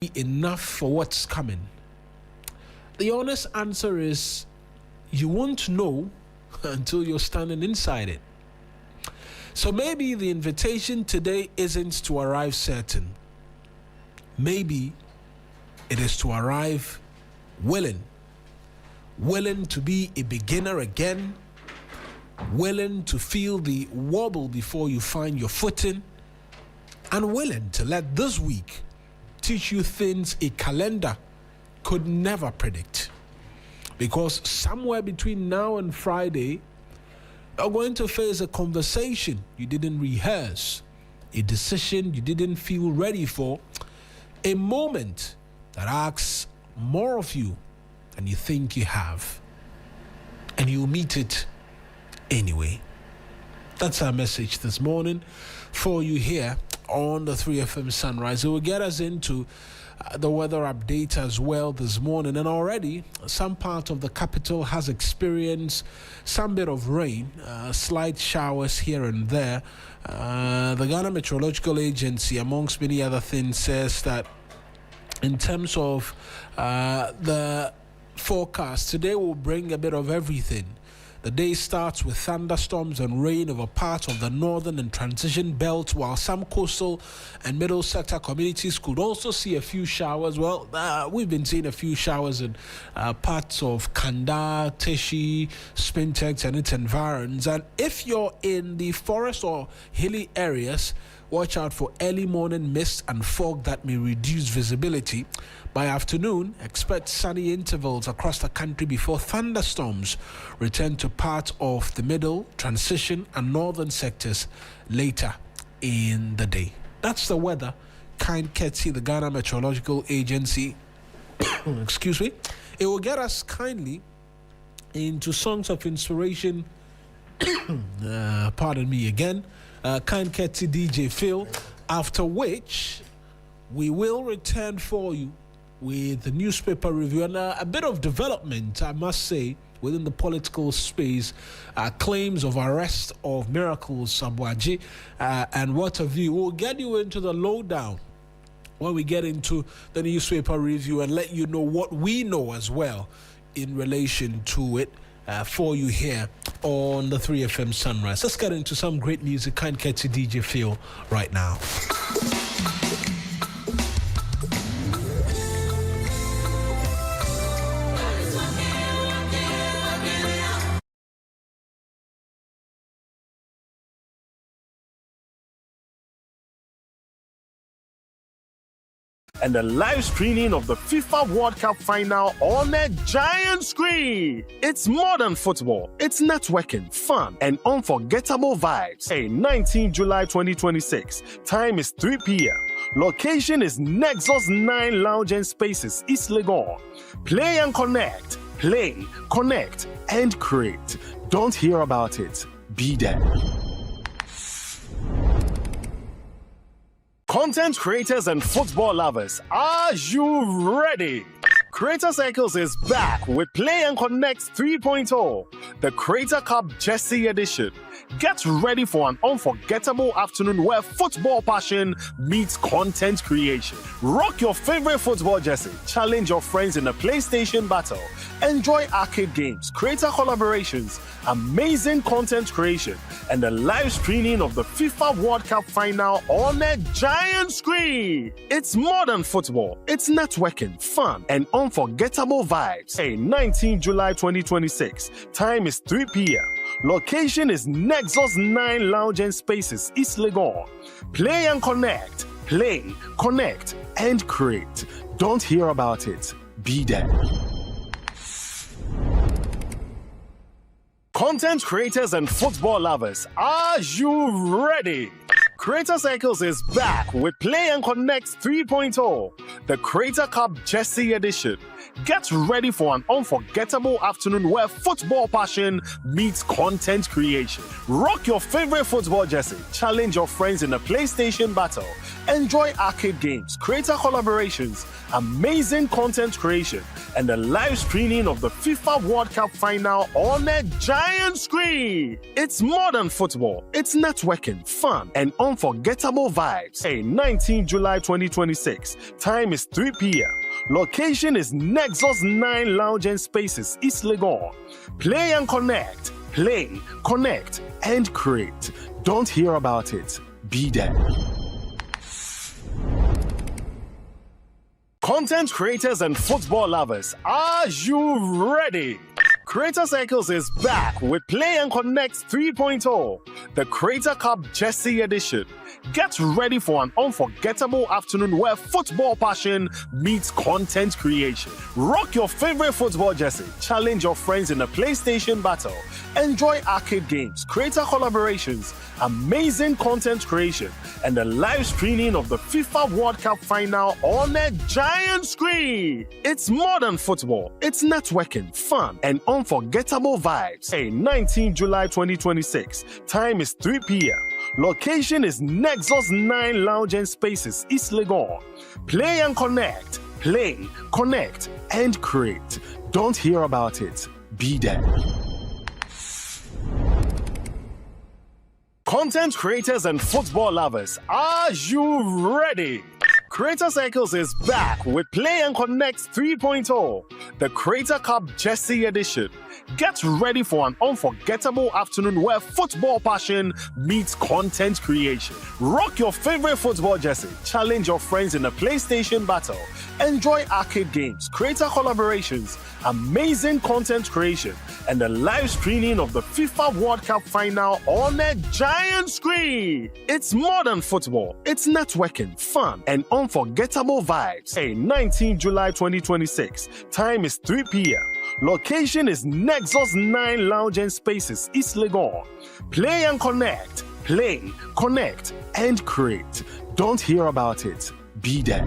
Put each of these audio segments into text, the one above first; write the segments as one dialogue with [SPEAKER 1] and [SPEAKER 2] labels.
[SPEAKER 1] enough for what's coming? The honest answer is you won't know until you're standing inside it. So maybe the invitation today isn't to arrive certain. Maybe it is to arrive willing to be a beginner again, willing to feel the wobble before you find your footing, and willing to let this week teach you things a calendar could never predict. Because somewhere between now and Friday, you're going to face a conversation you didn't rehearse, a decision you didn't feel ready for, a moment that asks more of you than you think you have. And you'll meet it anyway. That's our message this morning for you here on the 3FM Sunrise. It will get us into the weather update as well this morning, and already some part of the capital has experienced some bit of rain, slight showers here and there. The Ghana Meteorological Agency, amongst many other things, says that in terms of the forecast, today will bring a bit of everything. The day starts with thunderstorms and rain over parts of the northern and transition belt, while some coastal and middle sector communities could also see a few showers. Well, we've been seeing a few showers in parts of Kanda, Teshi, Spintex and its environs. And if you're in the forest or hilly areas, watch out for early morning mist and fog that may reduce visibility. By afternoon, expect sunny intervals across the country before thunderstorms return to parts of the middle, transition, and northern sectors later in the day. That's the weather. Kind courtesy the Ghana Meteorological Agency. Excuse me. It will get us kindly into songs of inspiration. Pardon me again. Kind courtesy DJ Phil. After which, we will return for you with the newspaper review and a bit of development, I must say, within the political space. Claims of arrest of Miracles Sabwaji and what have you. We'll get you into the lowdown when we get into the newspaper review and let you know what we know as well in relation to it for you here on the 3FM Sunrise. Let's get into some great music. Kind courtesy DJ Phil right now.
[SPEAKER 2] And the live screening of the FIFA World Cup final on a giant screen. It's more than football. It's networking, fun, and unforgettable vibes. Hey, 19 July 2026. Time is 3 p.m. Location is Nexus 9 Lounge and Spaces, East Legon. Play and connect. Play, connect, and create. Don't hear about it. Be there. Content creators and football lovers, are you ready? Creator Cycles is back with Play and Connect 3.0, the Creator Cup Jersey Edition. Get ready for an unforgettable afternoon where football passion meets content creation. Rock your favorite football jersey, challenge your friends in a PlayStation battle, enjoy arcade games, creator collaborations, amazing content creation, and the live screening of the FIFA World Cup final on a giant screen. It's more than football. It's networking, fun, and unforgettable vibes. Hey, 19 July 2026. Time is 3 p.m. Location is Nexus 9 Lounge and Spaces, East Legon. Play and connect. Play, connect, and create. Don't hear about it. Be there. Content creators and football lovers, are you ready? Creator Cycles is back with Play and Connect 3.0, the Creator Cup Jersey Edition. Get ready for an unforgettable afternoon where football passion meets content creation. Rock your favorite football jersey, challenge your friends in a PlayStation battle, enjoy arcade games, creator collaborations, amazing content creation, and the live screening of the FIFA World Cup final on a giant screen. It's more than football. It's networking, fun, and unforgettable vibes. 19 July 2026. Time is 3 p.m. Location is Nexus 9 Lounge and Spaces, East Legon. Play and connect. Play, connect, and create. Don't hear about it. Be there. Content creators and football lovers, are you ready? Creator Cycles is back with Play and Connect 3.0, the Creator Cup Jersey Edition. Get ready for an unforgettable afternoon where football passion meets content creation. Rock your favorite football jersey, challenge your friends in a PlayStation battle, enjoy arcade games, creator collaborations, amazing content creation, and the live streaming of the FIFA World Cup final on a giant screen. It's more than football. It's networking, fun, and unforgettable vibes. 19 July 2026. Time is 3 p.m. Location is Nexus 9 Lounge and Spaces, East Legon. Play and connect. Play, connect, and create. Don't hear about it. Be there. Content creators and football lovers, are you ready? Creator Cycles is back with Play and Connect 3.0, the Creator Cup Jersey Edition. Get ready for an unforgettable afternoon where football passion meets content creation. Rock your favorite football jersey, challenge your friends in a PlayStation battle, enjoy arcade games, creator collaborations, amazing content creation, and the live streaming of the FIFA World Cup final on a giant screen. It's more than football. It's networking, fun, and unforgettable vibes. 19 July 2026. Time is 3 p.m. Location is Nexus 9 Lounge and Spaces, East Legon. Play and connect. Play, connect, and create. Don't hear about it. Be there.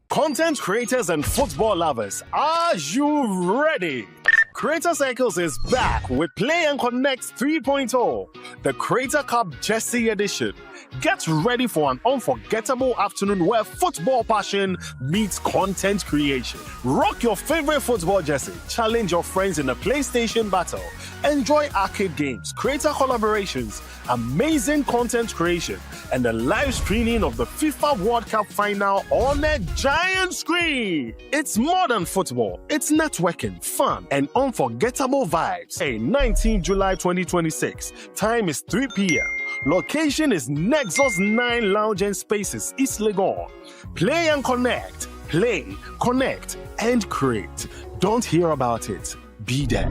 [SPEAKER 2] Content creators and football lovers, are you ready? Creator Cycles is back with Play and Connect 3.0, the Creator Cup Jersey Edition. Get ready for an unforgettable afternoon where football passion meets content creation. Rock your favorite football jersey, challenge your friends in a PlayStation battle, enjoy arcade games, creator collaborations, amazing content creation, and the live streaming of the FIFA World Cup final on a giant screen. It's more than football. It's networking, fun, and unforgettable vibes. 19 July 2026. Time is 3 p.m. Location is Nexus 9 Lounge and Spaces, East Legon. Play and connect. Play, connect, and create. Don't hear about it. Be there.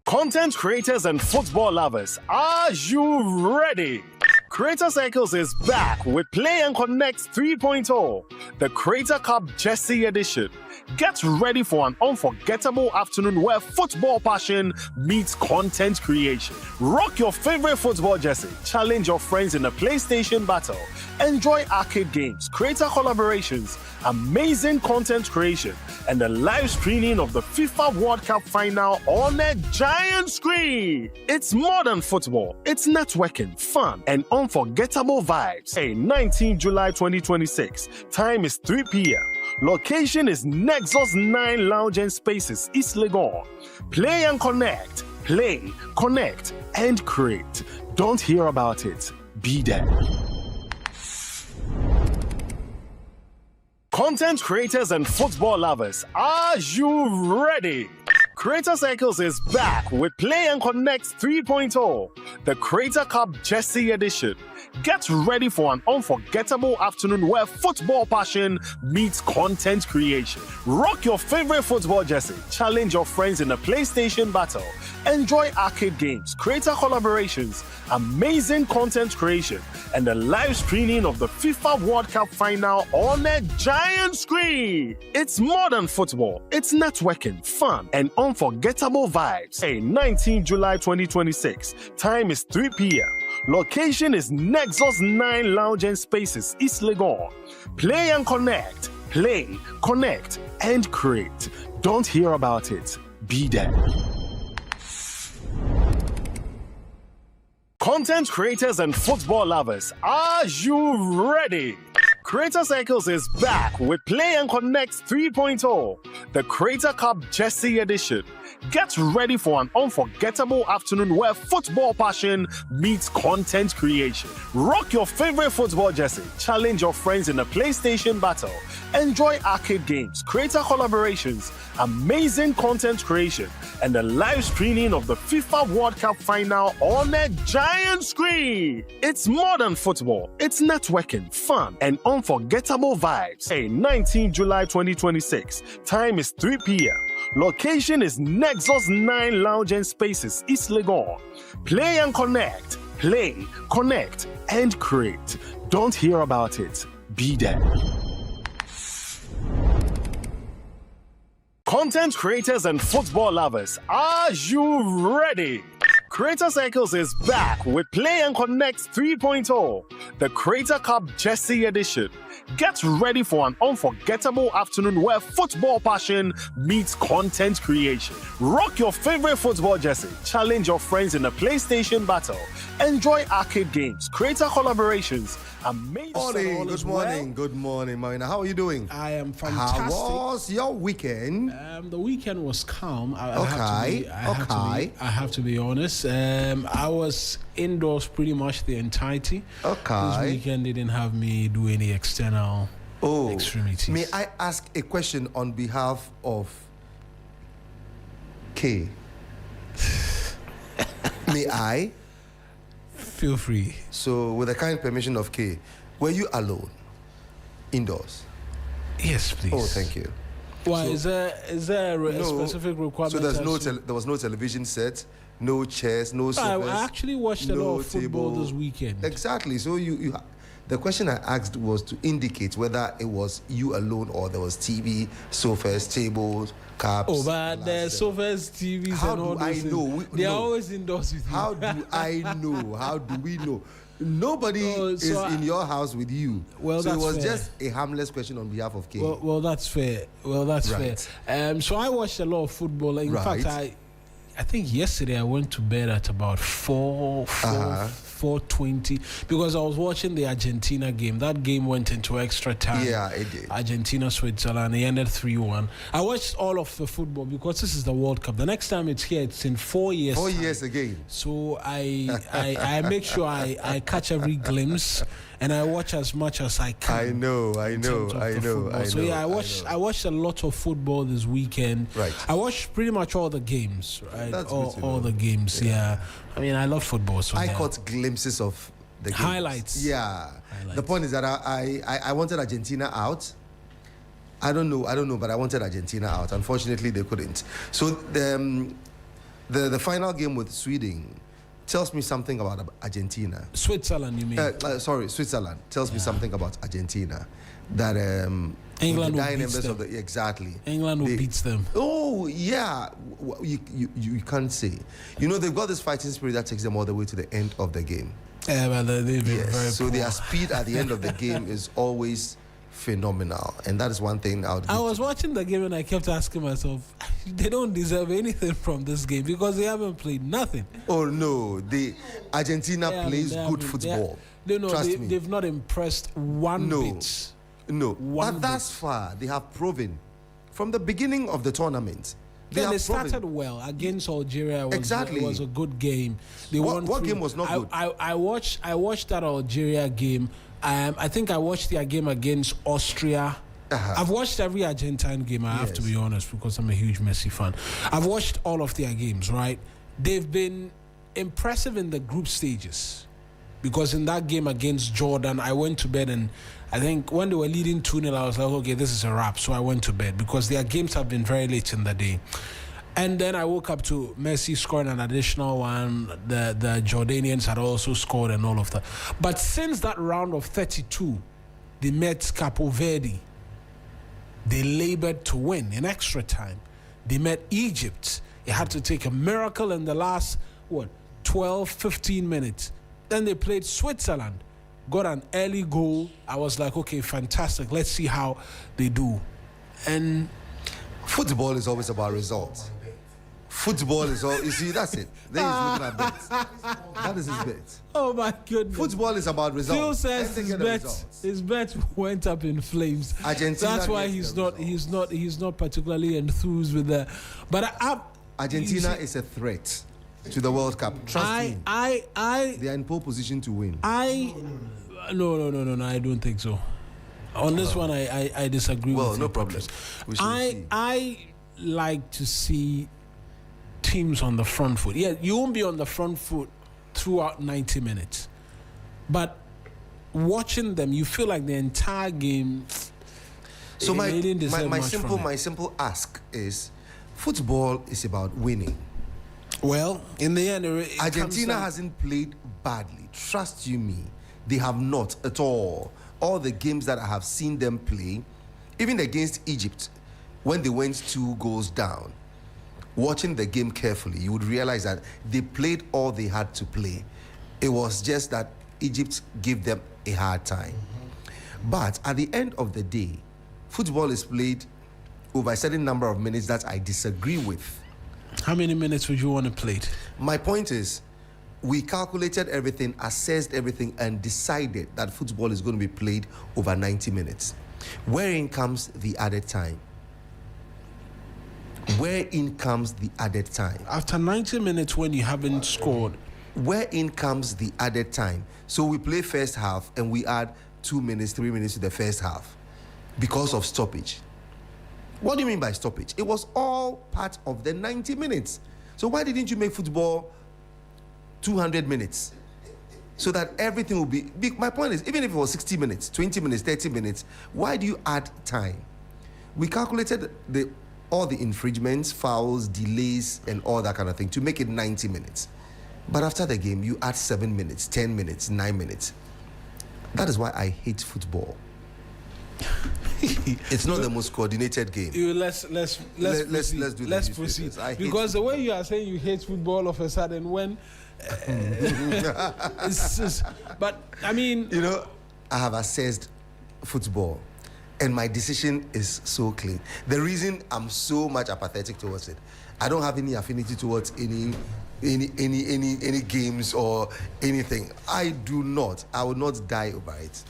[SPEAKER 2] Content creators and football lovers, are you ready? Creator Cycles is back with Play and Connect 3.0, the Creator Cup Jersey Edition. Get ready for an unforgettable afternoon where football passion meets content creation. Rock your favorite football jersey, challenge your friends in a PlayStation battle, enjoy arcade games, creator collaborations, amazing content creation, and the live streaming of the FIFA World Cup final on a giant screen. It's more than football. It's networking, fun, and unforgettable vibes. 19 July 2026. Time is 3 p.m. Location is Nexus 9 Lounge and Spaces, East Legon. Play and connect. Play, connect, and create. Don't hear about it. Be there. Content creators and football lovers, are you ready? Creator Cycles is back with Play and Connect 3.0, the Creator Cup Jersey Edition. Get ready for an unforgettable afternoon where football passion meets content creation. Rock your favorite football jersey, challenge your friends in a PlayStation battle, enjoy arcade games, creator collaborations, amazing content creation, and the live streaming of the FIFA World Cup final on a giant screen. It's more than football. It's networking, fun, and unforgettable vibes. 19 July 2026. Time is 3 p.m. Location is Nexus 9 Lounge and Spaces, East Legon. Play and connect. Play, connect, and create. Don't hear about it. Be there. Content creators and football lovers, are you ready? Creator Circles is back with Play and Connect 3.0, the Creator Cup Jersey Edition. Get ready for an unforgettable afternoon where football passion meets content creation. Rock your favorite football jersey, challenge your friends in a PlayStation battle, enjoy arcade games, creator collaborations, amazing content creation, and the live streaming of the FIFA World Cup final on a giant screen. It's more than football. It's networking, fun, and unforgettable vibes. Hey, 19 July 2026. Time is 3 p.m. Location is Nexus 9 Lounge and Spaces, East Legon. Play and connect. Play, connect, and create. Don't hear about it. Be there. Content creators and football lovers, are you ready? Creator Circles is back with Play and Connect 3.0, the Creator Cup Jersey Edition. Get ready for an unforgettable afternoon where football passion meets content creation. Rock your favorite football jersey, challenge your friends in a PlayStation battle, enjoy arcade games, creator collaborations, amazing.
[SPEAKER 3] Good morning, Marina. How are you doing?
[SPEAKER 1] I am fantastic.
[SPEAKER 3] How was your weekend?
[SPEAKER 1] The weekend was calm.
[SPEAKER 3] I
[SPEAKER 1] have to be honest. I was indoors pretty much the entirety. This weekend didn't have me do any external extremities.
[SPEAKER 3] May I ask a question on behalf of K? May I?
[SPEAKER 1] Feel free.
[SPEAKER 3] So, with the kind permission of K, were you alone indoors?
[SPEAKER 1] Yes, please.
[SPEAKER 3] Oh, thank you.
[SPEAKER 1] Why is there a specific requirement?
[SPEAKER 3] So there was no television set, no chairs, no sofas.
[SPEAKER 1] I actually watched a lot of football this weekend.
[SPEAKER 3] Exactly. So the question I asked was to indicate whether it was you alone or there was TV, sofas, tables, cups.
[SPEAKER 1] Oh, but there's sofas, TVs,
[SPEAKER 3] how
[SPEAKER 1] and all
[SPEAKER 3] do I know?
[SPEAKER 1] They are always indoors with you.
[SPEAKER 3] How do I know? How do we know? Nobody is in your house with you.
[SPEAKER 1] Well,
[SPEAKER 3] so
[SPEAKER 1] that's
[SPEAKER 3] it was
[SPEAKER 1] fair.
[SPEAKER 3] just a harmless question on behalf of K.
[SPEAKER 1] Well, that's fair. Fair. So I watched a lot of football. In fact, I think yesterday I went to bed at about 4:20 because I was watching the Argentina game. That game went into extra time.
[SPEAKER 3] Yeah, it did.
[SPEAKER 1] Argentina, Switzerland, it ended 3-1. I watched all of the football because this is the World Cup. The next time it's here, it's in 4 years.
[SPEAKER 3] 4 years again.
[SPEAKER 1] So I make sure I catch every glimpse and I watch as much as I can.
[SPEAKER 3] I know.
[SPEAKER 1] So yeah, I watched a lot of football this weekend.
[SPEAKER 3] Right.
[SPEAKER 1] I watched pretty much all the games. Right.
[SPEAKER 3] That's
[SPEAKER 1] all the games. Yeah. I mean, I love football. So
[SPEAKER 3] I caught glimpses of the games.
[SPEAKER 1] Highlights.
[SPEAKER 3] Yeah. The point is that I wanted Argentina out. I don't know, but I wanted Argentina out. Unfortunately, they couldn't. So the final game with Sweden tells me something about Argentina.
[SPEAKER 1] Switzerland, you mean?
[SPEAKER 3] Switzerland tells me something about Argentina. That
[SPEAKER 1] England will beat them.
[SPEAKER 3] Exactly.
[SPEAKER 1] England will beat them.
[SPEAKER 3] Oh yeah, you can't say. You know they've got this fighting spirit that takes them all the way to the end of the game.
[SPEAKER 1] Yeah, but they've been very
[SPEAKER 3] so
[SPEAKER 1] poor.
[SPEAKER 3] their speed at the end of the game is always phenomenal, and that is one thing I
[SPEAKER 1] was watching the game and I kept asking myself, they don't deserve anything from this game because they haven't played nothing.
[SPEAKER 3] Oh no, Argentina plays good football. Trust me.
[SPEAKER 1] They've not impressed one bit.
[SPEAKER 3] No, but thus far they have proven from the beginning of the tournament.
[SPEAKER 1] They started well against Algeria. It was a good game.
[SPEAKER 3] What game was not good?
[SPEAKER 1] I watched that Algeria game. I think I watched their game against Austria. I've watched every Argentine game, I have to be honest, because I'm a huge Messi fan. I've watched all of their games, right? They've been impressive in the group stages. Because in that game against Jordan, I went to bed and I think when they were leading 2-0, I was like, okay, this is a wrap. So I went to bed because their games have been very late in the day. And then I woke up to Messi scoring an additional one. The Jordanians had also scored and all of that. But since that round of 32, they met Capo Verde. They labored to win in extra time. They met Egypt. It had to take a miracle in the last, 12, 15 minutes. Then they played Switzerland. Got an early goal. I was like, okay, fantastic. Let's see how they do. And
[SPEAKER 3] football is always about results. Football is all. You see, that's it. There he's looking at bets. That is his bet.
[SPEAKER 1] Oh my goodness.
[SPEAKER 3] Football is about results.
[SPEAKER 1] Phil says his bet went up in flames.
[SPEAKER 3] Argentina.
[SPEAKER 1] That's why he's not particularly enthused with that. But
[SPEAKER 3] Argentina is a threat to the World Cup. Trust me. They are in pole position to win.
[SPEAKER 1] No. I don't think so. On this one, I disagree.
[SPEAKER 3] Well,
[SPEAKER 1] with
[SPEAKER 3] no
[SPEAKER 1] you,
[SPEAKER 3] problem. We shall see.
[SPEAKER 1] I like to see teams on the front foot. Yeah, you won't be on the front foot throughout 90 minutes, but watching them, you feel like the entire game.
[SPEAKER 3] So my simple ask is, football is about winning.
[SPEAKER 1] Well, in the end,
[SPEAKER 3] Argentina hasn't played badly. Trust you me, they have not at all. All the games that I have seen them play, even against Egypt, when they went 2 goals down, watching the game carefully, you would realize that they played all they had to play. It was just that Egypt gave them a hard time. But at the end of the day, football is played over a certain number of minutes that I disagree with.
[SPEAKER 1] How many minutes would you want to play?
[SPEAKER 3] My point is, we calculated everything, assessed everything, and decided that football is going to be played over 90 minutes. Wherein comes the added time? Wherein comes the added time?
[SPEAKER 1] After 90 minutes when you haven't scored.
[SPEAKER 3] Wherein comes the added time? So we play first half and we add 2 minutes, 3 minutes to the first half because of stoppage. What do you mean by stoppage? It was all part of the 90 minutes. So why didn't you make football 200 minutes? So that everything will be... My point is, even if it was 60 minutes, 20 minutes, 30 minutes, why do you add time? We calculated all the infringements, fouls, delays, and all that kind of thing to make it 90 minutes. But after the game, you add 7 minutes, 10 minutes, 9 minutes. That is why I hate football. It's not the most coordinated game.
[SPEAKER 1] Let's proceed. Because the way you are saying you hate football, all of a sudden, when but I mean,
[SPEAKER 3] I have assessed football, and my decision is so clean. The reason I'm so much apathetic towards it, I don't have any affinity towards any games or anything. I do not. I will not die over it.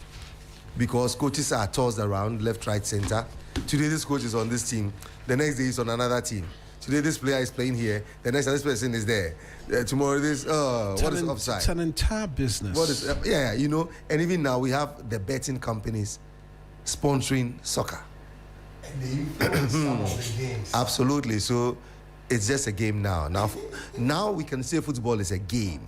[SPEAKER 3] Because coaches are tossed around left, right, center. Today this coach is on this team. The next day he's on another team. Today this player is playing here. The next time this person is there. Tomorrow this. What is offside?
[SPEAKER 1] It's an entire business.
[SPEAKER 3] What is? And even now we have the betting companies sponsoring soccer.
[SPEAKER 4] And they influence some of the games.
[SPEAKER 3] Absolutely. So it's just a game now. Now we can say football is a game.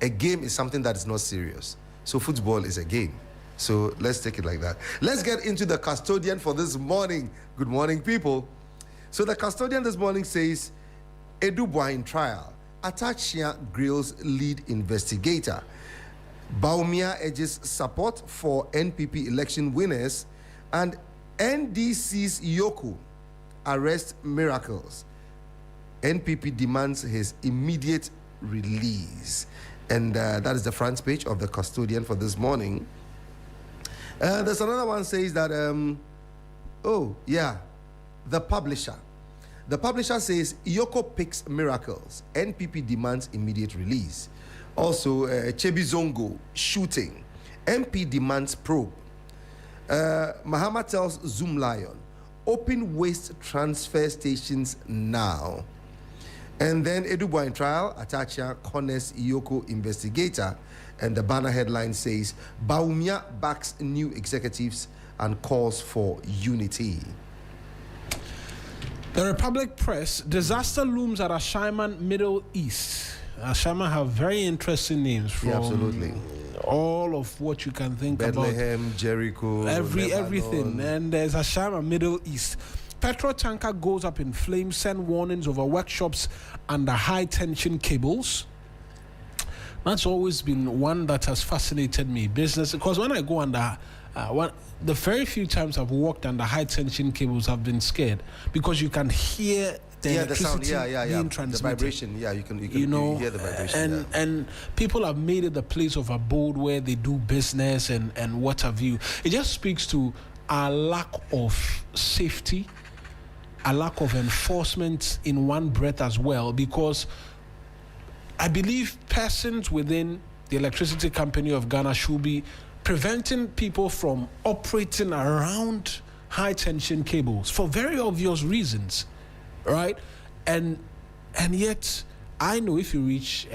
[SPEAKER 3] A game is something that is not serious. So football is a game. So let's take it like that. Let's get into the custodian for this morning. Good morning, people. So the custodian this morning says, Edubwa in trial. Atachia grills lead investigator. Baumia edges support for NPP election winners. And NDC's Yoko arrest miracles. NPP demands his immediate release. And that is the front page of the custodian for this morning. There's another one says that, the publisher. The publisher says, Yoko picks miracles. NPP demands immediate release. Also, Chebizongo shooting. MP demands probe. Mahama tells Zoom Lion, open waste transfer stations now. And then Edubwa in trial, Atachia corners Yoko investigator. And the banner headline says, Baumia backs new executives and calls for unity.
[SPEAKER 1] The Republic Press, disaster looms at Ashaiman, Middle East. Ashaiman have very interesting names from
[SPEAKER 3] absolutely
[SPEAKER 1] all of what you can think
[SPEAKER 3] Bethlehem,
[SPEAKER 1] about.
[SPEAKER 3] Jericho,
[SPEAKER 1] everything. And there's Ashaiman, Middle East. Petrol tanker goes up in flames, send warnings over workshops under high tension cables. That's always been one that has fascinated me. Business, because when I go under, the very few times I've walked under high tension cables, I've been scared because you can hear the electricity being transmitted.
[SPEAKER 3] The vibration, you can hear the vibration.
[SPEAKER 1] And people have made it the place of abode where they do business and what have you. It just speaks to our lack of safety a lack of enforcement in one breath as well, because I believe persons within the electricity company of Ghana should be preventing people from operating around high tension cables for very obvious reasons, right? And yet, I know if you reach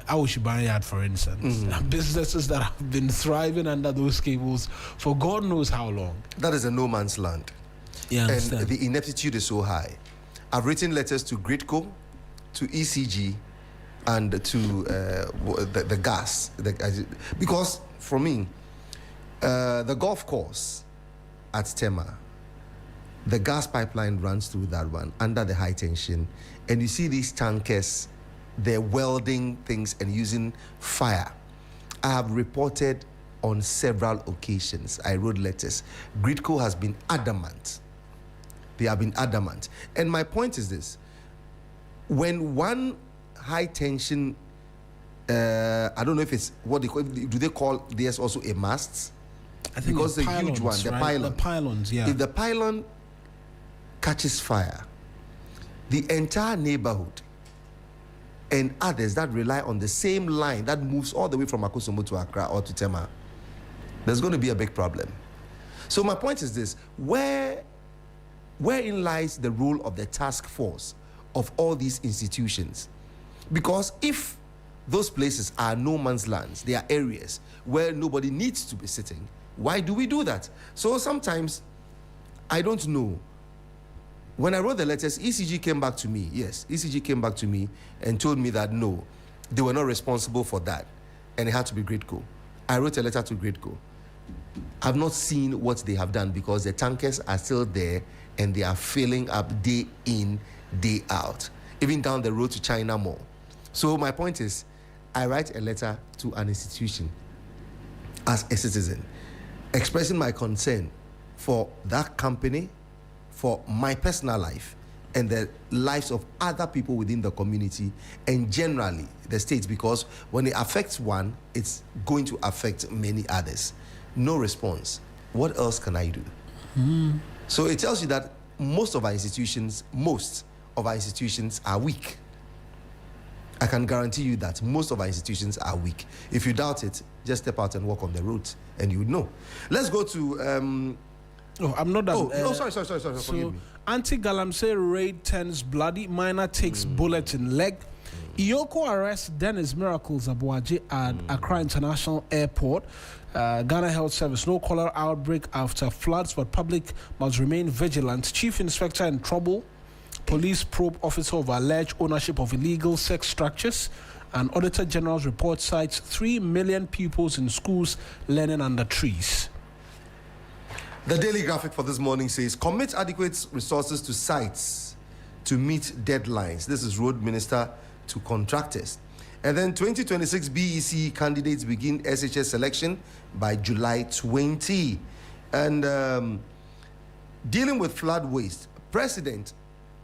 [SPEAKER 1] Awoshiban Yard, for instance, businesses that have been thriving under those cables for God knows how long.
[SPEAKER 3] That is a no man's land.
[SPEAKER 1] Yeah,
[SPEAKER 3] and the ineptitude is so high. I've written letters to Gridco, to ECG, and to the gas. Because for me, the golf course at Tema, the gas pipeline runs through that one under the high tension, and you see these tankers, they're welding things and using fire. I have reported on several occasions. I wrote letters. Gridco has been adamant. They have been adamant. And my point is this: when one high tension, I don't know if it's what they call, do they call this also a mast?
[SPEAKER 1] I think
[SPEAKER 3] because the
[SPEAKER 1] pylons,
[SPEAKER 3] huge one, the
[SPEAKER 1] right?
[SPEAKER 3] pylon.
[SPEAKER 1] The pylons, yeah.
[SPEAKER 3] If the pylon catches fire, the entire neighborhood and others that rely on the same line that moves all the way from Akosombo to Accra or to Tema, there's going to be a big problem. So my point is this: wherein lies the role of the task force of all these institutions? Because if those places are no man's lands, they are areas where nobody needs to be sitting, why do we do that? So sometimes, I don't know. When I wrote the letters, ECG came back to me. Yes, ECG came back to me and told me that no, they were not responsible for that, and it had to be Gridco. I wrote a letter to Gridco. I've not seen what they have done because the tankers are still there and they are filling up day in, day out, even down the road to China Mall. So my point is, I write a letter to an institution as a citizen, expressing my concern for that company, for my personal life, and the lives of other people within the community, and generally the state, because when it affects one, it's going to affect many others. No response. What else can I do? So it tells you that most of our institutions are weak. I can guarantee you that most of our institutions are weak. If you doubt it, just step out and walk on the road and you would know. Let's go to...
[SPEAKER 1] Oh, I'm not done.
[SPEAKER 3] Sorry, forgive me.
[SPEAKER 1] Anti-Galamsey raid turns bloody, miner takes bullet in leg. Iyoko arrests Dennis Miracles Abuaji at Accra International Airport. Ghana Health Service, no cholera outbreak after floods, but public must remain vigilant. Chief Inspector in trouble. Police probe officer of alleged ownership of illegal sex structures. And Auditor General's report cites 3 million pupils in schools learning under trees.
[SPEAKER 3] The Daily Graphic for this morning says, commit adequate resources to sites to meet deadlines. This is Road Minister to contractors. And then 2026 BEC candidates begin SHS selection by July 20. And dealing with flood waste, President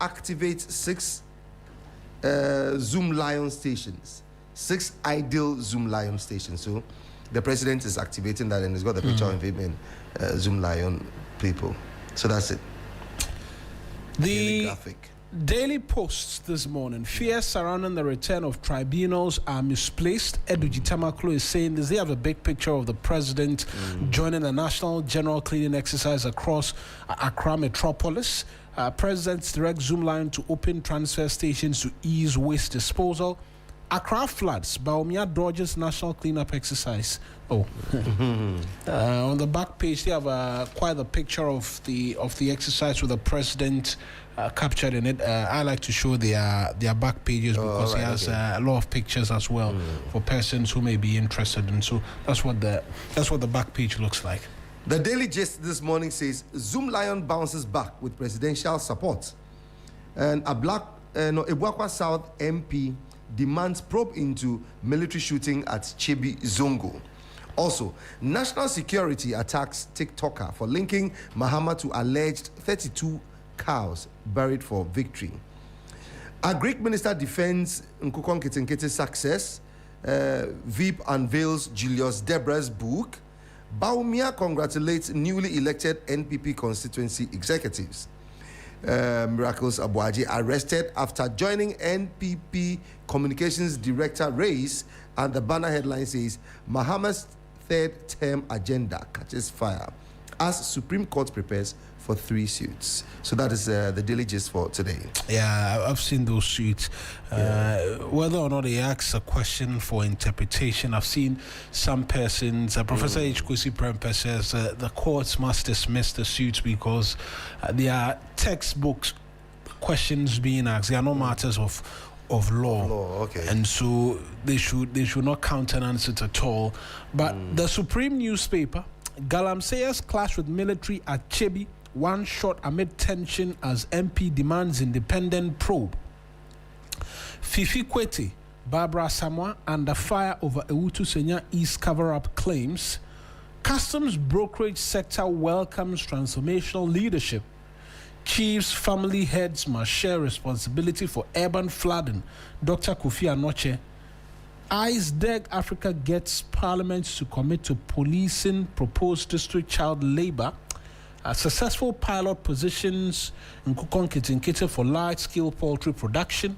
[SPEAKER 3] activates 6 Zoom Lion stations, 6 ideal Zoom Lion stations. So the president is activating that, and he's got the picture of him and Zoom Lion people. So that's it.
[SPEAKER 1] The
[SPEAKER 3] graphic.
[SPEAKER 1] Daily Post this morning: fears surrounding the return of tribunals are misplaced. Eduji Tamaklo is saying this. They have a big picture of the president joining the national general cleaning exercise across Accra metropolis. President's direct Zoom line to open transfer stations to ease waste disposal. Accra floods, Baumia dodges national cleanup exercise. On the back page, they have quite a picture of the exercise with the president captured in it. I like to show their back pages because he has a lot of pictures as well for persons who may be interested. And so that's what the back page looks like.
[SPEAKER 3] The Daily Gist this morning says Zoom Lion bounces back with presidential support, and a Ebuakwa South MP demands probe into military shooting at Chebi Zongo. Also, national security attacks TikToker for linking Mahama to alleged 32 cows buried for victory. A Greek minister defends Nkukon Kitinkiti's success. VIP unveils Julius Debra's book. Baumia congratulates newly elected NPP constituency executives. Miracles Abuaji arrested after joining NPP communications director race, and the banner headline says Mahama's third term agenda catches fire as Supreme Court prepares for 3 suits. So that is the daily gist for today.
[SPEAKER 1] Yeah, I've seen those suits. Whether or not they ask a question for interpretation, I've seen some persons. Professor H. Kwesi Prempeh says the courts must dismiss the suits because they are textbooks questions being asked. They are not matters of law.
[SPEAKER 3] Okay.
[SPEAKER 1] And so they should not countenance it at all. But the Supreme newspaper, Galamsey's clash with military at Chebi, one shot amid tension as MP demands independent probe. Fifi Kwete, Barbara Samoa under fire over Ewutu Senya East cover-up claims. Customs brokerage sector welcomes transformational leadership. Chiefs, family heads must share responsibility for urban flooding. Dr. Kofi Anoche. ISDEG Africa gets parliament to commit to policing proposed district child labor. Successful pilot positions in Nkukon Kitinkite for large-scale poultry production,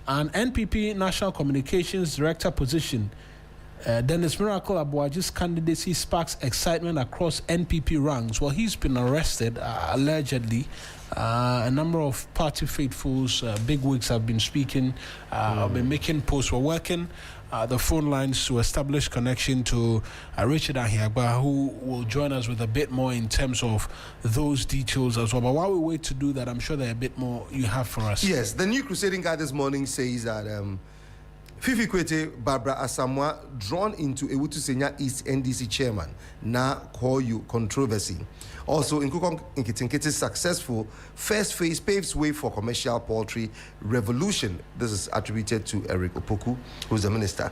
[SPEAKER 1] and NPP National Communications Director position. Dennis Miracle Abuaji's candidacy sparks excitement across NPP ranks. Well, he's been arrested, allegedly. A number of party faithfuls, bigwigs have been speaking, been making posts. We're working the phone lines to establish connection to Richard Ahiagba, who will join us with a bit more in terms of those details as well. But while we wait to do that, I'm sure there are a bit more you have for us.
[SPEAKER 3] Yes, the New Crusading Guide this morning says that Fifi Kwete, Barbara Asamoah drawn into Ewutu Senya East NDC chairman. Now call you controversy. Also, Nkukon Nkitinkiti's successful first phase paves way for commercial poultry revolution. This is attributed to Eric Opoku, who's the minister.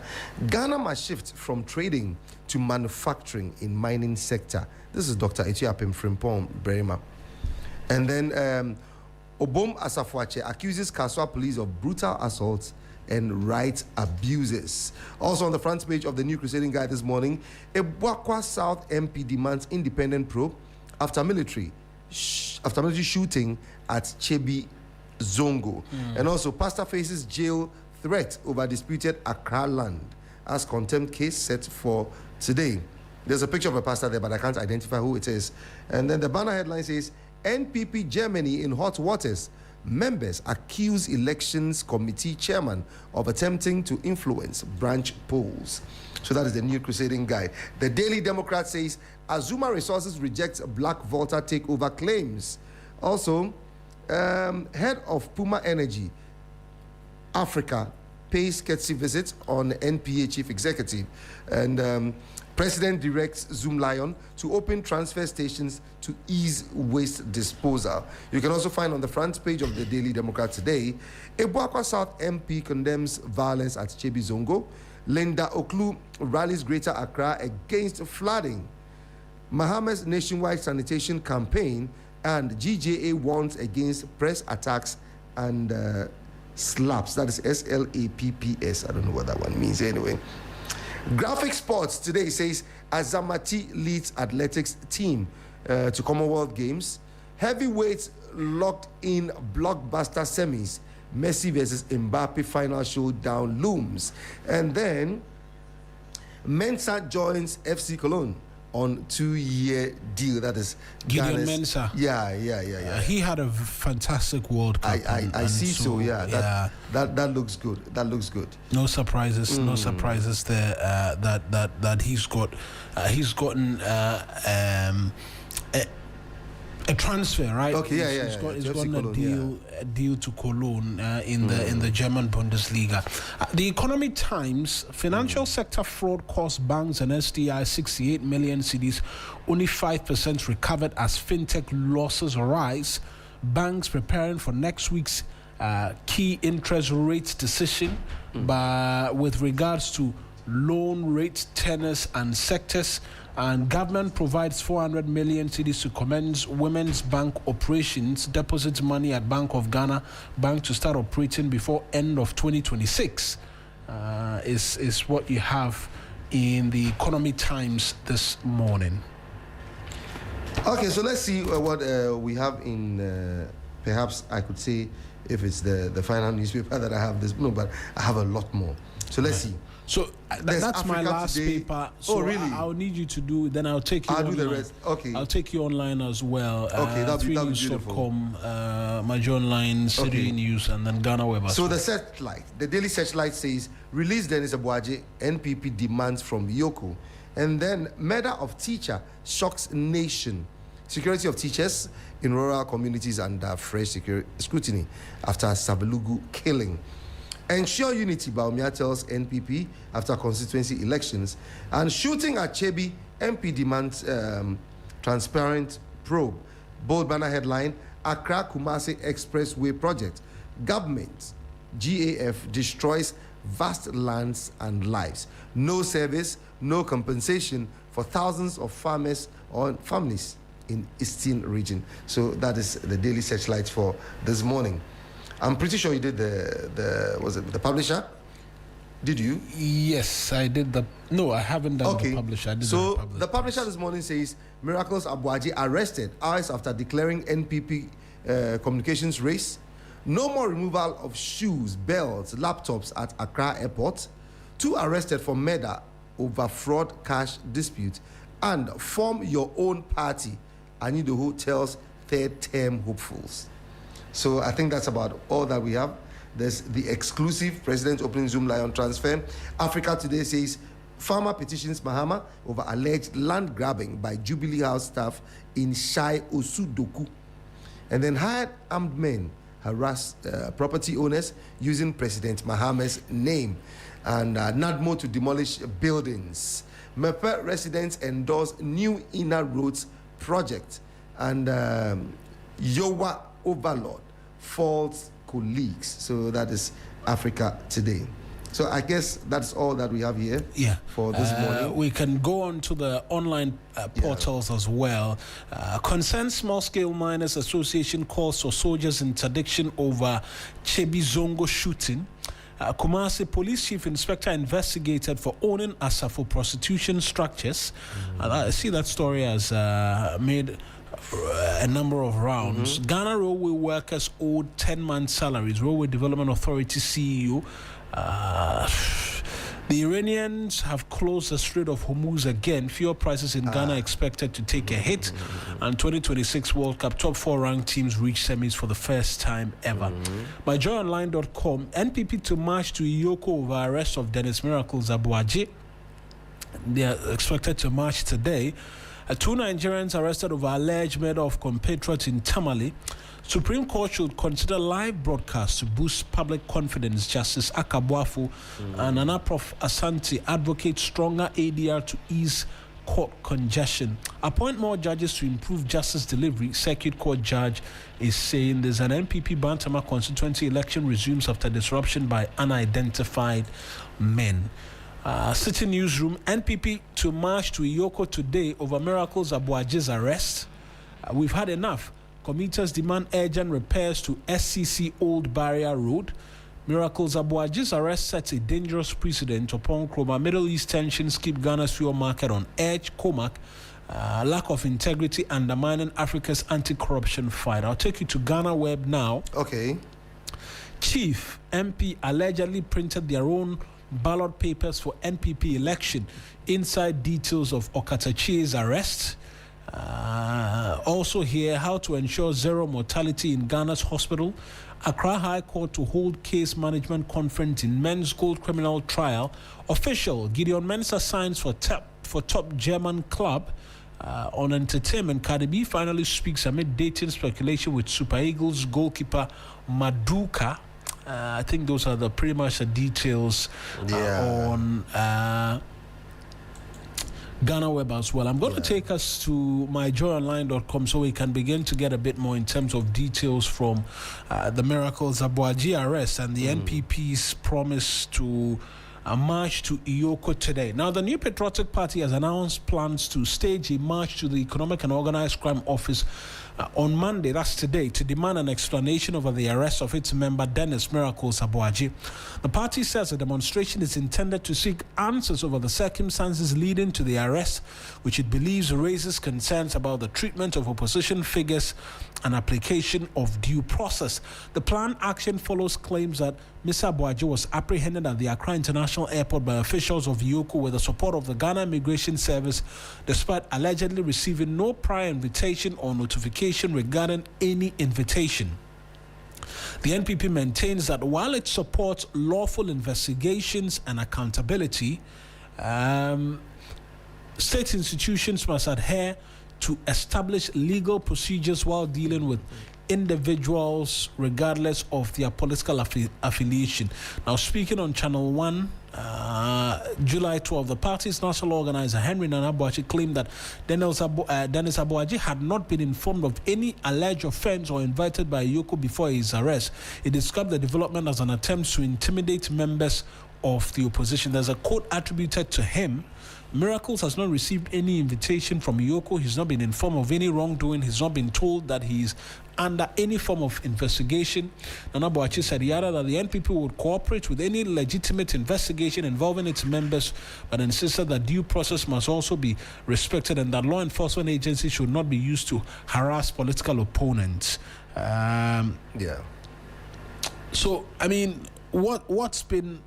[SPEAKER 3] Ghana must shift from trading to manufacturing in mining sector. This is Dr. Etiapim Frimpong Berima. And then Obom Asafuache accuses Kaswa police of brutal assaults and right abuses. Also on the front page of the New Crusading Guide this morning, Ebuakwa South MP demands independent probe after military shooting at Chebi Zongo. And also, pastor faces jail threat over disputed Accra land as contempt case set for today. There's a picture of a pastor there, but I can't identify who it is. And then the banner headline says, NPP Germany in hot waters. Members accuse elections committee chairman of attempting to influence branch polls. So that is the New Crusading Guide. The Daily Democrat says Azuma Resources rejects Black Volta takeover claims. Also, head of Puma Energy Africa pays courtesy visit on NPA chief executive, and President directs Zoom Lion to open transfer stations to ease waste disposal. You can also find on the front page of the Daily Democrat today, Ebuakwa South MP condemns violence at Chebi Zongo. Linda Oklu rallies Greater Accra against flooding. Mahama's nationwide sanitation campaign, and GJA warns against press attacks and slaps. That is SLAPPS. I don't know what that one means anyway. Graphic Sports today says Azamati leads athletics team to Commonwealth Games. Heavyweights locked in blockbuster semis. Messi versus Mbappe final showdown looms. And then Mensa joins FC Cologne on 2-year deal. That is
[SPEAKER 1] Gideon Mensah.
[SPEAKER 3] Yeah.
[SPEAKER 1] He had a fantastic World Cup.
[SPEAKER 3] I see so. That looks good. That looks good.
[SPEAKER 1] No surprises. No surprises there. That he's gotten a transfer, right?
[SPEAKER 3] Okay,
[SPEAKER 1] He's gotten a deal to Cologne in the German Bundesliga. The Economic Times: financial sector fraud cost banks and STI 68 million cedis. Only 5% recovered as fintech losses arise. Banks preparing for next week's key interest rates decision, but with regards to loan rates, tenors, and sectors. And government provides 400 million cedis to commence women's bank operations. Deposits money at Bank of Ghana bank to start operating before end of 2026. Is what you have in the Economy Times this morning.
[SPEAKER 3] Okay, so let's see what we have in perhaps I could say if it's the final newspaper that I have this. No, but I have a lot more. So let's see.
[SPEAKER 1] So that's my last paper. So
[SPEAKER 3] really?
[SPEAKER 1] I'll need you to do. Then I'll take you.
[SPEAKER 3] I'll
[SPEAKER 1] online.
[SPEAKER 3] do the rest. Okay.
[SPEAKER 1] I'll take you online as well.
[SPEAKER 3] Okay, that'll be beautiful.
[SPEAKER 1] 3news.com, Major Online, City News, and then Ghana Web.
[SPEAKER 3] So the Searchlight, the Daily Searchlight says, release Dennis Abuaje, NPP demands from Yoko. And then murder of teacher shocks nation. Security of teachers in rural communities under fresh scrutiny after Savelugu killing. Ensure unity, Baumia tells NPP after constituency elections. And shooting at Chebi, MP demands transparent probe. Bold banner headline, Accra Kumasi Expressway project. Government, GAF, destroys vast lands and lives. No service, no compensation for thousands of farmers or families in Eastern region. So that is the Daily Searchlight for this morning. I'm pretty sure you did the publisher? Did you?
[SPEAKER 1] Yes, I did no, I haven't done the publisher. I did
[SPEAKER 3] the publisher this morning says, Miracles Abuaji arrested hours after declaring NPP communications race. No more removal of shoes, belts, laptops at Accra Airport. 2 arrested for murder over fraud cash dispute. And form your own party. Anidoho tells third-term hopefuls. So I think that's about all that we have. There's the exclusive President opening Zoom Lion transfer. Africa Today says, farmer petitions Mahama over alleged land grabbing by Jubilee House staff in Shai Osudoku. And then hired armed men harass property owners using President Mahama's name. And NADMO to demolish buildings. Mepe residents endorse new inner roads project. And Yowa overlord false colleagues. So that is Africa Today. So I guess that's all that we have here for this morning.
[SPEAKER 1] We can go on to the online portals as well. Concerned Small Scale Miners Association calls for soldiers' interdiction over Chebi Zongo shooting. Kumasi Police Chief Inspector investigated for owning Asafo prostitution structures. I see that story has made a number of rounds. Ghana Railway workers owed 10-month salaries. Railway Development Authority CEO. The Iranians have closed the Strait of Hormuz again. Fuel prices in Ghana expected to take a hit. And 2026 World Cup top 4 ranked teams reach semis for the first time ever. By joyonline.com, NPP to march to Iyoko over arrest of Dennis Miracles Abuaje. They are expected to march today. 2 Nigerians arrested over alleged murder of compatriots in Tamale. Supreme Court should consider live broadcast to boost public confidence. Justice Akabuafu and Nana Prof Asante advocate stronger ADR to ease court congestion. Appoint more judges to improve justice delivery. Circuit Court judge is saying there's an NPP Bantama constituency election resumes after disruption by unidentified men. City Newsroom, NPP to march to Iyoko today over Miracles Abuaje's arrest. We've had enough. Commuters demand urgent repairs to SCC Old Barrier Road. Miracles Abuaje's arrest sets a dangerous precedent upon Kroma. Middle East tensions keep Ghana's fuel market on edge. Comac, lack of integrity undermining Africa's anti-corruption fight. I'll take you to Ghana Web now.
[SPEAKER 3] Okay.
[SPEAKER 1] Chief MP allegedly printed their own ballot papers for NPP election. Inside details of Okatachie's arrest. Also here, how to ensure zero mortality in Ghana's hospital. Accra High Court to hold case management conference in men's gold criminal trial. Official, Gideon Mensah signs for top German club. On entertainment, Cardi B finally speaks amid dating speculation with Super Eagles goalkeeper Maduka. I think those are pretty much the details on Ghana Web as well. I'm going to take us to myjoyonline.com so we can begin to get a bit more in terms of details from the Miracles Abuaje arrest and the NPP's promise to march to Iyoko today. Now, the New Patriotic Party has announced plans to stage a march to the Economic and Organized Crime Office on Monday, that's today, to demand an explanation over the arrest of its member Dennis Miracles Abuaji. The party says the demonstration is intended to seek answers over the circumstances leading to the arrest, which it believes raises concerns about the treatment of opposition figures and application of due process. The planned action follows claims that Mr. Abuaji was apprehended at the Accra International Airport by officials of Yoko with the support of the Ghana Immigration Service, despite allegedly receiving no prior invitation or notification regarding any invitation. The NPP maintains that while it supports lawful investigations and accountability, state institutions must adhere to establish legal procedures while dealing with individuals regardless of their political affiliation. Now, speaking on Channel 1, July 12, the party's national organizer Henry Nana Abuaji claimed that Dennis Abuaji had not been informed of any alleged offense or invited by Yoko before his arrest. He described the development as an attempt to intimidate members of the opposition. There's a quote attributed to him: Miracles has not received any invitation from Yoko. He's not been informed of any wrongdoing. He's not been told that he's under any form of investigation. Nana Abuaji said he added that the NPP would cooperate with any legitimate investigation involving its members, but insisted that due process must also be respected and that law enforcement agencies should not be used to harass political opponents. So, I mean, what's been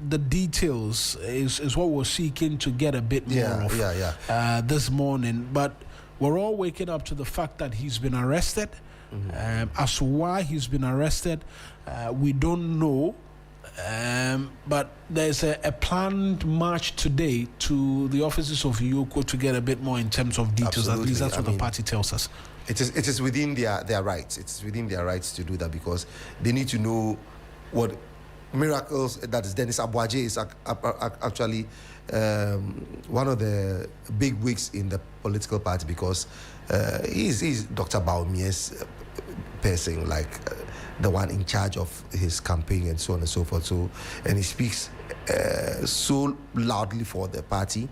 [SPEAKER 1] the details is what we're seeking to get a bit more of this morning. But we're all waking up to the fact that he's been arrested. As to why he's been arrested, we don't know. But there's a planned march today to the offices of Yoko to get a bit more in terms of details.
[SPEAKER 3] Absolutely.
[SPEAKER 1] At least that's what the party tells us.
[SPEAKER 3] It is within their rights. It's within their rights to do that because they need to know what Miracles, that is Dennis Abuaji, is actually one of the big wigs in the political party because he's Dr. Baumier's person, like the one in charge of his campaign and so on and so forth. So, and he speaks so loudly for the party.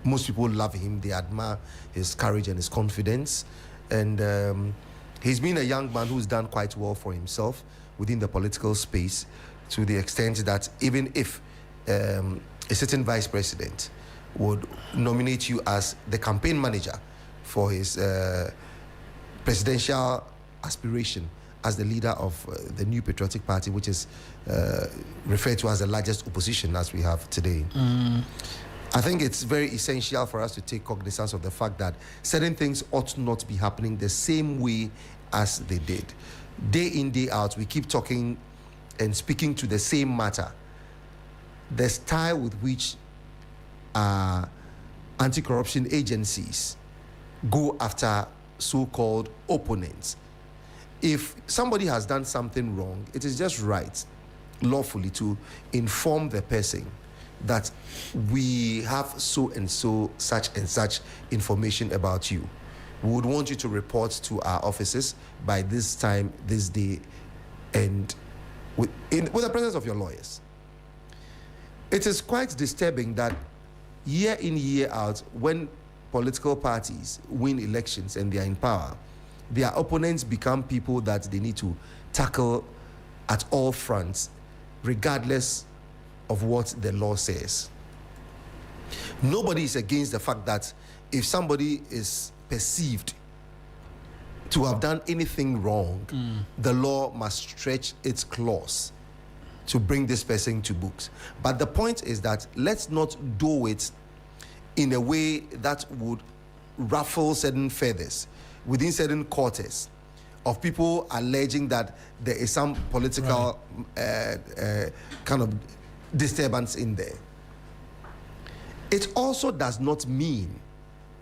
[SPEAKER 3] Most people love him. They admire his courage and his confidence. And he's been a young man who's done quite well for himself within the political space, to the extent that even if a certain vice president would nominate you as the campaign manager for his presidential aspiration as the leader of the New Patriotic Party, which is referred to as the largest opposition as we have today. I think it's very essential for us to take cognizance of the fact that certain things ought not be happening the same way as they did. Day in, day out, we keep talking and speaking to the same matter. The style with which anti-corruption agencies go after so-called opponents. If somebody has done something wrong, it is just right, lawfully, to inform the person that we have so and so, such and such information about you. We would want you to report to our offices by this time, this day, and with the presence of your lawyers. It is quite disturbing that year in, year out, when political parties win elections and they are in power, their opponents become people that they need to tackle at all fronts, regardless of what the law says. Nobody is against the fact that if somebody is perceived to have done anything wrong, the law must stretch its claws to bring this person to books. But the point is that let's not do it in a way that would ruffle certain feathers within certain quarters of people alleging that there is some political kind of disturbance in there. It also does not mean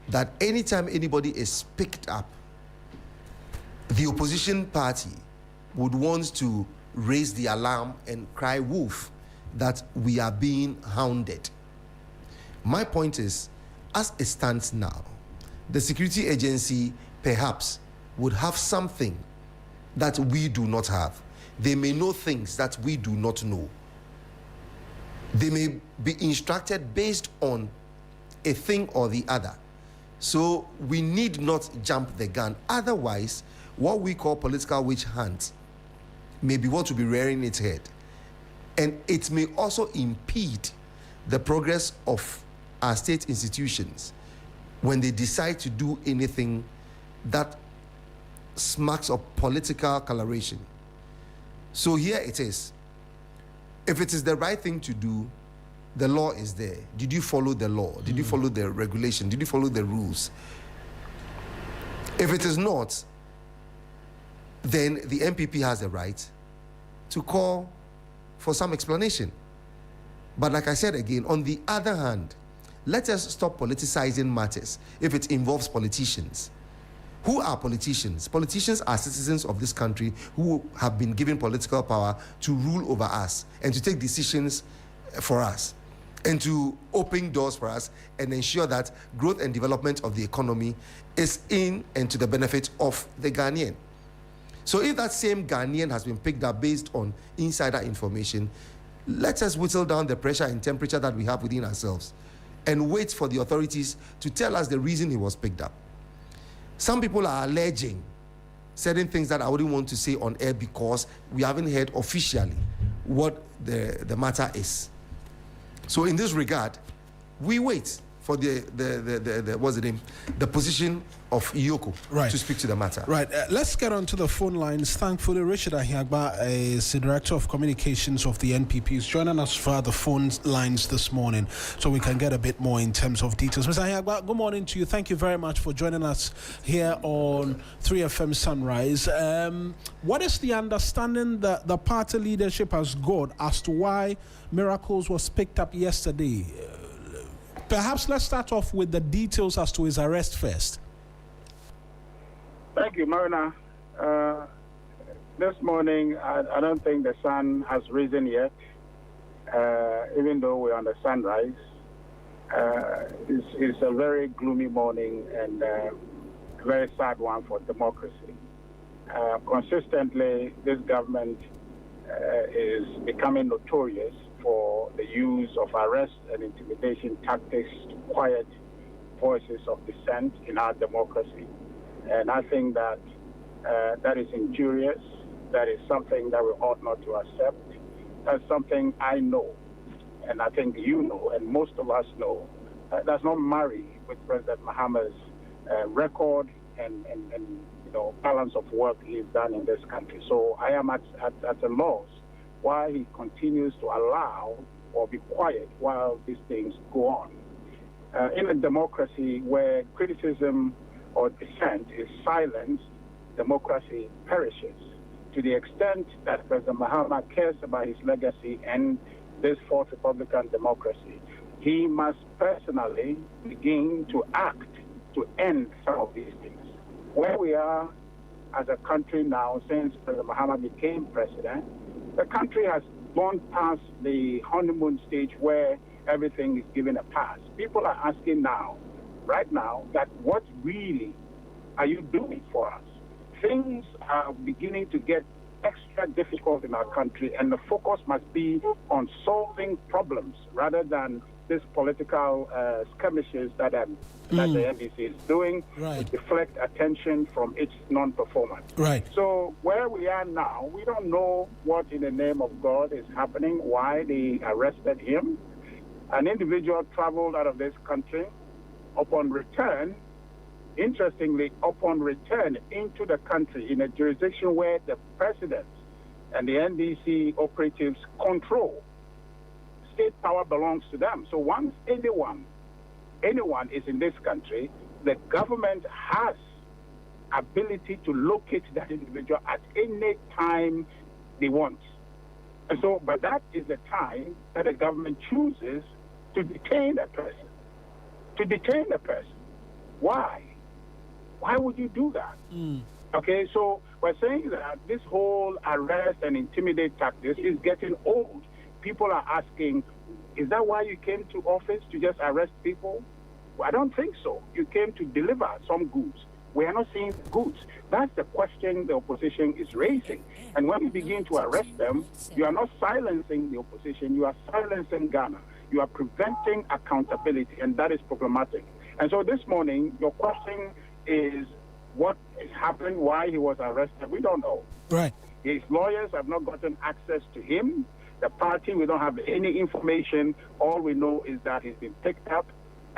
[SPEAKER 3] that anytime anybody is picked up, the opposition party would want to raise the alarm and cry wolf that we are being hounded. My point is, as it stands now, the security agency perhaps would have something that we do not have. They may know things that we do not know. They may be instructed based on a thing or the other. So we need not jump the gun. Otherwise, what we call political witch hunt may be what will be rearing its head. And it may also impede the progress of our state institutions when they decide to do anything that smacks of political coloration. So here it is. If it is the right thing to do, the law is there. Did you follow the law? Did you follow the regulation? Did you follow the rules? If it is not, then the MPP has the right to call for some explanation. But like I said again, on the other hand, let us stop politicizing matters if it involves politicians. Who are politicians? Politicians are citizens of this country who have been given political power to rule over us and to take decisions for us and to open doors for us and ensure that growth and development of the economy is in and to the benefit of the Ghanaian. So if that same Ghanaian has been picked up based on insider information, let us whittle down the pressure and temperature that we have within ourselves and wait for the authorities to tell us the reason he was picked up. Some people are alleging certain things that I wouldn't want to say on air because we haven't heard officially what the matter is. So in this regard, we wait for the what's the name? The position of Iyoko to speak to the matter.
[SPEAKER 1] Right. Let's get on to the phone lines. Thankfully, Richard Ahiagba is the Director of Communications of the NPP. Is joining us via the phone lines this morning so we can get a bit more in terms of details. Mr. Ahiagba, good morning to you. Thank you very much for joining us here on 3FM Sunrise. What is the understanding that the party leadership has got as to why Miracles was picked up yesterday? Perhaps let's start off with the details as to his arrest first.
[SPEAKER 5] Thank you, Marina. This morning, I don't think the sun has risen yet, even though we're on the sunrise. It's a very gloomy morning and a very sad one for democracy. Consistently, this government is becoming notorious for the use of arrest and intimidation tactics to quiet voices of dissent in our democracy. And I think that that is injurious. That is something that we ought not to accept. That's something I know, and I think you know, and most of us know. Does not marry with President Mahama's record and balance of work he's done in this country. So I am at a loss why he continues to allow or be quiet while these things go on. In a democracy where criticism or dissent is silenced, democracy perishes. To the extent that President Mahama cares about his legacy and this fourth Republican democracy, he must personally begin to act to end some of these things. Where we are as a country now, since President Mahama became president, the country has gone past the honeymoon stage where everything is given a pass. People are asking now, right now, that what really are you doing for us? Things are beginning to get extra difficult in our country, and the focus must be on solving problems rather than this political skirmishes that the NDC is doing to deflect attention from its non-performance.
[SPEAKER 1] Right.
[SPEAKER 5] So where we are now, we don't know what in the name of God is happening, why they arrested him. An individual traveled out of this country. Upon return, interestingly, upon return into the country in a jurisdiction where the president and the NDC operatives control, state power belongs to them. So once anyone is in this country, the government has ability to locate that individual at any time they want. And so, but that is the time that the government chooses to detain a person. To detain a person. Why? Why would you do that? Okay, so we're saying that this whole arrest and intimidate tactics is getting old. People are asking, is that why you came to office, to just arrest people? Well, I don't think so. You came to deliver some goods. We are not seeing goods. That's the question the opposition is raising. And when you begin to arrest them, you are not silencing the opposition, you are silencing Ghana. You are preventing accountability, and that is problematic. And so this morning, your question is what happened, why he was arrested. We don't know.
[SPEAKER 1] Right.
[SPEAKER 5] His lawyers have not gotten access to him. The party, we don't have any information. All we know is that he's been picked up,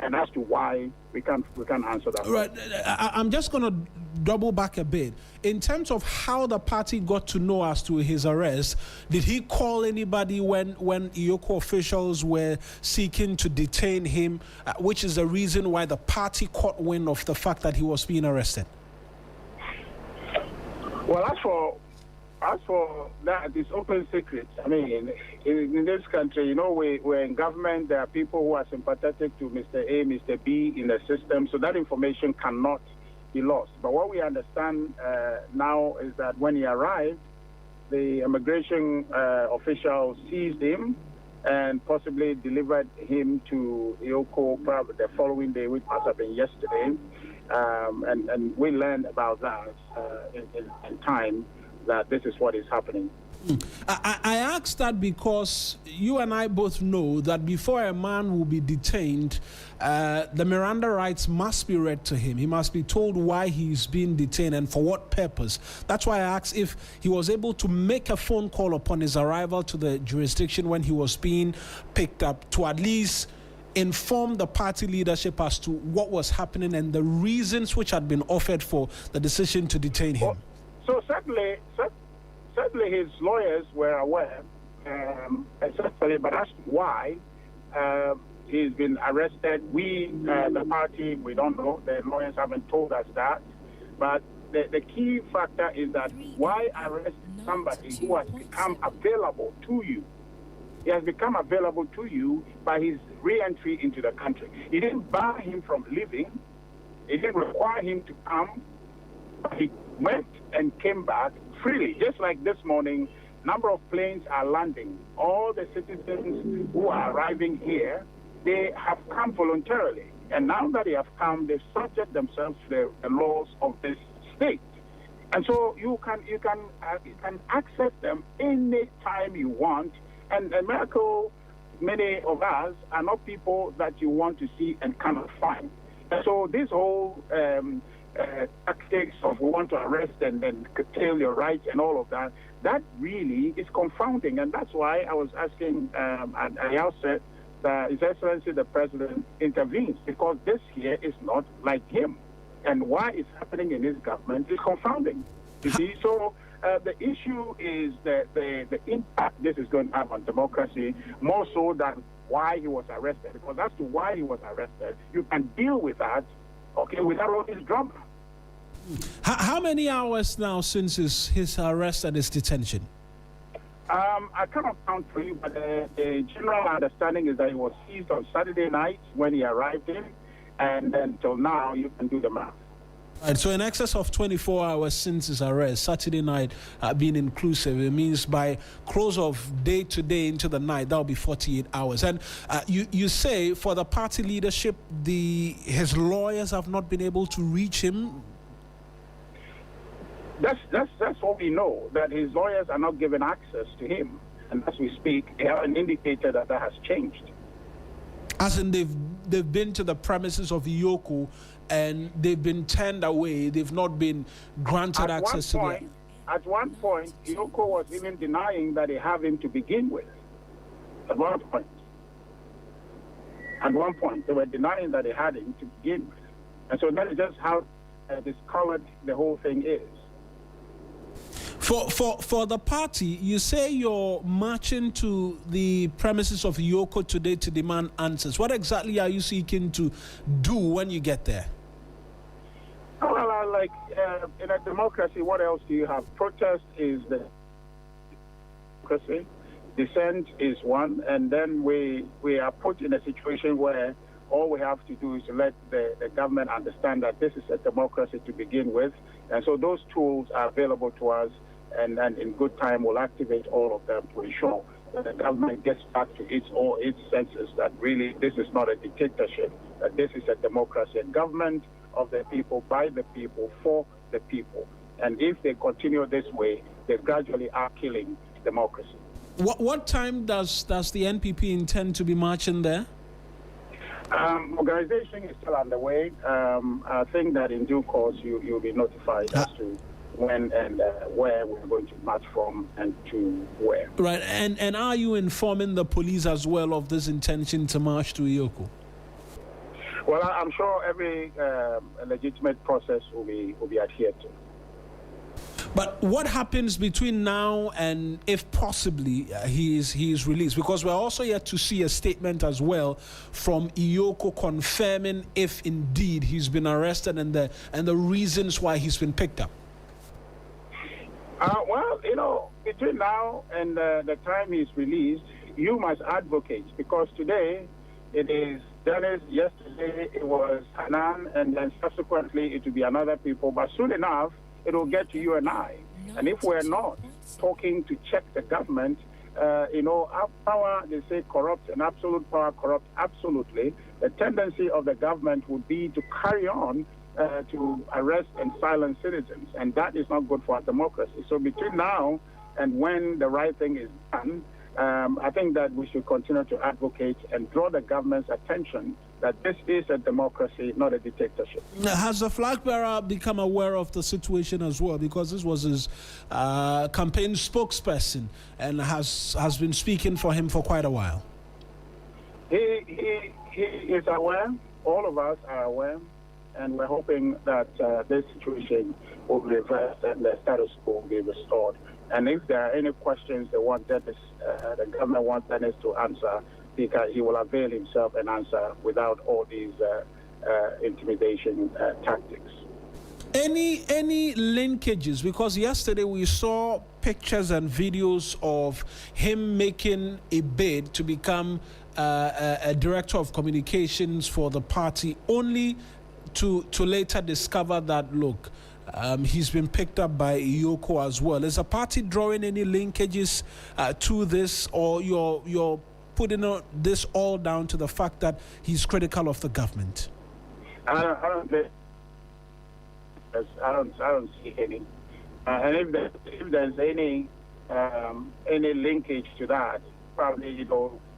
[SPEAKER 5] and as to why, we can't answer that.
[SPEAKER 1] Right. I'm just going to double back a bit. In terms of how the party got to know as to his arrest, did he call anybody when Ioko officials were seeking to detain him, which is the reason why the party caught wind of the fact that he was being arrested?
[SPEAKER 5] Well, as for that, it's open secret. I mean, in this country, you know, we're in government. There are people who are sympathetic to Mr. A, Mr. B in the system, so that information cannot be lost. But what we understand now is that when he arrived, the immigration officials seized him and possibly delivered him to Ioko probably the following day, which must have been yesterday. And we learned about that in time, that this is what is happening.
[SPEAKER 1] I ask that because you and I both know that before a man will be detained, the Miranda rights must be read to him. He must be told why he's being detained and for what purpose. That's why I asked if he was able to make a phone call upon his arrival to the jurisdiction when he was being picked up to at least inform the party leadership as to what was happening and the reasons which had been offered for the decision to detain him.
[SPEAKER 5] So certainly his lawyers were aware, certainly, but as to why he's been arrested, the party, we don't know. The lawyers haven't told us that. But the key factor is that why arrest somebody who has become available to you? He has become available to you by his re-entry into the country. He didn't bar him from leaving. He didn't require him to come. He went and came back freely. Just like this morning, number of planes are landing. All the citizens who are arriving here, they have come voluntarily. And now that they have come, they've subject themselves to the laws of this state. And so you can access them any time you want. And a miracle, many of us are not people that you want to see and cannot find. And so this whole tactics of we want to arrest and then curtail your rights and all of that, that really is confounding. And that's why I was asking at the outset that His Excellency the President intervenes, because this here is not like him. And why it's happening in his government is confounding. You see, so the issue is the impact this is going to have on democracy, more so than why he was arrested. Because as to why he was arrested, you can deal with that, okay, without all this drama.
[SPEAKER 1] How many hours now since his arrest and his detention?
[SPEAKER 5] I cannot count for you, but the general understanding is that he was seized on Saturday night when he arrived in, and then till now you can do the math.
[SPEAKER 1] Right, so in excess of 24 hours since his arrest, Saturday night being inclusive, it means by close of day to day into the night, that'll be 48 hours. And you say for the party leadership, his lawyers have not been able to reach him.
[SPEAKER 5] That's what we know, that his lawyers are not given access to him. And as we speak, they haven't indicated that has changed.
[SPEAKER 1] As in they've been to the premises of Ioko and they've been turned away. They've not been granted access to them.
[SPEAKER 5] At one point, Ioko was even denying that they have him to begin with. At one point, they were denying that they had him to begin with. And so that is just how discolored the whole thing is.
[SPEAKER 1] For the party, you say you're marching to the premises of Ioko today to demand answers. What exactly are you seeking to do when you get there?
[SPEAKER 5] Well, in a democracy, what else do you have? Protest is the democracy. Dissent is one. And then we are put in a situation where all we have to do is to let the government understand that this is a democracy to begin with. And so those tools are available to us. And in good time, we'll activate all of them to ensure that the government gets back to its senses that really this is not a dictatorship, that this is a democracy, a government of the people, by the people, for the people. And if they continue this way, they gradually are killing democracy.
[SPEAKER 1] What time does the NPP intend to be marching there?
[SPEAKER 5] Organization is still underway. I think that in due course you'll be notified as to when and where we're going to march from and to where.
[SPEAKER 1] Right, and are you informing the police as well of this intention to march to Iyoko?
[SPEAKER 5] Well, I'm sure every legitimate process will be adhered to.
[SPEAKER 1] But what happens between now and if possibly he is released? Because we're also yet to see a statement as well from Iyoko confirming if indeed he's been arrested and the reasons why he's been picked up.
[SPEAKER 5] Well, between now and the time he's released, you must advocate, because today it is Dennis, yesterday it was Hanan, and then subsequently it will be another people. But soon enough, it will get to you and I. And if we're not talking to check the government, our power, they say, corrupt, and absolute power corrupt absolutely. The tendency of the government would be to carry on to arrest and silence citizens, and that is not good for our democracy. So between now and when the right thing is done, I think that we should continue to advocate and draw the government's attention that this is a democracy, not a dictatorship.
[SPEAKER 1] Has the flag bearer become aware of the situation as well? Because this was his campaign spokesperson and has been speaking for him for quite a while.
[SPEAKER 5] He is aware. All of us are aware. And we're hoping that this situation will be reversed and the status quo will be restored. And if there are any questions they want Dennis, the government wants Dennis to answer, he will avail himself and answer without all these intimidation tactics.
[SPEAKER 1] Any linkages? Because yesterday we saw pictures and videos of him making a bid to become a director of communications for the party, only to later discover that, look, he's been picked up by Iyoko as well. Is the party drawing any linkages to this, or you're putting this all down to the fact that he's critical of the government?
[SPEAKER 5] I don't see any. And if there's any linkage to that, probably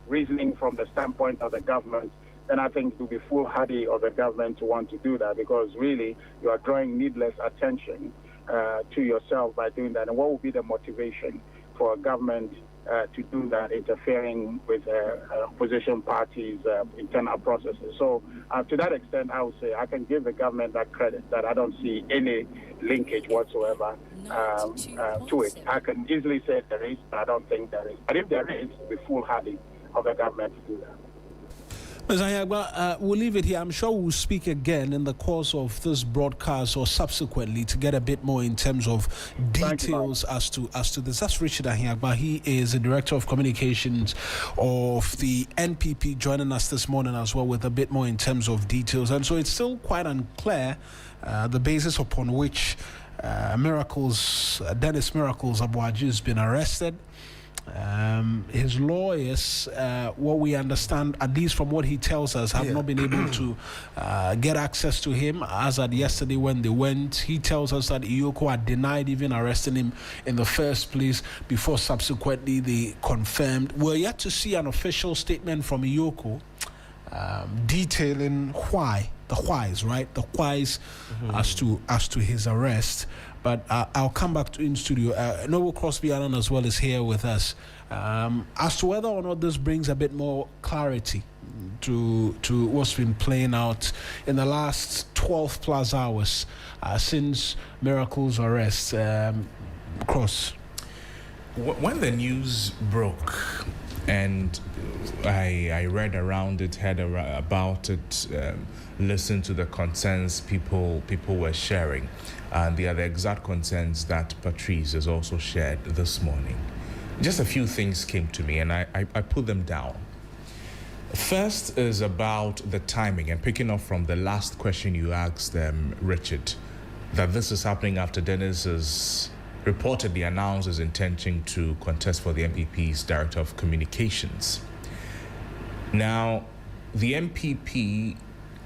[SPEAKER 5] reasoning from the standpoint of the government, then I think it will be foolhardy of the government to want to do that, because really you are drawing needless attention to yourself by doing that. And what would be the motivation for a government to do that, interfering with opposition parties' internal processes? So to that extent, I would say I can give the government that credit, that I don't see any linkage whatsoever to it. I can easily say there is, but I don't think there is. But if there is, it will be foolhardy of the government to do that.
[SPEAKER 1] Ms. Ayagba, we'll leave it here. I'm sure we'll speak again in the course of this broadcast or subsequently to get a bit more in terms of details as to this. That's Richard Ayagba. He is the Director of Communications of the NPP, joining us this morning as well with a bit more in terms of details. And so it's still quite unclear the basis upon which Dennis Miracles Abuaji has been arrested. His lawyers, what we understand, at least from what he tells us, have not been able to get access to him as at yesterday when they went. He tells us that Iyoko had denied even arresting him in the first place before subsequently they confirmed. We're yet to see an official statement from Iyoko detailing the whys as to his arrest. But I'll come back to in studio. Noble Crosby Allen as well is here with us. As to whether or not this brings a bit more clarity to what's been playing out in the last 12 plus hours since Miracle's arrest. Cross.
[SPEAKER 6] When the news broke and I read around it, heard about it, listened to the concerns people were sharing, and they are the exact concerns that Patrice has also shared this morning. Just a few things came to me and I put them down. First is about the timing, and picking up from the last question you asked, Richard, that this is happening after Dennis has reportedly announced his intention to contest for the MPP's Director of Communications. Now, the MPP,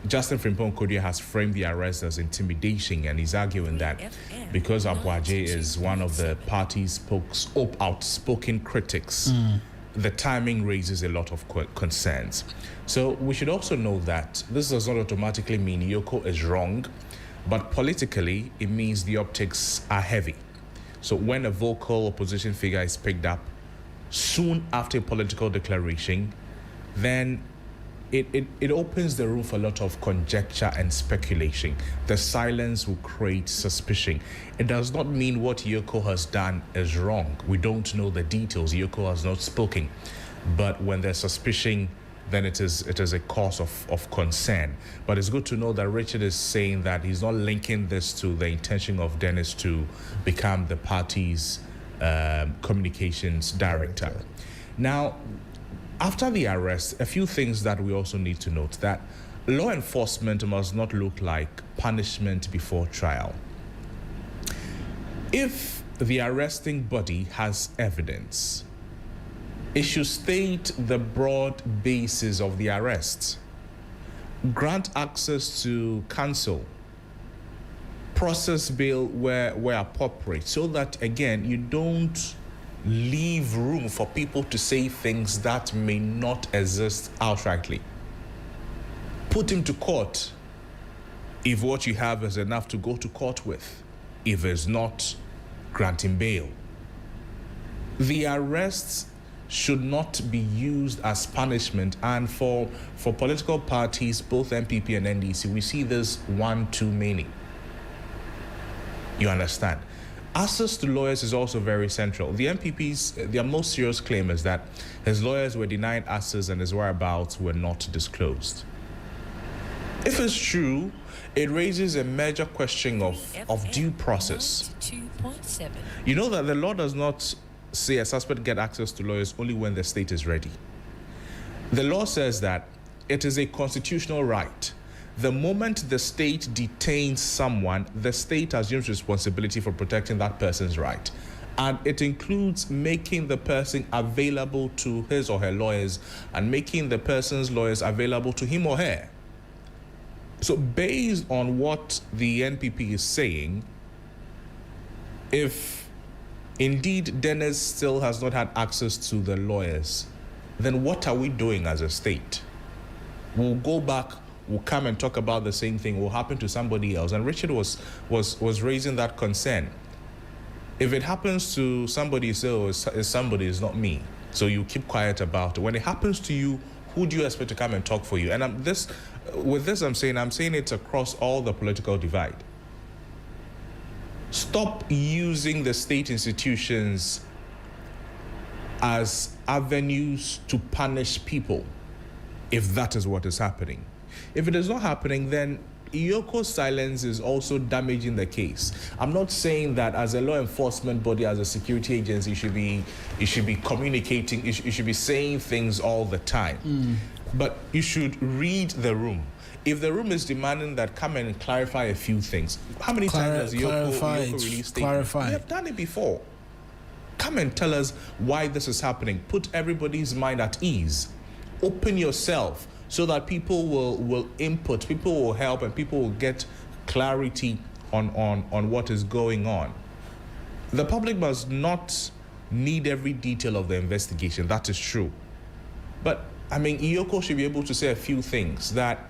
[SPEAKER 6] Justin Frimpong-Kodia, has framed the arrest as intimidation, and he's arguing that because Abuaji is one of the party's outspoken critics, the timing raises a lot of concerns. So we should also know that this does not automatically mean Yoko is wrong, but politically it means the optics are heavy. So when a vocal opposition figure is picked up soon after a political declaration, then it opens the room for a lot of conjecture and speculation. The silence will create suspicion. It does not mean what Yoko has done is wrong. We don't know the details. Yoko has not spoken. But when there's suspicion, then it is a cause of concern. But it's good to know that Richard is saying that he's not linking this to the intention of Dennis to become the party's communications director. Now, after the arrest, a few things that we also need to note: that law enforcement must not look like punishment before trial. If the arresting body has evidence, it should state the broad basis of the arrest, grant access to counsel, process bail where appropriate, so that, again, you don't leave room for people to say things that may not exist outrightly. Put him to court if what you have is enough to go to court with. If it's not, grant him bail. The arrests should not be used as punishment, and for political parties, both MPP and NDC, we see this one too many. You understand? Access to lawyers is also very central. The MPP's, their most serious claim is that his lawyers were denied access and his whereabouts were not disclosed. If it's true, it raises a major question of due process. You know that the law does not say a suspect get access to lawyers only when the state is ready. The law says that it is a constitutional right. The moment the state detains someone, the state assumes responsibility for protecting that person's right. And it includes making the person available to his or her lawyers and making the person's lawyers available to him or her. So based on what the NPP is saying, if indeed Dennis still has not had access to the lawyers, then what are we doing as a state? We'll go back, we'll come and talk about the same thing will happen to somebody else. And Richard was raising that concern. If it happens to somebody, so it's somebody, it's not me. So you keep quiet about it. When it happens to you, who do you expect to come and talk for you? And I'm saying it across all the political divide. Stop using the state institutions as avenues to punish people, if that is what is happening. If it is not happening, then Yoko's silence is also damaging the case. I'm not saying that as a law enforcement body, as a security agency, you should be communicating, you should be saying things all the time. But you should read the room. If the room is demanding that come and clarify a few things, how many times has Yoko released statements? We have done it before. Come and tell us why this is happening. Put everybody's mind at ease. Open yourself so that people will input, people will help, and people will get clarity on what is going on. The public must not need every detail of the investigation. That is true. But, I mean, Iyoko should be able to say a few things, that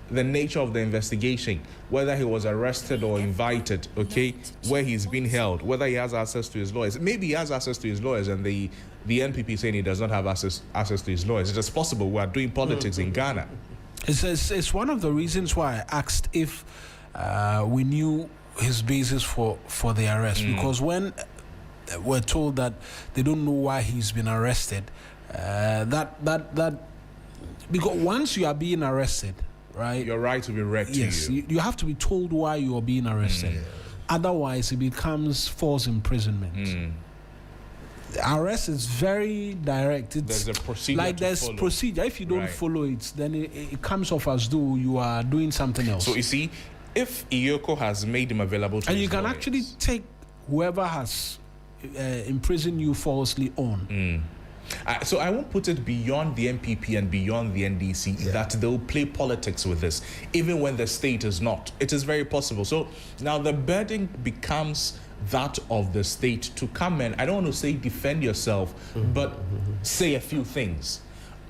[SPEAKER 6] the nature of the investigation, whether he was arrested or invited, okay, where he's been held, whether he has access to his lawyers. Maybe he has access to his lawyers and the NPP saying he does not have access to his lawyers. It is possible. We are doing politics in Ghana.
[SPEAKER 1] It's one of the reasons why I asked if we knew his basis for the arrest, because when we're told that they don't know why he's been arrested, that because once you are being arrested, right,
[SPEAKER 6] your right to be read to
[SPEAKER 1] yes, you have to be told why you are being arrested. Otherwise, it becomes false imprisonment. Arrest is very direct.
[SPEAKER 6] There's a procedure.
[SPEAKER 1] Like there's procedure. If you don't follow it, then it comes off as though you are doing something else.
[SPEAKER 6] So you see, if Iyoko has made him available to
[SPEAKER 1] and
[SPEAKER 6] his
[SPEAKER 1] you can
[SPEAKER 6] lawyers,
[SPEAKER 1] actually take whoever has imprisoned you falsely on.
[SPEAKER 6] So I won't put it beyond the MPP and beyond the NDC that they'll play politics with this, even when the state is not. It is very possible. So now the burden becomes that of the state to come in. I don't want to say defend yourself, but say a few things.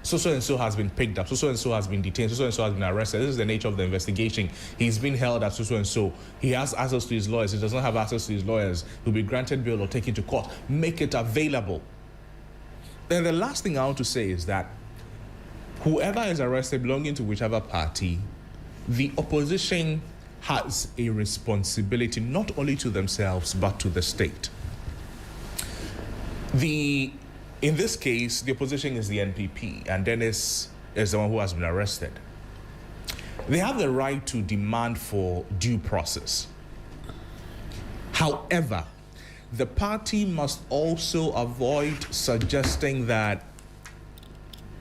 [SPEAKER 6] So and so has been picked up, so and so has been detained, so and so has been arrested. This is the nature of the investigation. He's been held at so and so. He has access to his lawyers. He does not have access to his lawyers. He'll be granted bail or taken to court. Make it available. Then the last thing I want to say is that whoever is arrested belonging to whichever party, the opposition has a responsibility not only to themselves but to the state. In this case, the opposition is the NPP, and Dennis is the one who has been arrested. They have the right to demand for due process. However, the party must also avoid suggesting that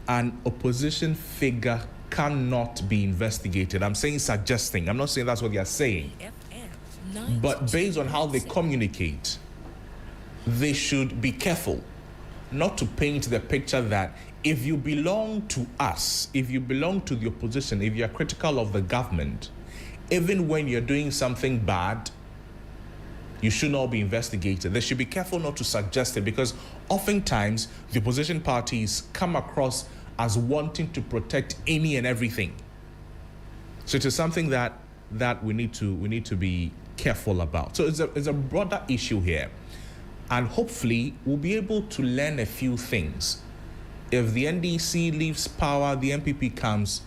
[SPEAKER 6] an opposition figure cannot be investigated. I'm saying suggesting. I'm not saying that's what they are saying. But based on how they communicate, they should be careful not to paint the picture that if you belong to us, if you belong to the opposition, if you're critical of the government, even when you're doing something bad, you should not be investigated. They should be careful not to suggest it, because oftentimes the opposition parties come across as wanting to protect any and everything. So it is something that we need to be careful about. So it's a broader issue here. And hopefully, we'll be able to learn a few things. If the NDC leaves power, the MPP comes,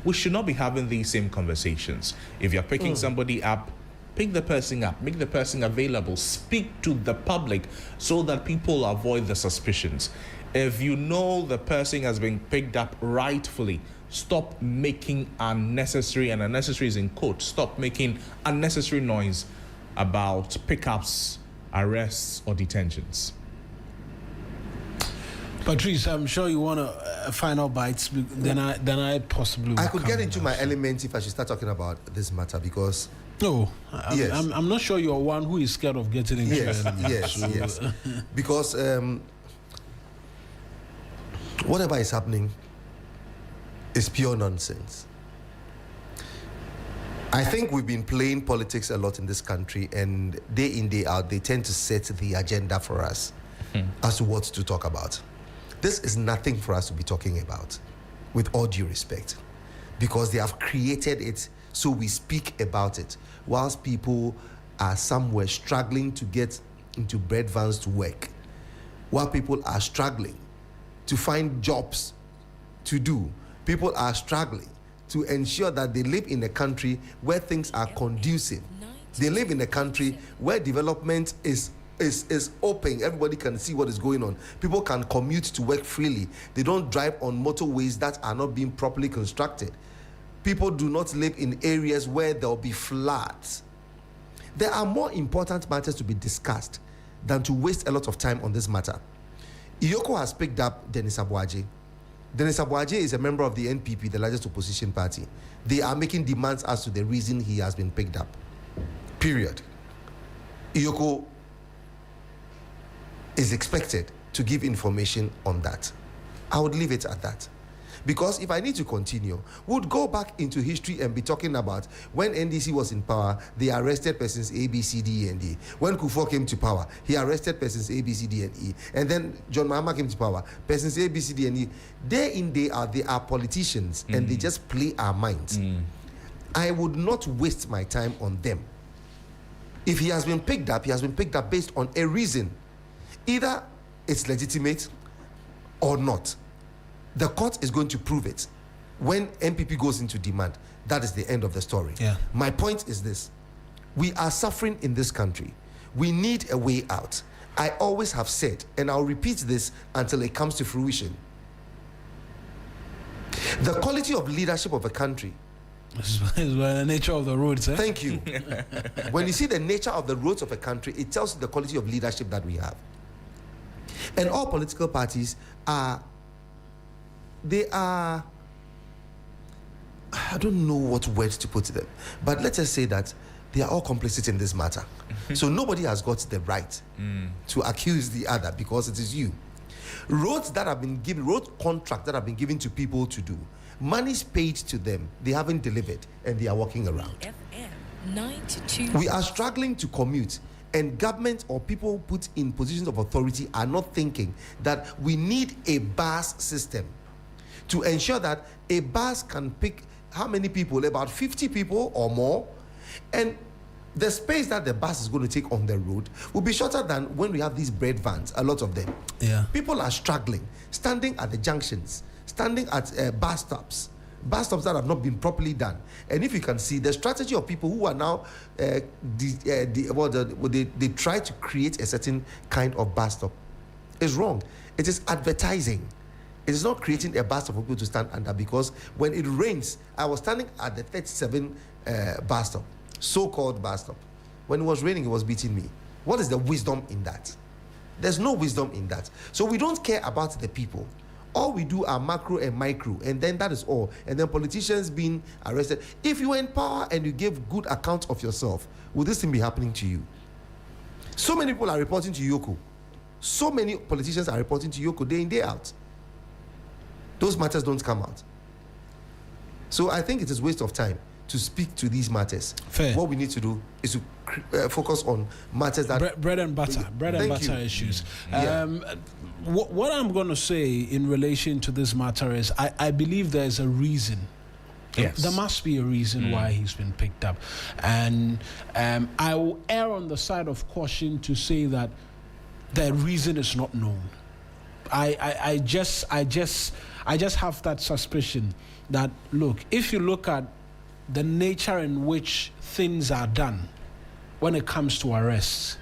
[SPEAKER 6] we should not be having these same conversations. If you're picking somebody up, pick the person up, make the person available, speak to the public so that people avoid the suspicions. If you know the person has been picked up rightfully, stop making unnecessary, and unnecessary is in quotes, stop making unnecessary noise about pickups, arrests or detentions.
[SPEAKER 1] Patrice, I'm sure you want a final bites. Then I possibly.
[SPEAKER 3] I could get into my element if I should start talking about this matter, because.
[SPEAKER 1] No,
[SPEAKER 3] yes.
[SPEAKER 1] I'm not sure you're one who is scared of getting into
[SPEAKER 3] yes, yes. Because whatever is happening is pure nonsense. I think we've been playing politics a lot in this country, and day in, day out, they tend to set the agenda for us as to what to talk about. This is nothing for us to be talking about, with all due respect, because they have created it so we speak about it, whilst people are somewhere struggling to get into bread vans to work, while people are struggling to find jobs to do. People are struggling to ensure that they live in a country where things are conducive. They live in a country where development is open. Everybody can see what is going on. People can commute to work freely. They don't drive on motorways that are not being properly constructed. People do not live in areas where there'll be floods. There are more important matters to be discussed than to waste a lot of time on this matter. Iyoko has picked up Dennis Abuaje. Dennis Abuaje is a member of the NPP, the largest opposition party. They are making demands as to the reason he has been picked up. Period. Iyoko is expected to give information on that. I would leave it at that. Because if I need to continue, we'd go back into history and be talking about when NDC was in power, they arrested persons A, B, C, D, E, and E. When Kufuor came to power, he arrested persons A, B, C, D, and E. And then John Mahama came to power, persons A, B, C, D, and E. Day in, day out, they are politicians and they just play our minds. I would not waste my time on them. If he has been picked up, he has been picked up based on a reason. Either it's legitimate or not. The court is going to prove it. When MPP goes into demand, that is the end of the story.
[SPEAKER 1] Yeah.
[SPEAKER 3] My point is this. We are suffering in this country. We need a way out. I always have said, and I'll repeat this until it comes to fruition. The quality of leadership of a country.
[SPEAKER 1] This is the nature of the roads.
[SPEAKER 3] Thank you. When you see the nature of the roads of a country, it tells you the quality of leadership that we have. And all political parties are, I don't know what words to put to them, but let's just say that they are all complicit in this matter. So nobody has got the right to accuse the other, because it is you. Roads that have been given, road contracts that have been given to people to do, money's paid to them, they haven't delivered, and they are walking around. We are struggling to commute, and government or people put in positions of authority are not thinking that we need a bus system to ensure that a bus can pick how many people, about 50 people or more, and the space that the bus is going to take on the road will be shorter than when we have these bread vans, a lot of them.
[SPEAKER 1] Yeah.
[SPEAKER 3] People are struggling, standing at the junctions, standing at bus stops that have not been properly done. And if you can see the strategy of people who are now, they try to create a certain kind of bus stop is wrong. It is advertising. It is not creating a bus stop for people to stand under, because when it rains, I was standing at the 37 bus stop, so-called bus stop. When it was raining, it was beating me. What is the wisdom in that? There's no wisdom in that. So we don't care about the people. All we do are macro and micro, and then that is all. And then politicians being arrested. If you were in power and you gave good account of yourself, would this thing be happening to you? So many people are reporting to Yoko. So many politicians are reporting to Yoko day in, day out. Those matters don't come out. So I think it is waste of time to speak to these matters.
[SPEAKER 1] Fair.
[SPEAKER 3] What we need to do is to focus on matters that
[SPEAKER 1] bread and butter issues.
[SPEAKER 3] Yeah.
[SPEAKER 1] What I'm going to say in relation to this matter is I believe there's a reason.
[SPEAKER 6] Yes.
[SPEAKER 1] There must be a reason why he's been picked up, and I will err on the side of caution to say that the reason is not known. I just have that suspicion that, look, if you look at the nature in which things are done when it comes to arrests,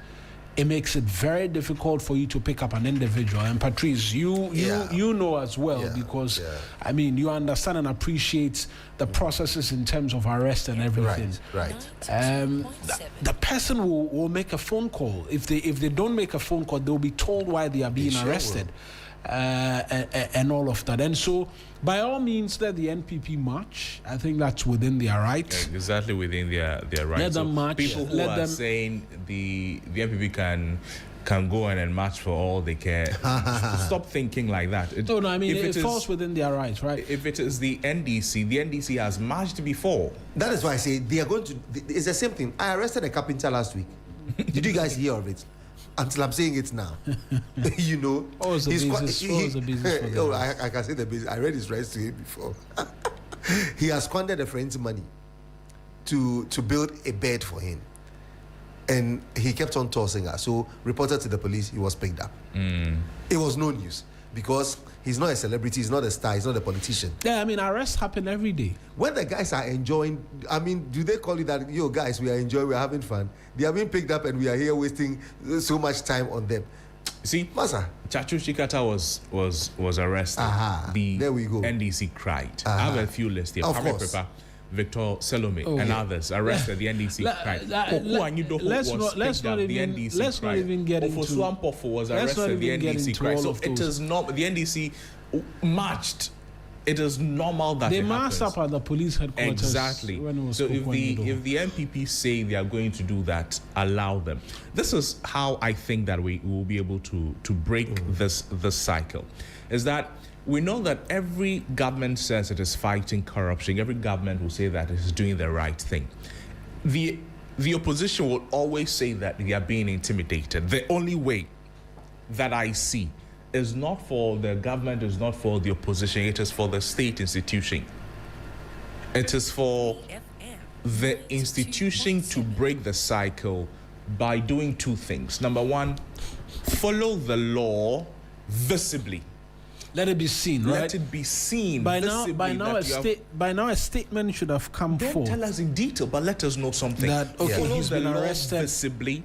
[SPEAKER 1] it makes it very difficult for you to pick up an individual. And Patrice, you know as well, because I mean, you understand and appreciate the processes in terms of arrest and everything.
[SPEAKER 3] Right.
[SPEAKER 1] The person will make a phone call. If they don't make a phone call, they'll be told why they are being arrested. And all of that. And so, by all means, let the NPP march. I think that's within their right.
[SPEAKER 6] Exactly within their right.
[SPEAKER 1] Let them march.
[SPEAKER 6] People who are saying the NPP can go on and march for all they care. Stop thinking like that.
[SPEAKER 1] It falls within their rights, right?
[SPEAKER 6] If it is the NDC has marched before.
[SPEAKER 3] That is why I say they are going to. It's the same thing. I arrested a carpenter last week. Did you guys hear of it? Until I'm saying it now. You know.
[SPEAKER 1] What was the basis for that?
[SPEAKER 3] I can say the basis. I read his rights to him before. He has squandered a friend's money to build a bed for him. And he kept on tossing us. So reported to the police, he was picked up. It was no news because he's not a celebrity, he's not a star, he's not a politician.
[SPEAKER 1] Yeah, I mean, arrests happen every day.
[SPEAKER 3] When the guys are enjoying, I mean, do they call it that, yo guys, we are enjoying, we are having fun? They are being picked up and we are here wasting so much time on them.
[SPEAKER 6] See,
[SPEAKER 3] Masa.
[SPEAKER 6] Chachu Chikata was arrested.
[SPEAKER 3] There we go.
[SPEAKER 6] NDC cried. I have a few lists here.
[SPEAKER 3] Of course.
[SPEAKER 6] Victor Salome and others arrested. The NDC cried.
[SPEAKER 1] Let's not even get into.
[SPEAKER 6] Ofoswampofo was arrested. The NDC cried. So it is not the NDC marched. It is normal that
[SPEAKER 1] they
[SPEAKER 6] it
[SPEAKER 1] massed up at the police headquarters.
[SPEAKER 6] Exactly. So if the NPP say they are going to do that, allow them. This is how I think that we will be able to break this cycle. Is that we know that every government says it is fighting corruption. Every government will say that it is doing the right thing. The opposition will always say that they are being intimidated. The only way that I see is not for the government, is not for the opposition, it is for the state institution. It is for the institution to break the cycle by doing two things. Number one, follow the law visibly.
[SPEAKER 1] Let it be seen, right?
[SPEAKER 6] Let it be seen.
[SPEAKER 1] By now, a statement should have come forth.
[SPEAKER 6] Don't tell us in detail, but let us know something.
[SPEAKER 1] That he's been arrested
[SPEAKER 6] visibly.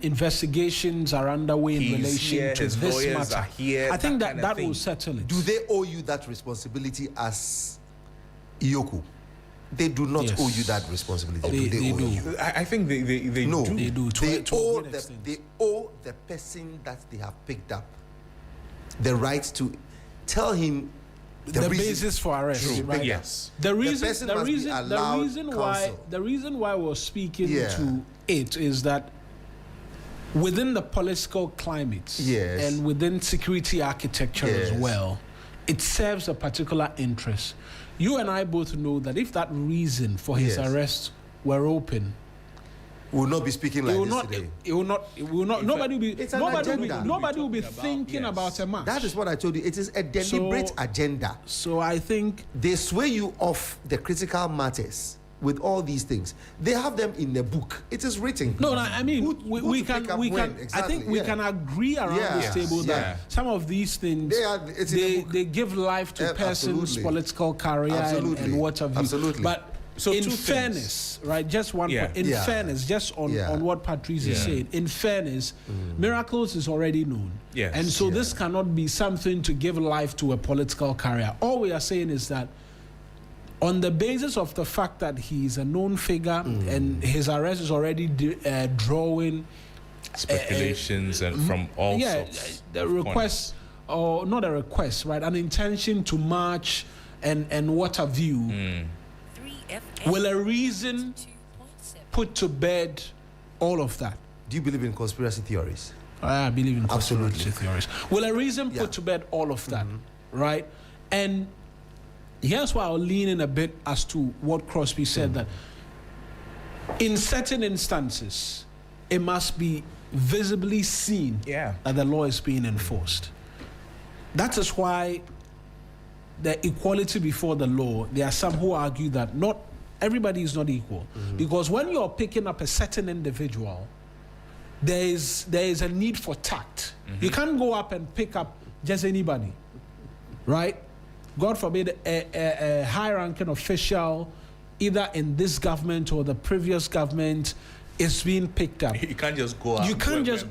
[SPEAKER 1] Investigations are underway in relation to this matter. I think that will settle it.
[SPEAKER 3] Do they owe you that responsibility as Iyoko? They do not owe you that responsibility.
[SPEAKER 1] They do.
[SPEAKER 6] You? I think they do.
[SPEAKER 1] They do.
[SPEAKER 3] They owe the person that they have picked up the right to tell him the
[SPEAKER 1] basis for arrest. Right?
[SPEAKER 6] Yes.
[SPEAKER 1] The reason why we're speaking to it is that within the political climate and within security architecture as well, it serves a particular interest. You and I both know that if that reason for his arrest were open,
[SPEAKER 3] will not be speaking like this today.
[SPEAKER 1] It will not. Nobody will be.
[SPEAKER 3] It's an
[SPEAKER 1] Nobody will be
[SPEAKER 3] agenda.
[SPEAKER 1] thinking about a match.
[SPEAKER 3] That is what I told you. It is a deliberate agenda.
[SPEAKER 1] So I think
[SPEAKER 3] They sway you off the critical matters with all these things. They have them in the book. It is written.
[SPEAKER 1] no. I mean, we
[SPEAKER 3] to
[SPEAKER 1] can.
[SPEAKER 3] pick up
[SPEAKER 1] We
[SPEAKER 3] when.
[SPEAKER 1] can. I
[SPEAKER 3] Exactly,
[SPEAKER 1] think we
[SPEAKER 3] yeah.
[SPEAKER 1] can agree around this table that some of these things
[SPEAKER 3] it's in the book.
[SPEAKER 1] they give life to person's
[SPEAKER 3] Absolutely.
[SPEAKER 1] political career and what have you.
[SPEAKER 3] Absolutely.
[SPEAKER 1] But
[SPEAKER 6] So
[SPEAKER 1] in
[SPEAKER 6] two
[SPEAKER 1] fairness, right? Just one
[SPEAKER 6] Yeah.
[SPEAKER 1] point. In fairness, just on what Patrice is saying. In fairness, miracles is already known.
[SPEAKER 6] Yes.
[SPEAKER 1] And so this cannot be something to give life to a political career. All we are saying is that on the basis of the fact that he is a known figure and his arrest is already drawing
[SPEAKER 6] speculations and from all sorts.
[SPEAKER 1] The request, or not a request, right? An intention to march and what have you. Will a reason put to bed all of that?
[SPEAKER 3] Do you believe in conspiracy theories?
[SPEAKER 1] I believe in conspiracy
[SPEAKER 3] Absolutely.
[SPEAKER 1] theories. Will a reason put to bed all of that, right? And here's why I'll lean in a bit as to what Crosby said, that in certain instances, it must be visibly seen that the law is being enforced. That is why the equality before the law, there are some who argue that not everybody is not equal. Because when you're picking up a certain individual, there is a need for tact. You can't go up and pick up just anybody, right? God forbid a high-ranking official, either in this government or the previous government, is being picked up.
[SPEAKER 6] You can't just go out.
[SPEAKER 1] You can't just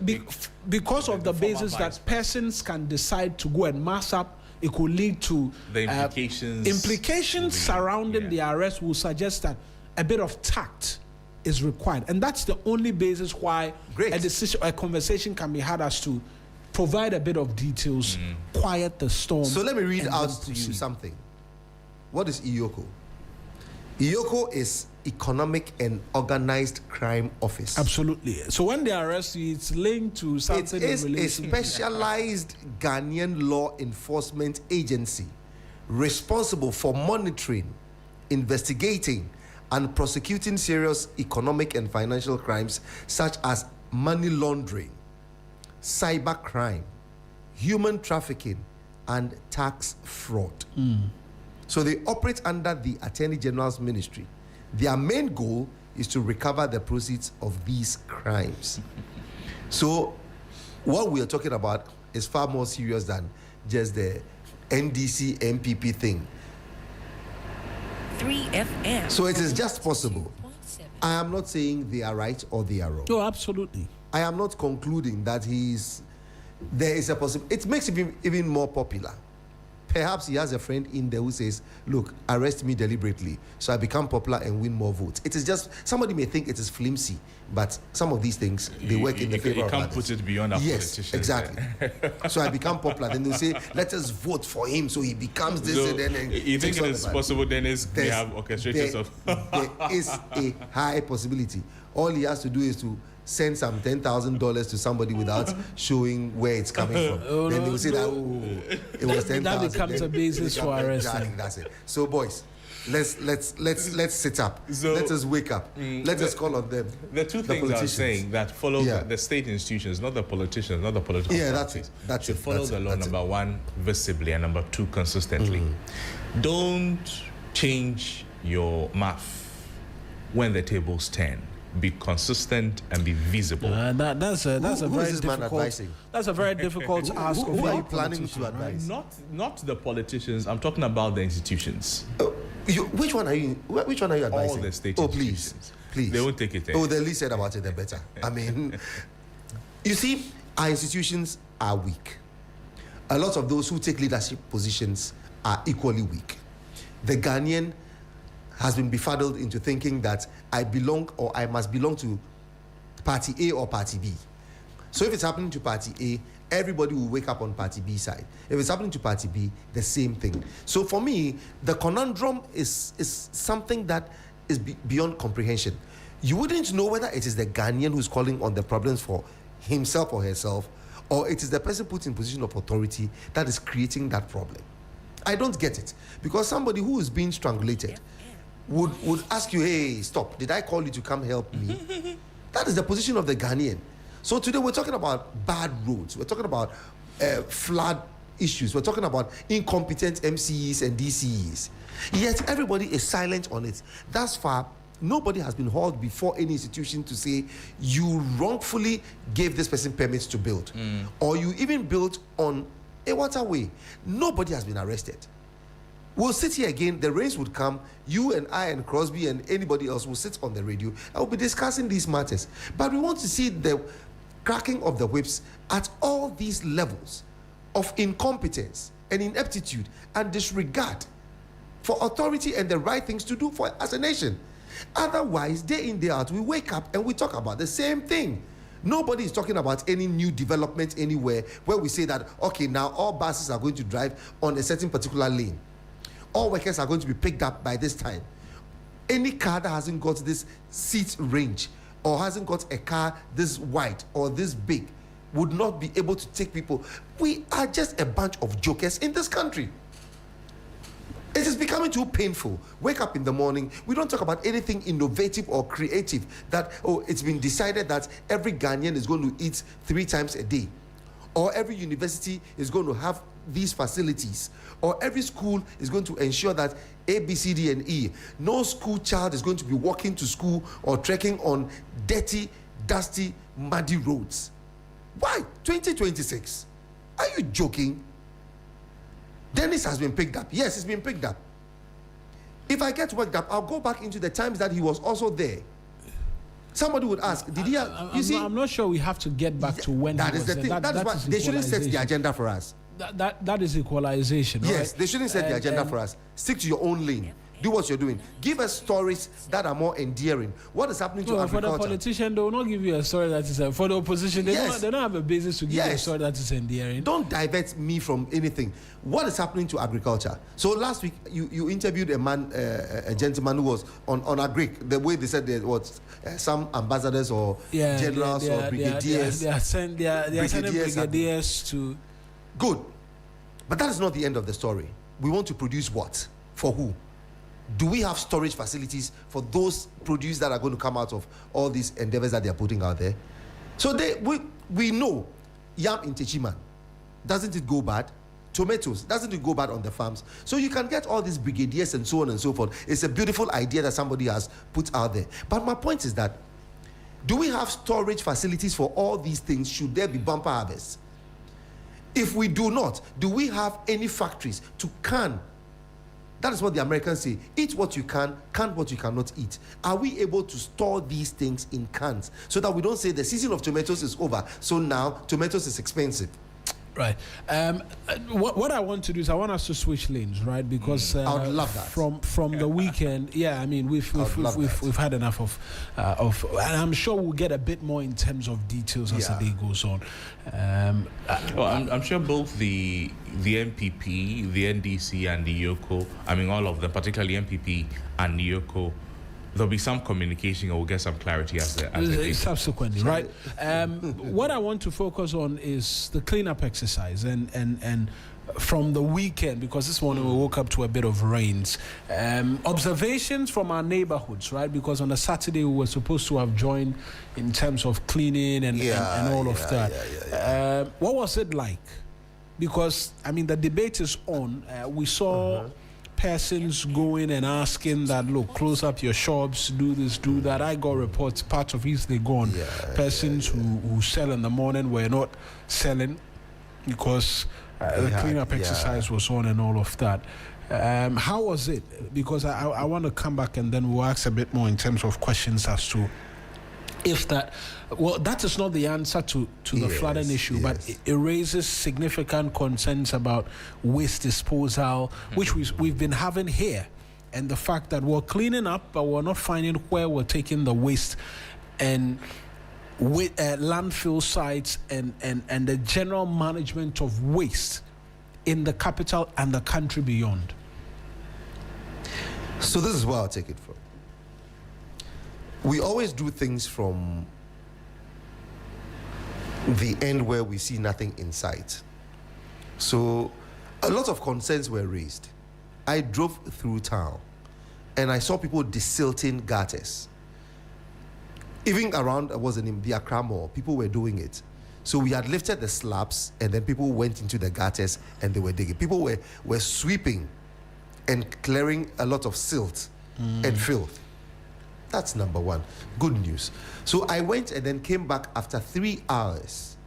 [SPEAKER 1] because of the basis that persons can decide to go and mass up. It could lead to
[SPEAKER 6] the
[SPEAKER 1] implications surrounding the arrest will suggest that a bit of tact is required, and that's the only basis why a conversation can be had as to provide a bit of details, quiet the storm.
[SPEAKER 3] So let me read out to you something. What is IOCO? IOCO is Economic and Organized Crime Office.
[SPEAKER 1] Absolutely. So when they arrest you, it's linked to something.
[SPEAKER 3] It is a specialized Ghanaian law enforcement agency responsible for monitoring, investigating, and prosecuting serious economic and financial crimes such as money laundering, cyber crime, human trafficking, and tax fraud. So they operate under the Attorney General's ministry. Their main goal is to recover the proceeds of these crimes. So what we are talking about is far more serious than just the NDC MPP thing.
[SPEAKER 7] 3FM.
[SPEAKER 3] So it is just possible. I am not saying they are right or they are wrong.
[SPEAKER 1] No, absolutely.
[SPEAKER 3] I am not concluding that there is a possibility. It makes him even more popular. Perhaps he has a friend in there who says, look, arrest me deliberately so I become popular and win more votes. It is just, somebody may think it is flimsy, but some of these things, they work in the favor of
[SPEAKER 6] You can't
[SPEAKER 3] others.
[SPEAKER 6] put it beyond our politicians.
[SPEAKER 3] Exactly. So I become popular. Then they say, let us vote for him so he becomes this
[SPEAKER 6] So
[SPEAKER 3] and then.
[SPEAKER 6] you think it is possible then we have orchestrators of...
[SPEAKER 3] There is a high possibility. All he has to do is to send some $10,000 to somebody without showing where it's coming from. Then they will say that, it was 10,000.
[SPEAKER 1] That becomes a basis for arresting.
[SPEAKER 3] Exactly, that's it. So boys, let's sit up.
[SPEAKER 6] So,
[SPEAKER 3] let us wake up. Let us call on them.
[SPEAKER 6] The two things I'm saying that follow
[SPEAKER 3] Yeah.
[SPEAKER 6] the state institutions, not the politicians, not the political parties.
[SPEAKER 3] That's
[SPEAKER 6] should
[SPEAKER 3] it.
[SPEAKER 6] follow the law, number one, visibly, and number two, consistently. Don't change your math when the tables turn. Be consistent and be visible.
[SPEAKER 1] That's a
[SPEAKER 3] Who
[SPEAKER 1] very
[SPEAKER 3] is this man
[SPEAKER 1] difficult.
[SPEAKER 3] advising?
[SPEAKER 1] That's a very difficult ask.
[SPEAKER 3] Who
[SPEAKER 1] of
[SPEAKER 3] are
[SPEAKER 1] our
[SPEAKER 3] you planning
[SPEAKER 1] politicians.
[SPEAKER 3] to advise?
[SPEAKER 6] Not the politicians. I'm talking about the institutions.
[SPEAKER 3] Which one are you advising?
[SPEAKER 6] All the state
[SPEAKER 3] please.
[SPEAKER 6] institutions. They won't take it.
[SPEAKER 3] Oh, the least said about it, the better. I mean, you see, our institutions are weak. A lot of those who take leadership positions are equally weak. The Ghanaian has been befuddled into thinking that I belong or I must belong to party A or party B. So if it's happening to party A, everybody will wake up on party B side. If it's happening to party B, the same thing. So for me, the conundrum is something that is beyond comprehension. You wouldn't know whether it is the Ghanaian who's calling on the problems for himself or herself, or it is the person put in position of authority that is creating that problem. I don't get it. Because somebody who is being strangulated would ask you, hey, stop, did I call you to come help me? That is the position of the Ghanaian. So today we're talking about bad roads. We're talking about flood issues. We're talking about incompetent MCEs and DCEs. Yet everybody is silent on it. Thus far, nobody has been hauled before any institution to say you wrongfully gave this person permits to build, or you even built on a waterway. Nobody has been arrested. We'll sit here again, the rains would come, you and I and Crosby and anybody else will sit on the radio and we'll be discussing these matters. But we want to see the cracking of the whips at all these levels of incompetence and ineptitude and disregard for authority and the right things to do for as a nation. Otherwise, day in, day out, we wake up and we talk about the same thing. Nobody is talking about any new development anywhere where we say that, okay, now all buses are going to drive on a certain particular lane. All workers are going to be picked up by this time. Any car that hasn't got this seat range or hasn't got a car this wide or this big would not be able to take people. We are just a bunch of jokers in this country. It is becoming too painful. Wake up in the morning, we don't talk about anything innovative or creative that, oh, it's been decided that every Ghanaian is going to eat 3 times a day, or every university is going to have these facilities, or every school is going to ensure that A, B, C, D, and E. No school child is going to be walking to school or trekking on dirty, dusty, muddy roads. Why? 2026. Are you joking? Dennis has been picked up. Yes, he's been picked up. If I get worked up, I'll go back into the times that he was also there. Somebody would ask, did he have, you see?
[SPEAKER 1] I'm not sure we have to get back to when
[SPEAKER 3] that
[SPEAKER 1] he
[SPEAKER 3] is
[SPEAKER 1] was
[SPEAKER 3] the
[SPEAKER 1] there.
[SPEAKER 3] thing. That is why they shouldn't set the agenda for us.
[SPEAKER 1] That is equalization.
[SPEAKER 3] Yes,
[SPEAKER 1] right?
[SPEAKER 3] they shouldn't set the agenda for us. Stick to your own lane. Do what you're doing. Give us stories that are more endearing. What is happening to agriculture?
[SPEAKER 1] For the politician, they will not give you a story that is for the opposition. They,
[SPEAKER 3] Yes.
[SPEAKER 1] they don't have a basis to give you a
[SPEAKER 3] Yes.
[SPEAKER 1] story that is endearing.
[SPEAKER 3] Don't divert me from anything. What is happening to agriculture? So last week you interviewed a man, a gentleman who was on agric. The way they said there was some ambassadors or generals or brigadiers.
[SPEAKER 1] They are sending brigadiers to.
[SPEAKER 3] Good, but that is not the end of the story. We want to produce what? For who? Do we have storage facilities for those produce that are going to come out of all these endeavors that they are putting out there? So we know yam in Techiman, doesn't it go bad? Tomatoes, doesn't it go bad on the farms? So you can get all these brigadiers and so on and so forth. It's a beautiful idea that somebody has put out there. But my point is that, do we have storage facilities for all these things should there be bumper harvests? If we do not, do we have any factories to can? That is what the Americans say. Eat what you can what you cannot eat. Are we able to store these things in cans so that we don't say the season of tomatoes is over, so now tomatoes is expensive?
[SPEAKER 1] Right. What I want to do is I want us to switch lanes, right? Because
[SPEAKER 3] I would love that.
[SPEAKER 1] From the weekend, yeah. I mean, we've had enough of, and I'm sure we'll get a bit more in terms of details as the day goes on.
[SPEAKER 6] Well, I'm sure both the MPP, the NDC, and the Yoko, I mean, all of them, particularly MPP and the Yoko, there'll be some communication or we'll get some clarity as the
[SPEAKER 1] subsequently, right? What I want to focus on is the cleanup exercise and from the weekend, because this morning we woke up to a bit of rains. Observations from our neighborhoods, right? Because on a Saturday we were supposed to have joined in terms of cleaning and all of that. What was it like? Because, I mean, the debate is on. We saw persons going and asking that, look, close up your shops, do this, do that. I got reports, part of it, they gone. Persons who sell in the morning were not selling because the cleanup exercise was on and all of that. How was it? Because I want to come back and then we'll ask a bit more in terms of questions as to if that, well, that is not the answer to the flooding issue, but it raises significant concerns about waste disposal, which we've been having here, and the fact that we're cleaning up, but we're not finding where we're taking the waste, and with landfill sites and the general management of waste in the capital and the country beyond.
[SPEAKER 3] So this is where I'll take it from. We always do things from the end where we see nothing in sight. So a lot of concerns were raised. I drove through town and I saw people desilting gutters. Even around, the Accra Mall, people were doing it. So we had lifted the slabs, and then people went into the gutters and they were digging. People were sweeping and clearing a lot of silt and filth. That's number one. Good news. So I went and then came back after 3 hours.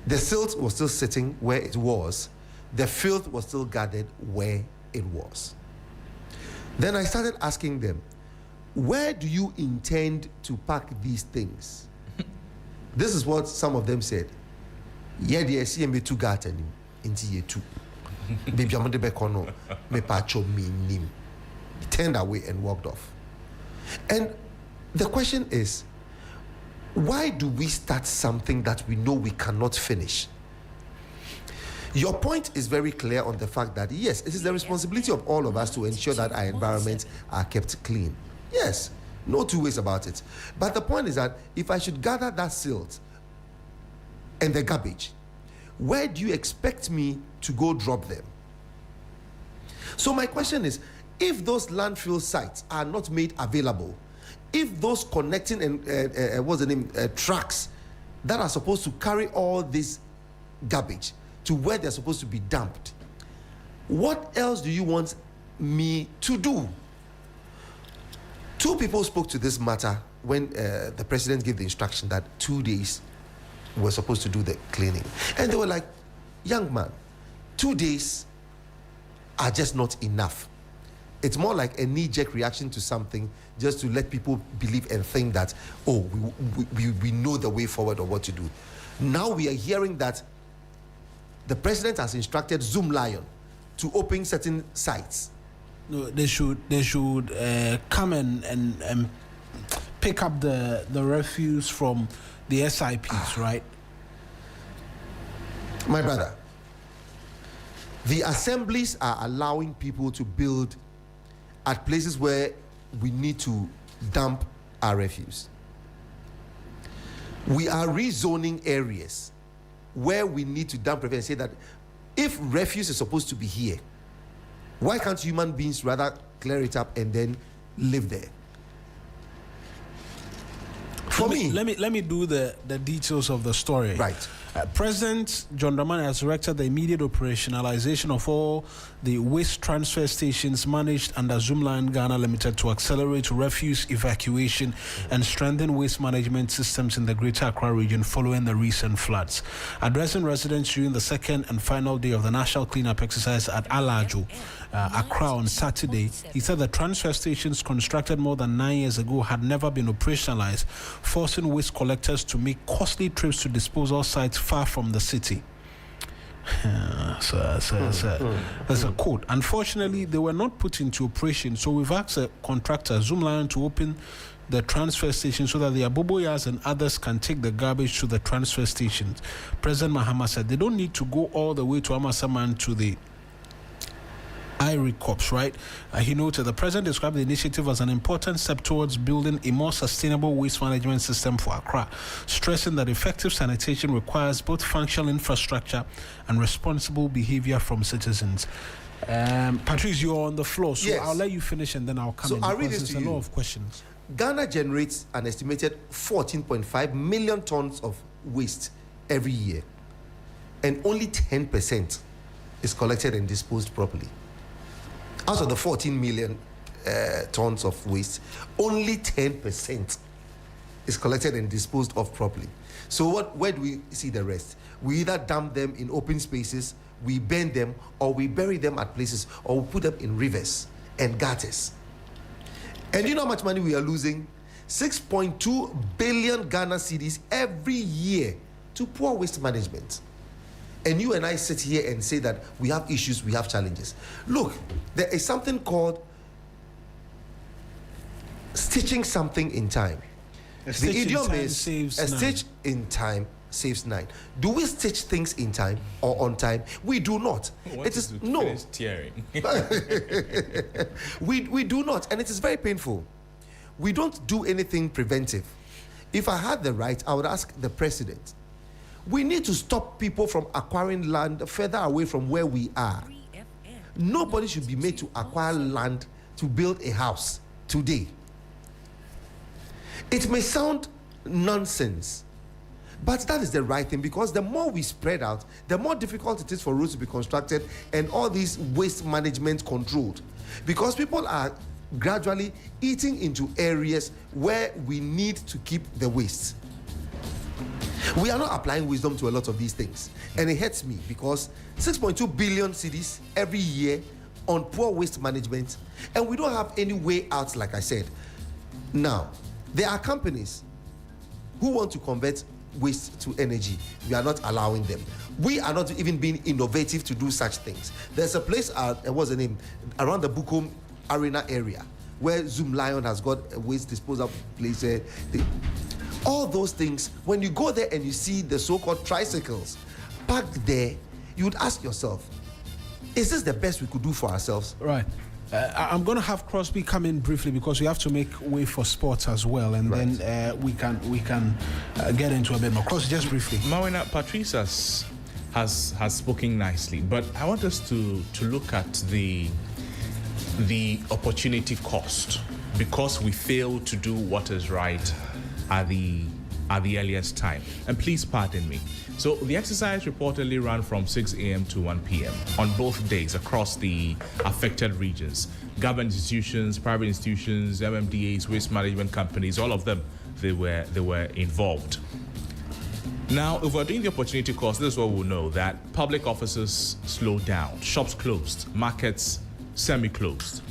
[SPEAKER 3] The silt was still sitting where it was. The filth was still gathered where it was. Then I started asking them, where do you intend to pack these things? This is what some of them said. Yeah, the CMB 2 garden into year 2. Baby, I'm the bekono, me pacho me nim. Turned away and walked off. And the question is, why do we start something that we know we cannot finish? Your point is very clear on the fact that, yes, it is the responsibility of all of us to ensure that our environments are kept clean. Yes, no two ways about it. But the point is that if I should gather that silt and the garbage, where do you expect me to go drop them? So my question is, if those landfill sites are not made available, if those connecting and trucks that are supposed to carry all this garbage to where they're supposed to be dumped, what else do you want me to do? Two people spoke to this matter when the president gave the instruction that 2 days were supposed to do the cleaning. And they were like, young man, 2 days are just not enough. It's more like a knee-jerk reaction to something just to let people believe and think that, oh, we know the way forward or what to do. Now we are hearing that the president has instructed Zoom Lion to open certain sites.
[SPEAKER 1] No, they should come and pick up the refuse from the SIPs, right?
[SPEAKER 3] My brother, the assemblies are allowing people to build at places where we need to dump our refuse. We are rezoning areas where we need to dump refuse and say that if refuse is supposed to be here, why can't human beings rather clear it up and then live there?
[SPEAKER 1] Let me do the details of the story.
[SPEAKER 3] Right.
[SPEAKER 1] President John Dramani has directed the immediate operationalization of all the waste transfer stations managed under Zoomline Ghana Limited to accelerate refuse evacuation and strengthen waste management systems in the Greater Accra region following the recent floods. Addressing residents during the second and final day of the national cleanup exercise at Alajo, Accra on Saturday, he said the transfer stations constructed more than 9 years ago had never been operationalized, forcing waste collectors to make costly trips to disposal sites far from the city. That's a quote. Unfortunately, they were not put into operation, so we've asked a contractor, Zoomline, to open the transfer station so that the Aboboyas and others can take the garbage to the transfer stations. President Mahama said they don't need to go all the way to Amasaman to the IRI Corps, right? He noted the president described the initiative as an important step towards building a more sustainable waste management system for Accra, stressing that effective sanitation requires both functional infrastructure and responsible behavior from citizens. Patrice, you're on the floor, so yes. I'll let you finish and then I'll come in.
[SPEAKER 3] I'll read this
[SPEAKER 1] there's
[SPEAKER 3] to
[SPEAKER 1] a
[SPEAKER 3] you.
[SPEAKER 1] lot of questions.
[SPEAKER 3] Ghana generates an estimated 14.5 million tons of waste every year, and only 10% is collected and disposed properly. Out of the 14 million tons of waste, only 10% is collected and disposed of properly. So where do we see the rest? We either dump them in open spaces, we burn them, or we bury them at places, or we put them in rivers and gutters. And you know how much money we are losing? 6.2 billion Ghana cedis every year to poor waste management. And you and I sit here and say that we have issues, we have challenges. Look, there is something called stitching something in time. The idiom is a stitch in time saves 9. Do we stitch things in time or on time? We do not. It is no.
[SPEAKER 6] Tearing.
[SPEAKER 3] we do not, and it is very painful. We don't do anything preventive. If I had the right, I would ask the president. We need to stop people from acquiring land further away from where we are. Nobody should be made to acquire land to build a house today. It may sound nonsense, but that is the right thing, because the more we spread out, the more difficult it is for roads to be constructed and all these waste management controlled. Because people are gradually eating into areas where we need to keep the waste. We are not applying wisdom to a lot of these things. And it hurts me because 6.2 billion cedis every year on poor waste management, and we don't have any way out, like I said. Now, there are companies who want to convert waste to energy. We are not allowing them. We are not even being innovative to do such things. There's a place, what's the name, around the Bukom Arena area, where Zoom Lion has got a waste disposal place. All those things, when you go there and you see the so-called tricycles parked there, you would ask yourself, is this the best we could do for ourselves?
[SPEAKER 1] Right. I'm going to have Crosby come in briefly because we have to make way for sports as well, and then we can get into a bit more. Crosby, just briefly.
[SPEAKER 6] Mawina, Patrice has spoken nicely, but I want us to look at the opportunity cost, because we failed to do what is right at the earliest time. And please pardon me. So the exercise reportedly ran from 6 a.m. to 1 p.m. on both days across the affected regions. Government institutions, private institutions, MMDAs, waste management companies, all of them, they were involved. Now, if we're doing the opportunity cost, this is what we'll know, that public offices slowed down, shops closed, markets semi-closed.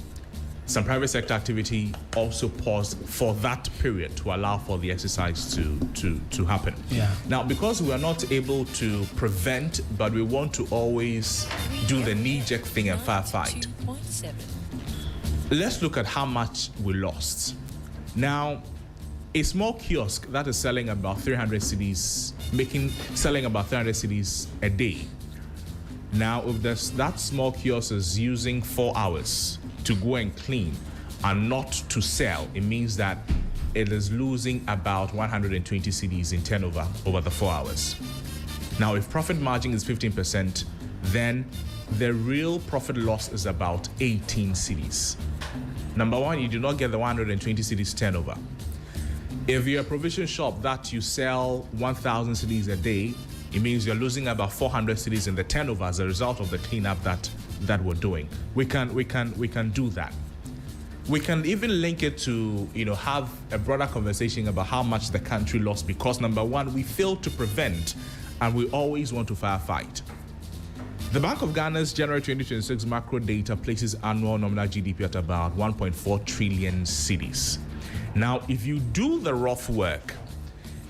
[SPEAKER 6] Some private sector activity also paused for that period to allow for the exercise to happen.
[SPEAKER 1] Yeah.
[SPEAKER 6] Now, because we are not able to prevent, but we want to always do the knee-jerk thing and firefight, let's look at how much we lost. Now, a small kiosk that is selling about 300 cedis, selling about 300 cedis a day. Now, if that small kiosk is using 4 hours to go and clean and not to sell, it means that it is losing about 120 cedis in turnover over the 4 hours. Now, if profit margin is 15%, then the real profit loss is about 18 cedis. Number one, you do not get the 120 cedis turnover. If you're a provision shop that you sell 1,000 cedis a day, it means you're losing about 400 cedis in the turnover as a result of the cleanup that we're doing. We can do that. We can even link it to, have a broader conversation about how much the country lost because, number one, we failed to prevent and we always want to firefight. The Bank of Ghana's January 2026 macro data places annual nominal GDP at about 1.4 trillion cedis. Now, if you do the rough work,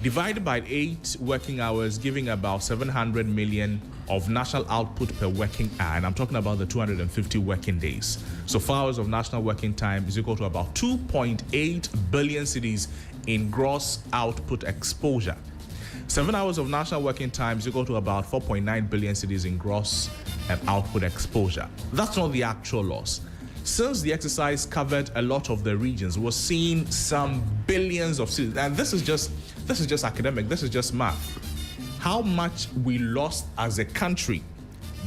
[SPEAKER 6] divided by 8 working hours, giving about 700 million of national output per working hour, and I'm talking about the 250 working days. So 4 hours of national working time is equal to about 2.8 billion cedis in gross output exposure. 7 hours of national working time is equal to about 4.9 billion cedis in gross output exposure. That's not the actual loss. Since the exercise covered a lot of the regions, we're seeing some billions of cedis, and this is just academic, this is just math. How much we lost as a country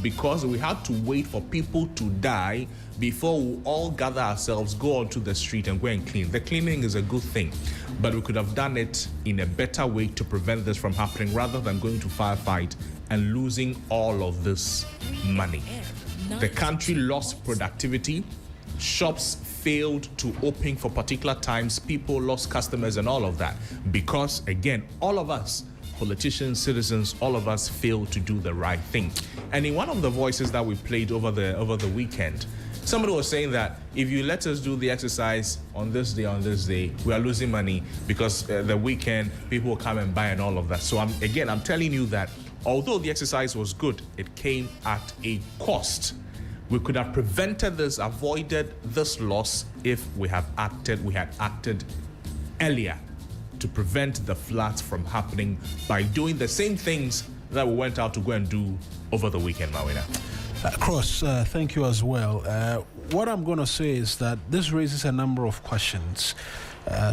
[SPEAKER 6] because we had to wait for people to die before we all gather ourselves, go onto the street and go and clean. The cleaning is a good thing, but we could have done it in a better way to prevent this from happening rather than going to firefight and losing all of this money. The country lost productivity. Shops failed to open for particular times. People lost customers and all of that because, again, all of us, politicians, citizens, all of us failed to do the right thing. And in one of the voices that we played over the weekend, somebody was saying that if you let us do the exercise on this day, we are losing money because the weekend people will come and buy and all of that. So I'm telling you that although the exercise was good, it came at a cost. We could have prevented this, avoided this loss if we had acted earlier to prevent the floods from happening by doing the same things that we went out to go and do over the weekend, Mawina.
[SPEAKER 1] Cross, thank you as well. What I'm going to say is that this raises a number of questions.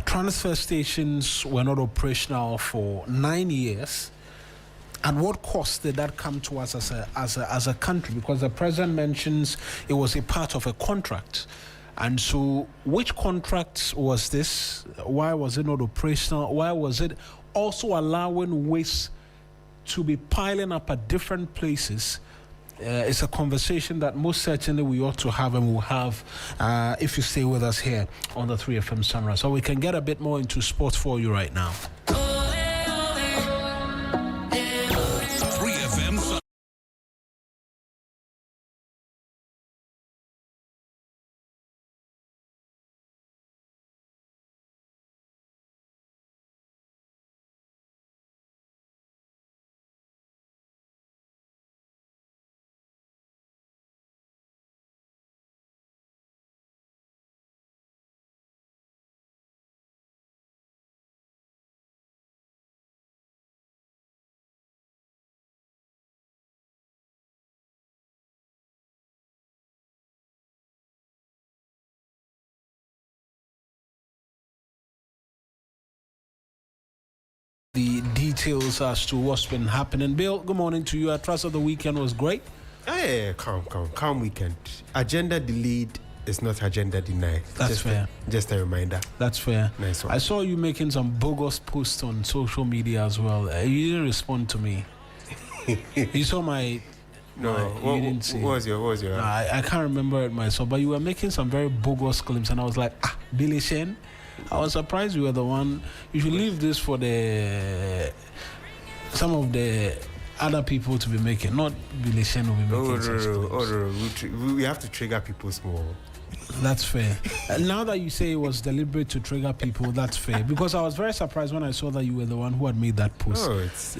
[SPEAKER 1] Transfer stations were not operational for 9 years. At what cost did that come to us as a country? Because the president mentions it was a part of a contract. And so, which contract was this? Why was it not operational? Why was it also allowing waste to be piling up at different places? It's a conversation that most certainly we ought to have, and we'll have if you stay with us here on the 3FM Sunrise. So we can get a bit more into sports for you right now.
[SPEAKER 7] 3FM Sunrise.
[SPEAKER 1] The details as to what's been happening. Bill, good morning to you. I trust that the weekend was great.
[SPEAKER 8] Hey, calm weekend. Agenda delayed is not agenda denied.
[SPEAKER 1] That's fair.
[SPEAKER 8] Just a reminder.
[SPEAKER 1] That's fair.
[SPEAKER 8] Nice one.
[SPEAKER 1] I saw you making some bogus posts on social media as well. You didn't respond to me. You saw my...
[SPEAKER 8] No,
[SPEAKER 1] you didn't see.
[SPEAKER 8] What was your?
[SPEAKER 1] I can't remember it myself, but you were making some very bogus claims, and I was like, Billy Shen. I was surprised you were the one. You should leave this for some of the other people to be making, not Billy Shen will be making such claims.
[SPEAKER 8] We have to trigger people small.
[SPEAKER 1] That's fair. Now that you say it was deliberate to trigger people, that's fair. Because I was very surprised when I saw that you were the one who had made that post.
[SPEAKER 8] No, it's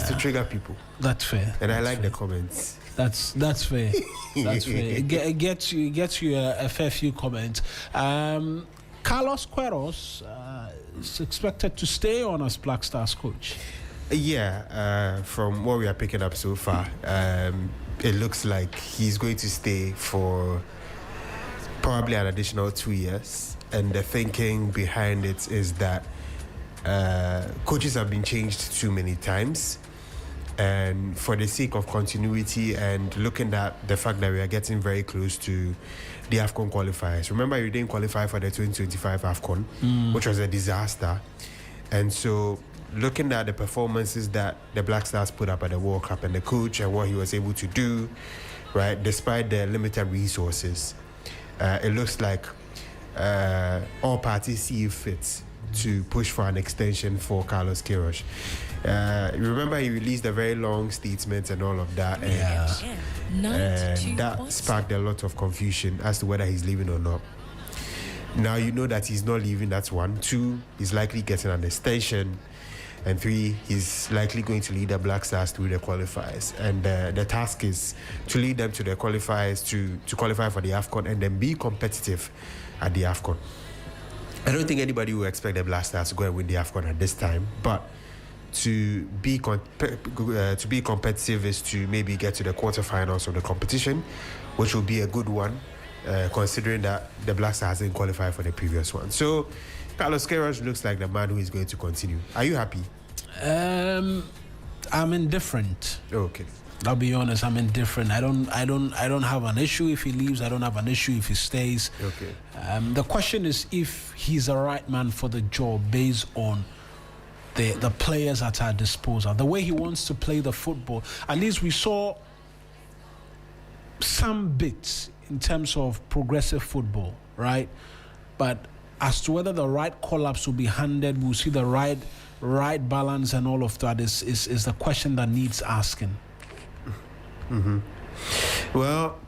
[SPEAKER 8] to trigger people.
[SPEAKER 1] That's fair.
[SPEAKER 8] And
[SPEAKER 1] that's
[SPEAKER 8] I like
[SPEAKER 1] fair.
[SPEAKER 8] the comments.
[SPEAKER 1] That's fair. That's fair. It gets you a fair few comments. Carlos Queiroz is expected to stay on as Black Stars coach.
[SPEAKER 8] Yeah, from what we are picking up so far, it looks like he's going to stay for probably an additional 2 years. And the thinking behind it is that coaches have been changed too many times. And for the sake of continuity and looking at the fact that we are getting very close to the AFCON qualifiers. Remember, you didn't qualify for the 2025 AFCON, which was a disaster. And so looking at the performances that the Black Stars put up at the World Cup and the coach and what he was able to do, right, despite the limited resources, it looks like all parties see fit to push for an extension for Carlos Queiroz. Remember, he released a very long statement and all of that, and that sparked a lot of confusion as to whether he's leaving or not. Now you know that he's not leaving, that's one. Two, he's likely getting an extension. And three, he's likely going to lead the Black Stars through the qualifiers. And the task is to lead them to the qualifiers, to qualify for the AFCON and then be competitive at the AFCON. I don't think anybody will expect the Black Stars to go and win the AFCON at this time, but to be competitive is to maybe get to the quarterfinals of the competition, which will be a good one, considering that the Black Stars didn't qualify for the previous one. So Carlos Queiroz looks like the man who is going to continue. Are you happy?
[SPEAKER 1] I'm indifferent.
[SPEAKER 8] Okay.
[SPEAKER 1] I'll be honest, I'm indifferent. I don't have an issue if he leaves. I don't have an issue if he stays.
[SPEAKER 8] Okay.
[SPEAKER 1] The question is if he's the right man for the job based on the players at our disposal, the way he wants to play the football. At least we saw some bits in terms of progressive football, right? But as to whether the right call-ups will be handed, we'll see the right balance and all of that is the question that needs asking.
[SPEAKER 8] Mm-hmm. Well,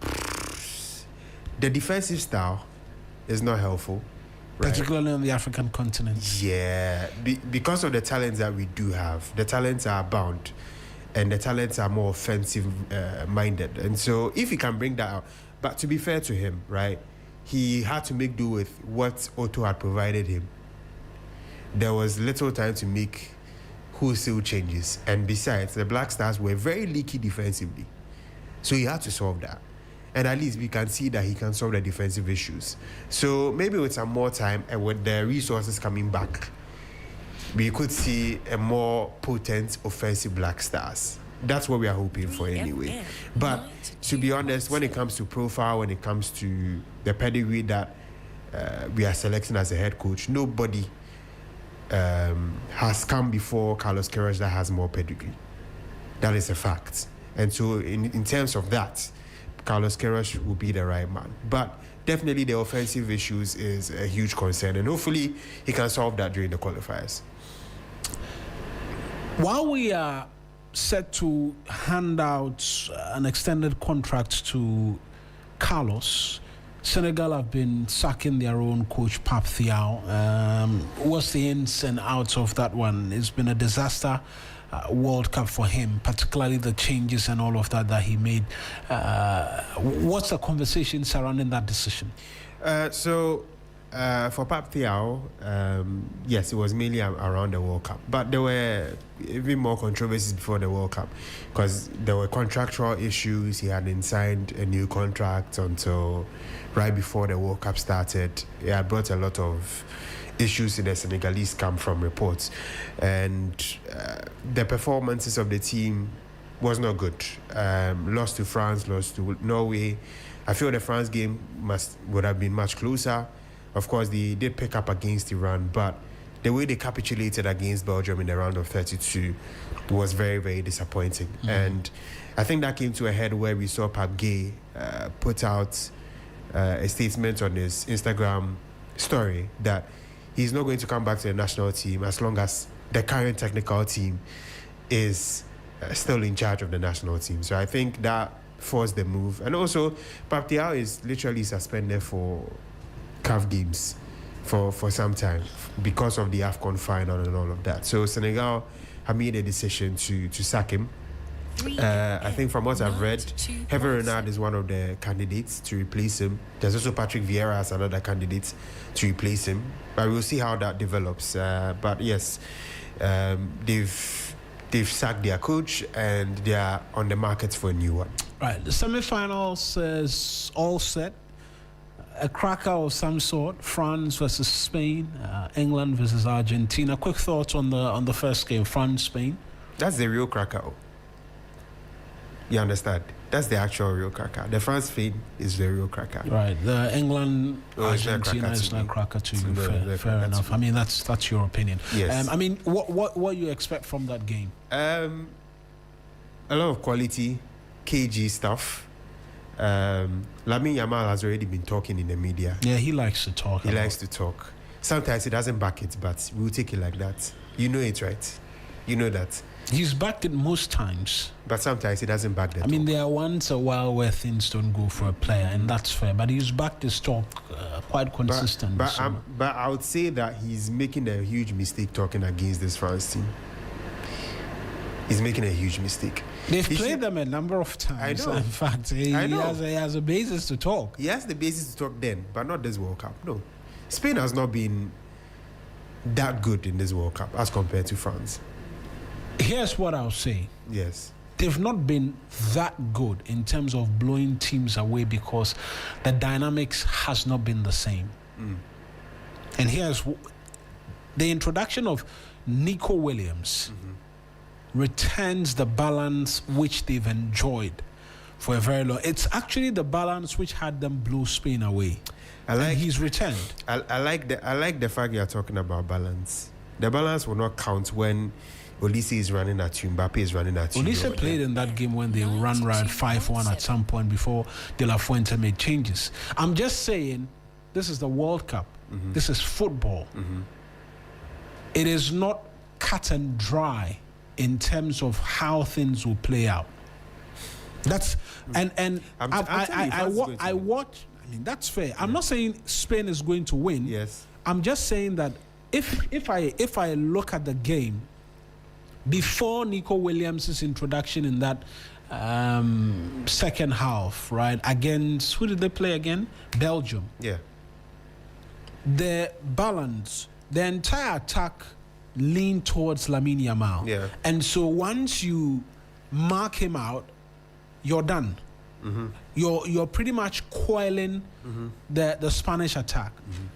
[SPEAKER 8] the defensive style is not helpful. Right.
[SPEAKER 1] Particularly on the African continent.
[SPEAKER 8] Yeah, because of the talents that we do have, the talents are abound, and the talents are more offensive minded. And so, if he can bring that out, but to be fair to him, right, he had to make do with what Otto had provided him. There was little time to make wholesale changes, and besides, the Black Stars were very leaky defensively, so he had to solve that. And at least we can see that he can solve the defensive issues. So maybe with some more time and with the resources coming back, we could see a more potent offensive Black Stars. That's what we are hoping for anyway. But to be honest, when it comes to profile, when it comes to the pedigree that we are selecting as a head coach, nobody has come before Carlos Queiroz that has more pedigree. That is a fact. And so in terms of that, Carlos Queiroz will be the right man. But definitely the offensive issues is a huge concern, and hopefully he can solve that during the qualifiers.
[SPEAKER 1] While we are set to hand out an extended contract to Carlos, Senegal have been sacking their own coach, Pape Thiaw. What's the ins and outs of that one? It's been a disaster World Cup for him, particularly the changes and all of that he made. What's the conversation surrounding that decision?
[SPEAKER 8] For Pape Thiaw, yes, it was mainly around the World Cup. But there were even more controversies before the World Cup because there were contractual issues. He hadn't signed a new contract until right before the World Cup started. It had brought a lot of issues in the Senegalese camp from reports. And the performances of the team was not good. Lost to France, lost to Norway. I feel the France game would have been much closer. Of course, they did pick up against Iran, but the way they capitulated against Belgium in the round of 32 was very, very disappointing. Mm-hmm. And I think that came to a head where we saw Pape Gueye put out a statement on his Instagram story that he's not going to come back to the national team as long as the current technical team is still in charge of the national team. So I think that forced the move. And also, Pape Thiaw is literally suspended for CAF games for some time because of the AFCON final and all of that. So Senegal have made a decision to sack him. I think from what I've read, Hervé Renard is one of the candidates to replace him. There's also Patrick Vieira as another candidate to replace him. But we'll see how that develops. But yes, they've sacked their coach and they are on the market for a new one.
[SPEAKER 1] Right, the semi-finals is all set. A cracker of some sort, France versus Spain, England versus Argentina. Quick thoughts on the first game, France-Spain.
[SPEAKER 8] That's the real cracker. You understand? That's the actual real cracker. The France-Spain is the real cracker.
[SPEAKER 1] Right. The England-Argentina is not a cracker to you. Fair enough. I mean, that's your opinion.
[SPEAKER 8] Yes.
[SPEAKER 1] I mean, what you expect from that game?
[SPEAKER 8] A lot of quality, KG stuff. Lamine Yamal has already been talking in the media.
[SPEAKER 1] Yeah, he likes to talk.
[SPEAKER 8] He likes to talk. Sometimes he doesn't back it, but we'll take it like that. You know it, right? You know that.
[SPEAKER 1] He's backed it most times.
[SPEAKER 8] But sometimes he doesn't back that.
[SPEAKER 1] I mean, there are once a while where things don't go for a player, and that's fair. But he's backed his talk quite consistent.
[SPEAKER 8] But I would say that he's making a huge mistake talking against this France team. He's making a huge mistake.
[SPEAKER 1] They've played them a number of times.
[SPEAKER 8] I know.
[SPEAKER 1] In fact, he has a basis to talk.
[SPEAKER 8] He has the basis to talk then, but not this World Cup. No. Spain has not been that good in this World Cup as compared to France.
[SPEAKER 1] Here's what I'll say.
[SPEAKER 8] Yes.
[SPEAKER 1] They've not been that good in terms of blowing teams away because the dynamics has not been the same.
[SPEAKER 8] Mm.
[SPEAKER 1] And here's the introduction of Nico Williams returns the balance which they've enjoyed for a very long. It's actually the balance which had them blow Spain away. And he's returned.
[SPEAKER 8] I like the fact you're talking about balance. The balance will not count when Olise is running at you, Mbappe is running at you.
[SPEAKER 1] Olise played in that game when they ran 5-1 at some point before De La Fuente made changes. I'm just saying, this is the World Cup. Mm-hmm. This is football. Mm-hmm. It is not cut and dry in terms of how things will play out. That's I watch. I mean, that's fair. I'm not saying Spain is going to win.
[SPEAKER 8] Yes.
[SPEAKER 1] I'm just saying that if I look at the game before Nico Williams' introduction in that second half, right, against, who did they play again? Belgium.
[SPEAKER 8] Yeah.
[SPEAKER 1] The balance, the entire attack leaned towards Lamine Yamal.
[SPEAKER 8] Yeah.
[SPEAKER 1] And so once you mark him out, you're done. Mm-hmm. You're pretty much coiling the Spanish attack. Mm-hmm.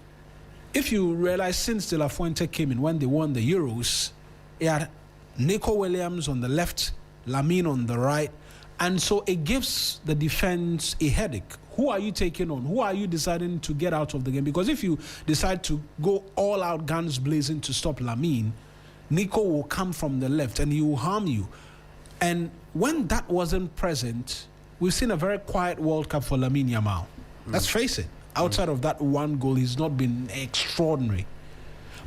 [SPEAKER 1] If you realize, since De La Fuente came in, when they won the Euros, he had Nico Williams on the left, Lamine on the right, and so it gives the defense a headache. who are you taking on? Who are you deciding to get out of the game? Because if you decide to go all out guns blazing to stop Lamine, Nico will come from the left and he will harm you. And when that wasn't present, we've seen a very quiet World Cup for Lamine Yamal. Let's face it. Outside of that one goal, he's not been extraordinary.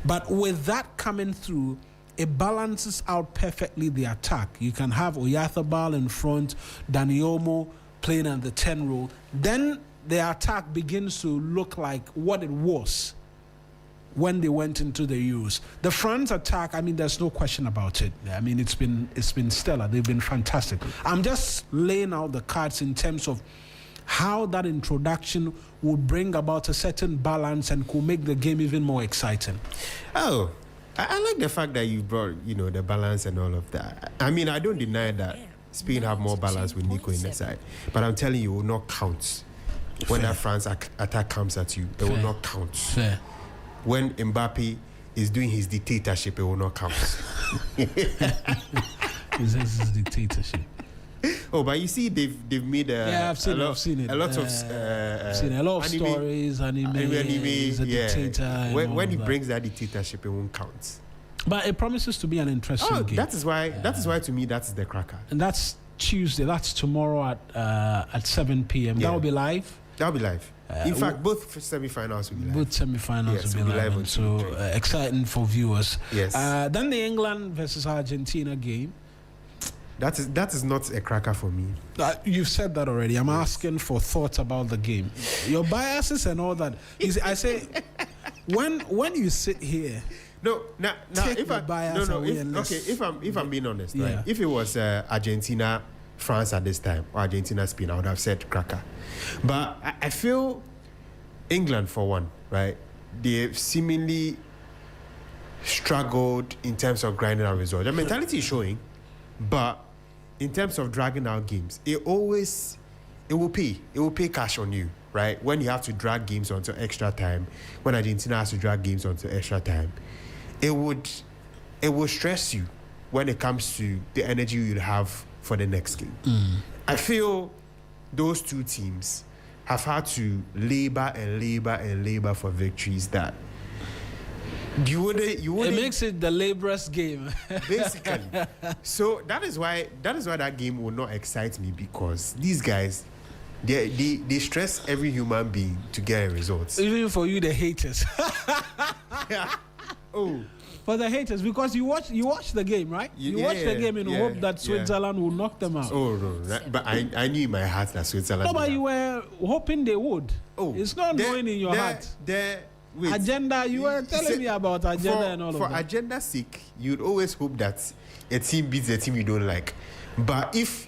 [SPEAKER 1] But with that coming through, it balances out perfectly the attack. You can have Oyarzabal in front, Dani Olmo playing at the 10 role. Then the attack begins to look like what it was when they went into the Euros. The France attack, I mean, there's no question about it. I mean, it's been stellar. They've been fantastic. I'm just laying out the cards in terms of how that introduction would bring about a certain balance and could make the game even more exciting.
[SPEAKER 8] Oh, I like the fact that you brought, the balance and all of that. I mean, I don't deny that Spain have more balance with Nico in the side. But I'm telling you, it will not count. When that France attack comes at you, it will not count.
[SPEAKER 1] Fair.
[SPEAKER 8] When Mbappe is doing his dictatorship, it will not count.
[SPEAKER 1] He says it's dictatorship.
[SPEAKER 8] Oh, but you see, they've made
[SPEAKER 1] I've seen it.
[SPEAKER 8] A lot of
[SPEAKER 1] I've seen a lot of stories, anime, he's a dictator.
[SPEAKER 8] When he brings that dictatorship, it won't count.
[SPEAKER 1] But it promises to be an interesting game.
[SPEAKER 8] That is why to me that's the cracker.
[SPEAKER 1] And that's Tuesday. That's tomorrow at 7 p.m.
[SPEAKER 8] Yeah.
[SPEAKER 1] That will be live.
[SPEAKER 8] That'll be live. In fact, both semi-finals will be live.
[SPEAKER 1] Both semi-finals will be live.
[SPEAKER 8] On
[SPEAKER 1] so exciting for viewers.
[SPEAKER 8] Yes.
[SPEAKER 1] Then the England versus Argentina game.
[SPEAKER 8] That is not a cracker for me.
[SPEAKER 1] You've said that already. I'm asking for thoughts about the game. Your biases and all that. You see, I say, when you sit here.
[SPEAKER 8] If I'm being honest, right? If it was Argentina, France at this time, or Argentina, Spain, I would have said cracker. But I feel England, for one, right? They've seemingly struggled in terms of grinding out results. Their mentality is showing, but in terms of dragging out games, it will pay. It will pay cash on you, right? When you have to drag games onto extra time, when Argentina has to drag games onto extra time, it would stress you when it comes to the energy you'd have for the next game. I feel those two teams have had to labor for victories that you wouldn't.
[SPEAKER 1] It makes it the laborious game,
[SPEAKER 8] basically. So that is why that game will not excite me, because these guys, they stress every human being to get a result.
[SPEAKER 1] Even for you, the haters.
[SPEAKER 8] Yeah. Oh.
[SPEAKER 1] For the haters, because you watch the game, right? You watch the game in hope that Switzerland will knock them out.
[SPEAKER 8] Oh no! But I knew in my heart that Switzerland.
[SPEAKER 1] No, but you were hoping they would. Oh, it's not knowing in your heart. Agenda. You were telling me about agenda and all of that.
[SPEAKER 8] For agenda's sake, you'd always hope that a team beats a team you don't like. But if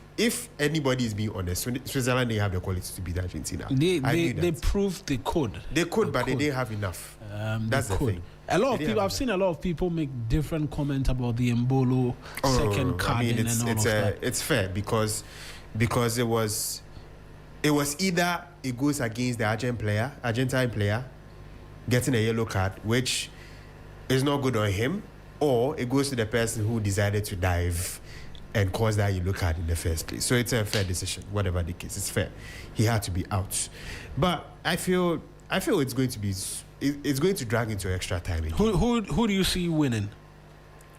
[SPEAKER 8] anybody is being honest, Switzerland, they have the quality to beat Argentina.
[SPEAKER 1] They proved they could.
[SPEAKER 8] They didn't have enough. That's the thing.
[SPEAKER 1] A lot of people. I've seen a lot of people make different comments about the Embolo second card and all of that.
[SPEAKER 8] It's fair because it was either it goes against the Argentine player getting a yellow card, which is not good on him, or it goes to the person who decided to dive and cause that yellow card in the first place. So it's a fair decision, whatever the case. It's fair. He had to be out, but I feel it's going to be. It's going to drag into extra time.
[SPEAKER 1] Who do you see winning?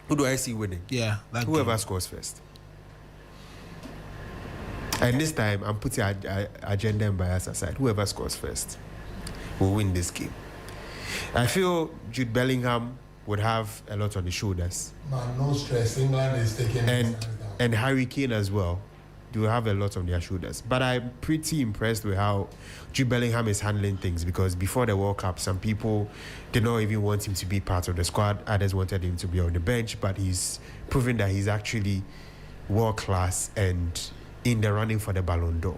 [SPEAKER 8] Who do I see winning?
[SPEAKER 1] Yeah,
[SPEAKER 8] whoever scores first. And this time, I'm putting agenda and bias aside. Whoever scores first will win this game. I feel Jude Bellingham would have a lot on his shoulders.
[SPEAKER 4] Man, no stress. England is taking
[SPEAKER 8] and Harry Kane as well. They will have a lot on their shoulders. But I'm pretty impressed with how Jude Bellingham is handling things, because before the World Cup, some people did not even want him to be part of the squad. Others wanted him to be on the bench, but he's proven that he's actually world-class and in the running for the Ballon d'Or.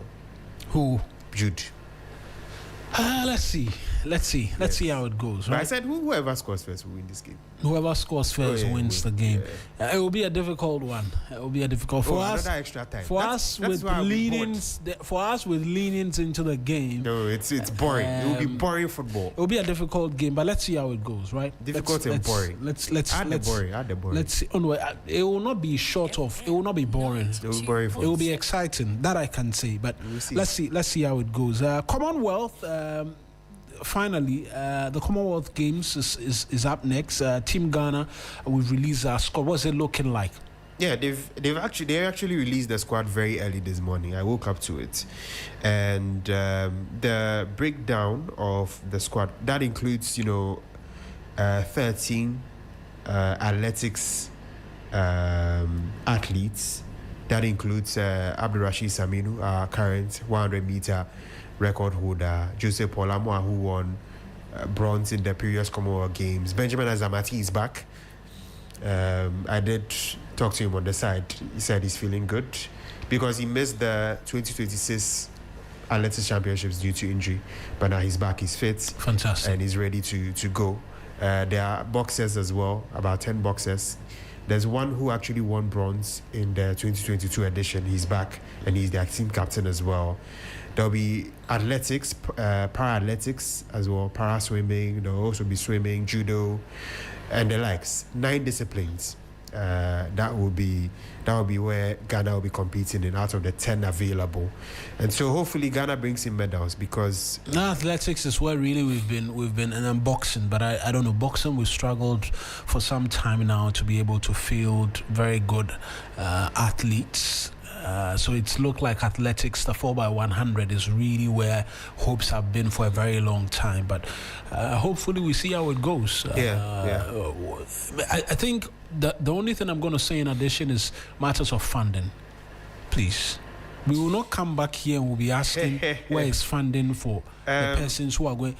[SPEAKER 1] Who?
[SPEAKER 8] Jude.
[SPEAKER 1] Let's see. Let's see how it goes.
[SPEAKER 8] But
[SPEAKER 1] Right?
[SPEAKER 8] I said whoever scores first will win this game.
[SPEAKER 1] Whoever scores first wins the game. It will be a difficult one. It will be a difficult for us.
[SPEAKER 8] Another extra time.
[SPEAKER 1] For us with leanings into the game.
[SPEAKER 8] No, it's boring. It will be boring football.
[SPEAKER 1] It will be a difficult game, but let's see how it goes. Right?
[SPEAKER 8] Difficult and boring.
[SPEAKER 1] Let's
[SPEAKER 8] add the boring.
[SPEAKER 1] Let's see. Oh no, it will not be short of. It will not be boring.
[SPEAKER 8] It will be boring.
[SPEAKER 1] It will be exciting. That I can say. But let's see how it goes. Commonwealth. Finally, the Commonwealth Games is up next. Team Ghana, we've released our squad. What's it looking like?
[SPEAKER 8] Yeah, they actually released the squad very early this morning. I woke up to it, and the breakdown of the squad that includes 13 athletics athletes. That includes Abdurrashid Saminu, our current 100-meter record holder, Joseph Polamwa, who won bronze in the previous Commonwealth Games. Benjamin Azamati is back. I did talk to him on the side. He said he's feeling good because he missed the 2026 Athletics Championships due to injury. But now he's back, he's fit.
[SPEAKER 1] Fantastic.
[SPEAKER 8] And he's ready to go. There are boxers as well, about 10 boxers. There's one who actually won bronze in the 2022 edition. He's back, and he's their team captain as well. There'll be athletics, para-athletics as well, para-swimming. There'll also be swimming, judo, and the likes. 9 disciplines. That will be where Ghana will be competing in out of the 10 available. And so hopefully Ghana brings in medals because
[SPEAKER 1] athletics is where really we've been, and then boxing. But I don't know, boxing we've struggled for some time now to be able to field very good athletes. So it's looked like athletics, the 4x100 is really where hopes have been for a very long time. But hopefully we see how it goes. I think the only thing I'm going to say in addition is matters of funding. Please. We will not come back here and we'll be asking where is funding for the persons who are going.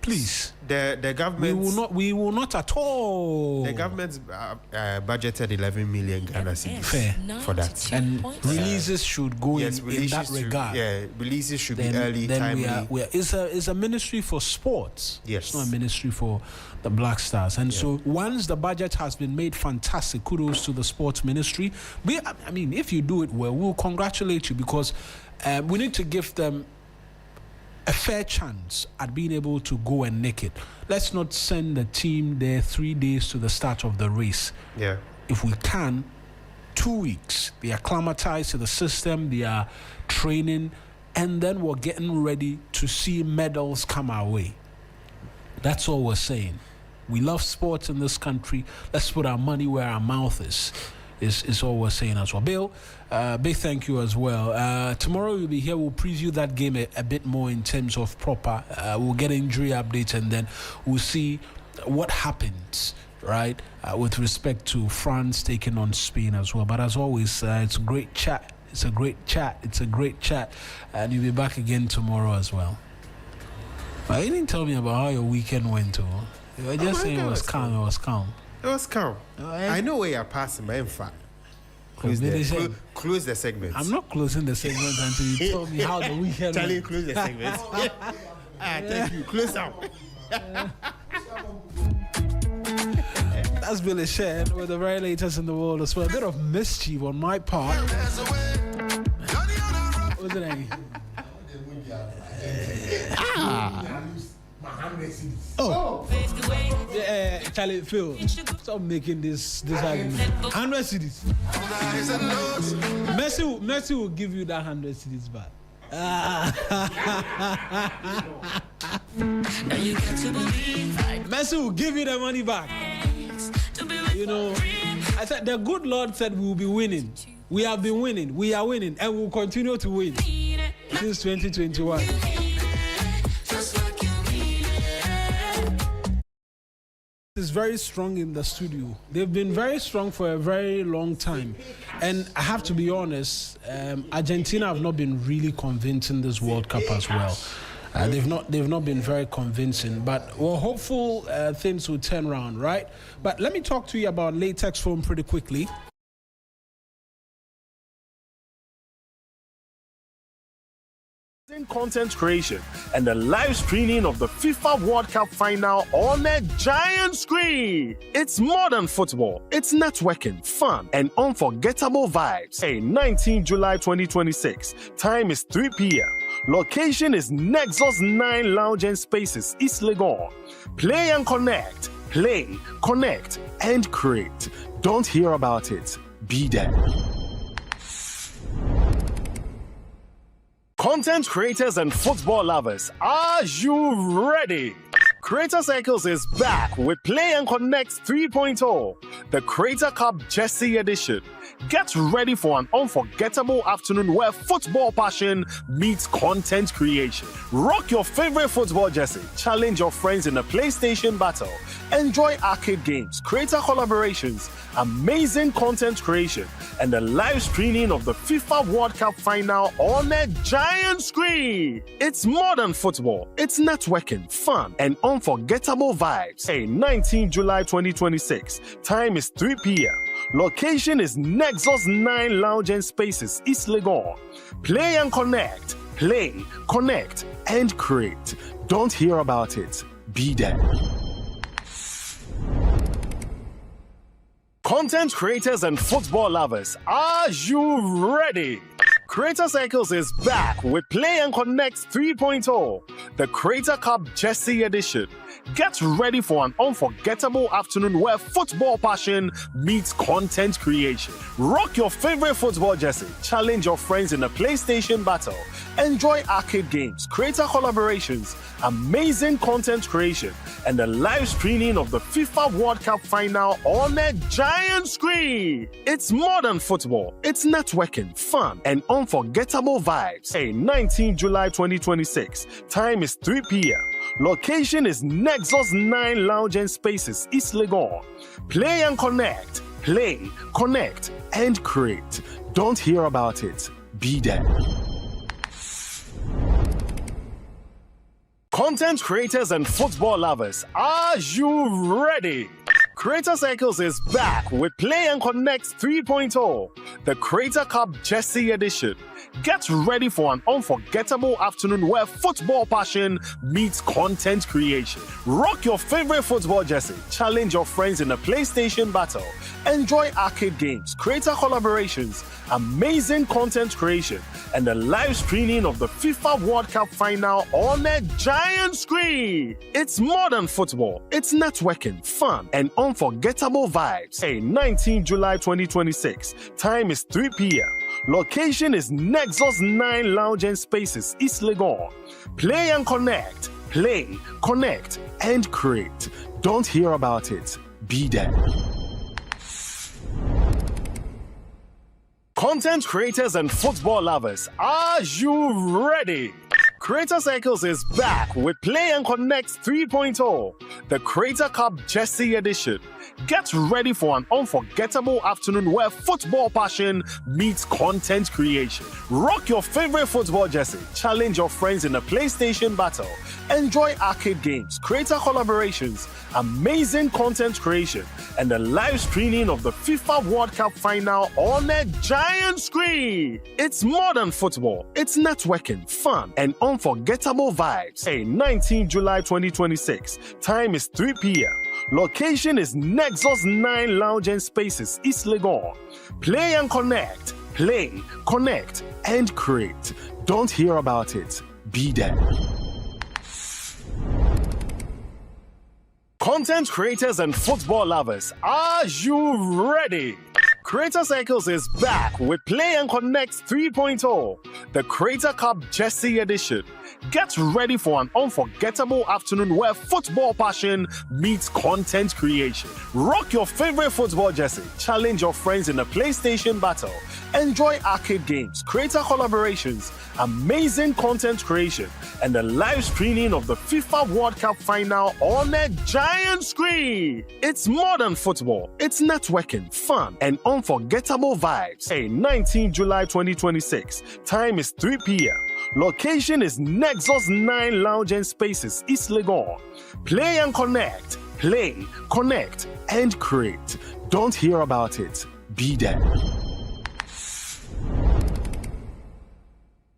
[SPEAKER 1] Please,
[SPEAKER 8] the government.
[SPEAKER 1] We will not at all.
[SPEAKER 8] The government's budgeted 11 million Ghana cedis for that,
[SPEAKER 1] and releases should go in that regard.
[SPEAKER 8] Releases should be early, timely.
[SPEAKER 1] It's a ministry for sports.
[SPEAKER 8] Yes,
[SPEAKER 1] it's not a ministry for the Black Stars. And so once the budget has been made fantastic, kudos to the sports ministry. If you do it well, we'll congratulate you because we need to give them a fair chance at being able to go and nick it. Let's not send the team there 3 days to the start of the race.
[SPEAKER 8] Yeah.
[SPEAKER 1] If we can, 2 weeks. They are acclimatized to the system, they are training, and then we're getting ready to see medals come our way. That's all we're saying. We love sports in this country. Let's put our money where our mouth is all we're saying as well. Bill, big thank you as well. Tomorrow we'll be here. We'll preview that game a bit more in terms of proper. We'll get injury updates and then we'll see what happens, right, with respect to France taking on Spain as well. But as always, it's a great chat. It's a great chat. And you'll be back again tomorrow as well. But you didn't tell me about how your weekend went, too. You were just saying it was calm.
[SPEAKER 8] It was calm. I know where you're passing, but in fact, close the segment.
[SPEAKER 1] I'm not closing the segment until you tell me how the weekend
[SPEAKER 8] Charlie, close the segment. Thank you. Close out.
[SPEAKER 1] That's Billy Shen with the very latest in the world as well. A bit of mischief on my part. What's the name? Oh, yeah, Charlie, Phil, stop making this argument. 100 cities. Messi will give you that 100 cities back. Messi will give you the money back. I said the good Lord said we will be winning. We have been winning. We are winning, and we will continue to win since 2021. Is very strong in the studio. They've been very strong for a very long time, and I have to be honest, Argentina have not been really convincing this World Cup as well. They've not been very convincing, but we're hopeful things will turn around, right? But let me talk to you about latex foam pretty quickly.
[SPEAKER 2] content creation and the live streaming of the FIFA World Cup final on a giant screen. It's more than football. It's networking, fun, and unforgettable vibes. Hey, 19 July 2026. Time is 3 p.m. Location is Nexus 9 Lounge and Spaces, East Legon. Play and connect. Play, connect, and create. Don't hear about it. Be there. Content creators and football lovers, are you ready? Creator Cycles is back with Play and Connect 3.0, the Creator Cup Jersey Edition. Get ready for an unforgettable afternoon where football passion meets content creation. Rock your favorite football jersey, challenge your friends in a PlayStation battle, enjoy arcade games, creator collaborations, amazing content creation, and the live streaming of the FIFA World Cup final on a giant screen. It's more than football. It's networking, fun, and unforgettable vibes. Hey, 19 July 2026. Time is 3 p.m. Location is Nexus 9 Lounge and Spaces, East Legon. Play and connect. Play, connect, and create. Don't hear about it. Be there. Content creators and football lovers, are you ready? Creator Cycles is back with Play and Connect 3.0, the Creator Cup Jersey Edition. Get ready for an unforgettable afternoon where football passion meets content creation. Rock your favorite football jersey, challenge your friends in a PlayStation battle, enjoy arcade games, creator collaborations, amazing content creation, and the live streaming of the FIFA World Cup final on a giant screen. It's more than football. It's networking, fun, and unforgettable vibes. Hey, 19 July 2026. Time is 3 p.m. Location is Nexus 9 Lounge and Spaces, East Legon. Play and connect. Play, connect, and create. Don't hear about it. Be there. Content creators and football lovers, are you ready? Creator Cycles is back with Play and Connect 3.0, the Creator Cup Jersey Edition. Get ready for an unforgettable afternoon where football passion meets content creation. Rock your favorite football jersey, challenge your friends in a PlayStation battle, enjoy arcade games, creator collaborations, amazing content creation, and the live streaming of the FIFA World Cup final on a giant screen. It's more than football. It's networking, fun, and unforgettable vibes. Hey, 19 July 2026. Time is 3 p.m. Location is Nexus 9 Lounge and Spaces, East Legon. Play and connect. Play, connect, and create. Don't hear about it. Be there. Content creators and football lovers, are you ready? Creator Cycles is back with Play and Connect 3.0, the Creator Cup Jersey Edition. Get ready for an unforgettable afternoon where football passion meets content creation. Rock your favorite football jersey, challenge your friends in a PlayStation battle, enjoy arcade games, creator collaborations, amazing content creation, and the live streaming of the FIFA World Cup final on a giant screen. It's more than football. It's networking, fun, and unforgettable vibes. Hey, 19 July 2026. Time is 3 p.m. Location is Nexus 9 Lounge and Spaces, East Legon. Play and connect. Play, connect, and create. Don't hear about it. Be there. Content creators and football lovers, are you ready? Creator Cycles is back with Play and Connect 3.0, the Creator Cup Jersey Edition. Get ready for an unforgettable afternoon where football passion meets content creation. Rock your favorite football jersey, challenge your friends in a PlayStation battle, enjoy arcade games, creator collaborations, amazing content creation, and the live streaming of the FIFA World Cup final on a giant screen. It's more than football. It's networking, fun, and unforgettable vibes. Hey, 19 July 2026. Time is 3 p.m. Location is Nexus 9 Lounge and Spaces, East Legon. Play and connect. Play, connect, and create. Don't hear about it. Be there.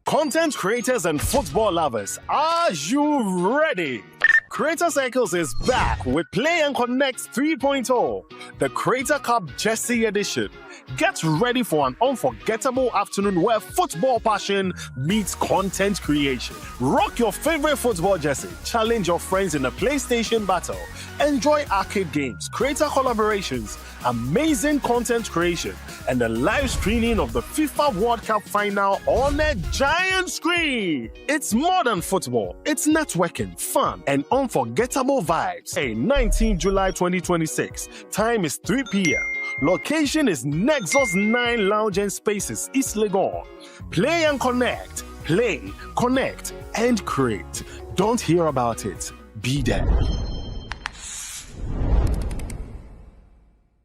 [SPEAKER 2] Content creators and football lovers, are you ready? Creator Circles is back with Play and Connect 3.0, the Creator Cup Jersey Edition. Get ready for an unforgettable afternoon where football passion meets content creation. Rock your favorite football jersey, challenge your friends in a PlayStation battle, enjoy arcade games, creator collaborations, amazing content creation, and the live screening of the FIFA World Cup final on a giant screen. It's more than football. It's networking, fun, and unforgettable vibes. Hey, 19 July 2026. Time is 3 p.m. Location is Nexus 9 Lounge and Spaces, East Legon. Play and connect. Play, connect, and create. Don't hear about it. Be there.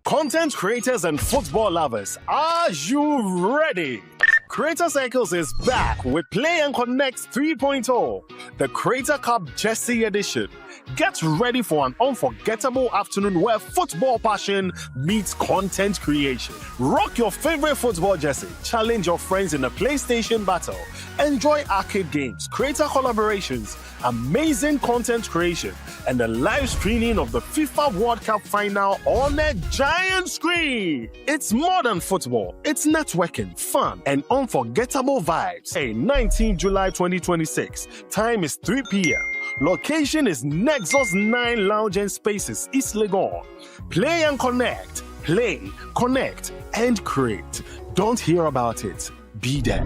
[SPEAKER 2] Content creators and football lovers, are you ready? Creator Circles is back with Play and Connect 3.0, the Creator Cup Jersey Edition. Get ready for an unforgettable afternoon where football passion meets content creation. Rock your favorite football jersey, challenge your friends in a PlayStation battle, enjoy arcade games, creator collaborations, amazing content creation, and the live screening of the FIFA World Cup final on a giant screen. It's more than football. It's networking, fun, and unforgettable vibes. Hey, 19 July 2026. Time is 3 p.m. Location is Nexus 9 Lounge and Spaces, East Legon. Play and connect. Play, connect, and create. Don't hear about it. Be there.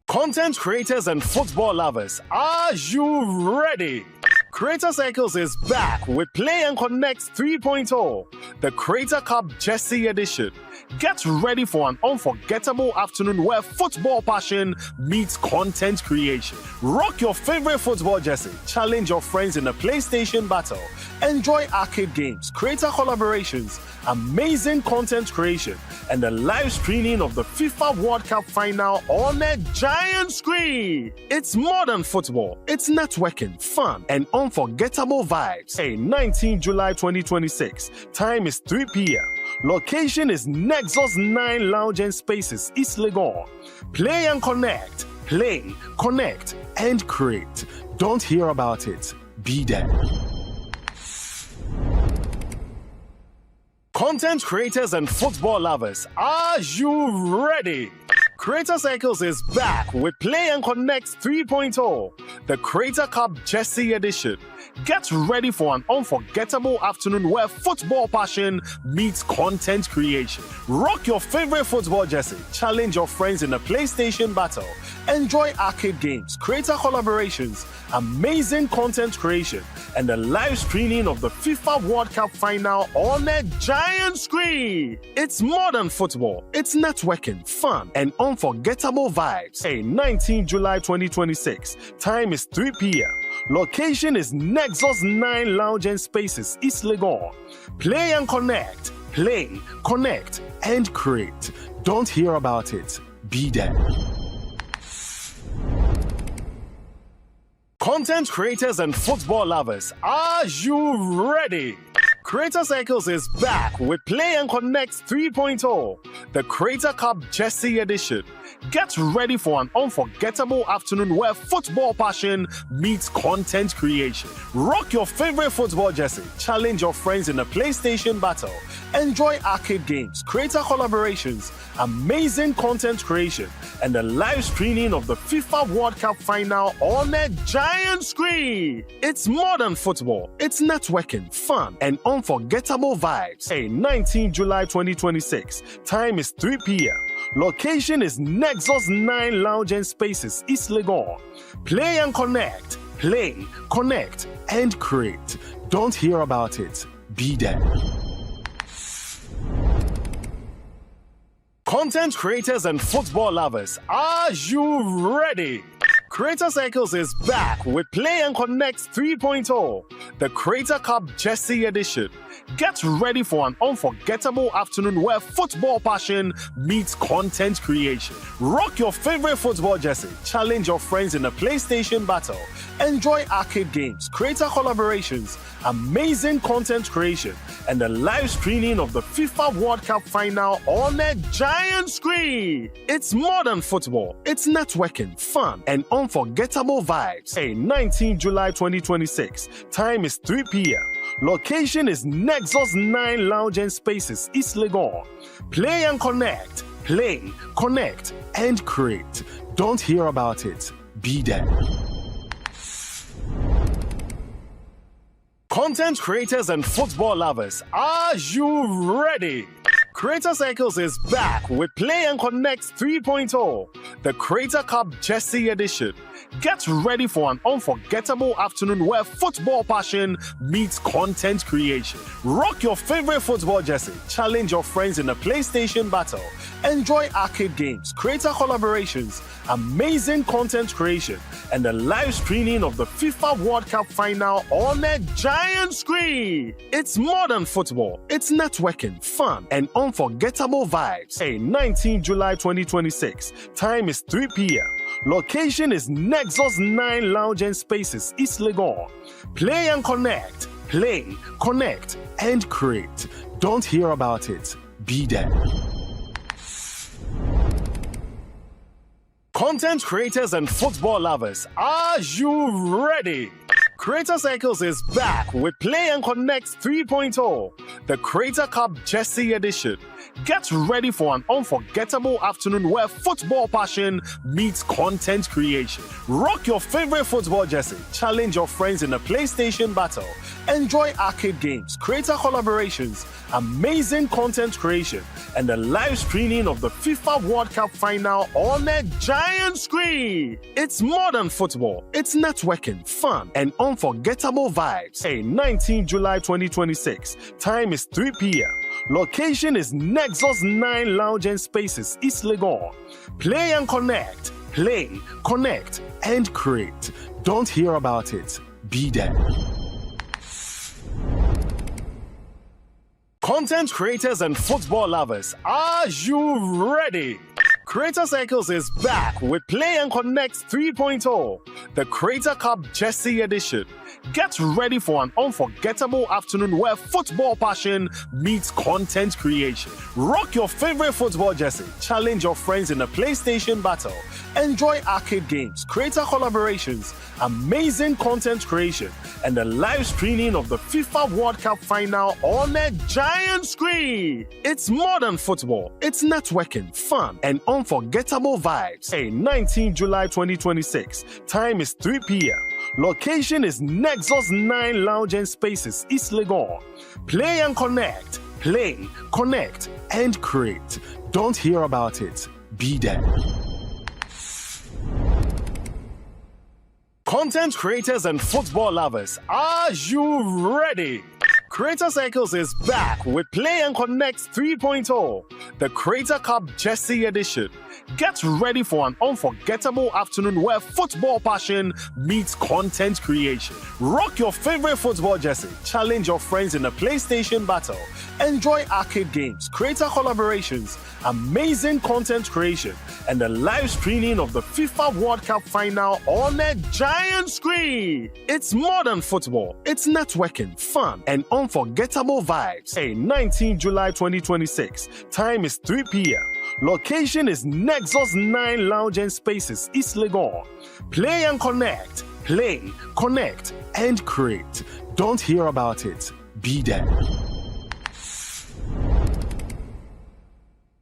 [SPEAKER 2] Content creators and football lovers, are you ready? Creator Circles is back with Play and Connect 3.0, the Creator Cup Jersey Edition. Get ready for an unforgettable afternoon where football passion meets content creation. Rock your favorite football jersey, challenge your friends in a PlayStation battle, enjoy arcade games, creator collaborations, amazing content creation, and the live screening of the FIFA World Cup final on a giant screen. It's more than football. It's networking, fun, and unforgettable vibes. Hey, 19 July 2026. Time is 3 p.m. Location is Nexus 9 Lounge and Spaces, East Legon. Play and connect. Play, connect, and create. Don't hear about it. Be there. Content creators and football lovers, are you ready? Creator Circles is back with Play and Connect 3.0, the Creator Cup Jersey Edition. Get ready for an unforgettable afternoon where football passion meets content creation. Rock your favorite football jersey, challenge your friends in a PlayStation battle, enjoy arcade games, creator collaborations, amazing content creation, and the live screening of the FIFA World Cup final on a giant screen. It's more than football. It's networking, fun, and unforgettable vibes. Hey, 19 July 2026. Time is 3 p.m. Location is Nexus 9 Lounge and Spaces, East Legon. Play and connect. Play, connect, and create. Don't hear about it. Be there. Content creators and football lovers, are you ready? Creator Circles is back with Play and Connect 3.0, the Creator Cup Jersey Edition. Get ready for an unforgettable afternoon where football passion meets content creation. Rock your favorite football jersey, challenge your friends in a PlayStation battle, enjoy arcade games, creator collaborations, amazing content creation, and the live screening of the FIFA World Cup final on a giant screen. It's more than football. It's networking, fun, and unforgettable vibes. Hey, 19 July 2026. Time is 3 p.m. Location is Nexus 9 Lounge and Spaces, East Legon. Play and connect. Play, connect, and create. Don't hear about it. Be there. Content creators and football lovers, are you ready? Creator Circles is back with Play and Connect 3.0, the Creator Cup Jersey Edition. Get ready for an unforgettable afternoon where football passion meets content creation. Rock your favorite football jersey, challenge your friends in a PlayStation battle, enjoy arcade games, creator collaborations, amazing content creation, and the live streaming of the FIFA World Cup final on a giant screen. It's modern football, it's networking, fun, and unforgettable vibes. Hey, 19 July 2026. Time is 3 p.m. Location is Nexus 9 Lounge and Spaces, East Legon. Play and connect. Play, connect, and create. Don't hear about it. Be there. Content creators and football lovers, are you ready? Creator Circles is back with Play and Connect 3.0, the Creator Cup Jersey Edition. Get ready for an unforgettable afternoon where football passion meets content creation. Rock your favorite football jersey, challenge your friends in a PlayStation battle, enjoy arcade games, creator collaborations, amazing content creation, and the live streaming of the FIFA World Cup final on a giant screen. It's modern football, it's networking, fun, and unforgettable vibes. Hey, 19 July 2026. Time is 3 p.m. Location is Nexus 9 Lounge and Spaces, East Legon. Play and connect. Play, connect, and create. Don't hear about it. Be there. Content creators and football lovers, are you ready? Creator Circles is back with Play and Connect 3.0, the Creator Cup Jersey Edition. Get ready for an unforgettable afternoon where football passion meets content creation. Rock your favorite football jersey, challenge your friends in a PlayStation battle, enjoy arcade games, creator collaborations, amazing content creation, and the live streaming of the FIFA World Cup final on a giant screen. It's modern football, it's networking, fun, and unforgettable vibes. Hey, 19 July 2026. Time is 3 p.m. Location is Nexus 9 Lounge and Spaces, East Legon. Play and connect. Play, connect, and create. Don't hear about it. Be there. Content creators and football lovers, are you ready? Creator Circles is back with Play and Connect 3.0, the Creator Cup Jersey Edition. Get ready for an unforgettable afternoon where football passion meets content creation. Rock your favorite football jersey, challenge your friends in a PlayStation battle, enjoy arcade games, creator collaborations, amazing content creation, and the live streaming of the FIFA World Cup final on a giant screen. It's modern football, it's networking, fun, and unforgettable vibes. Hey, 19 July 2026. Time is 3 p.m. Location is Nexus 9 Lounge and Spaces, East Legon. Play and connect. Play, connect, and create. Don't hear about it. Be there. Content creators and football lovers, are you ready? Creator Circles is back with Play and Connect 3.0, the Creator Cup Jersey Edition. Get ready for an unforgettable afternoon where football passion meets content creation. Rock your favorite football jersey, challenge your friends in a PlayStation battle, enjoy arcade games, creator collaborations, amazing content creation, and the live streaming of the FIFA World Cup final on a giant screen. It's modern football, it's networking, fun, and unforgettable vibes. Hey, 19 July 2026. Time is 3 p.m. Location is Nexus 9 Lounge and Spaces, East Legon. Play and connect. Play, connect, and create. Don't hear about it. Be there.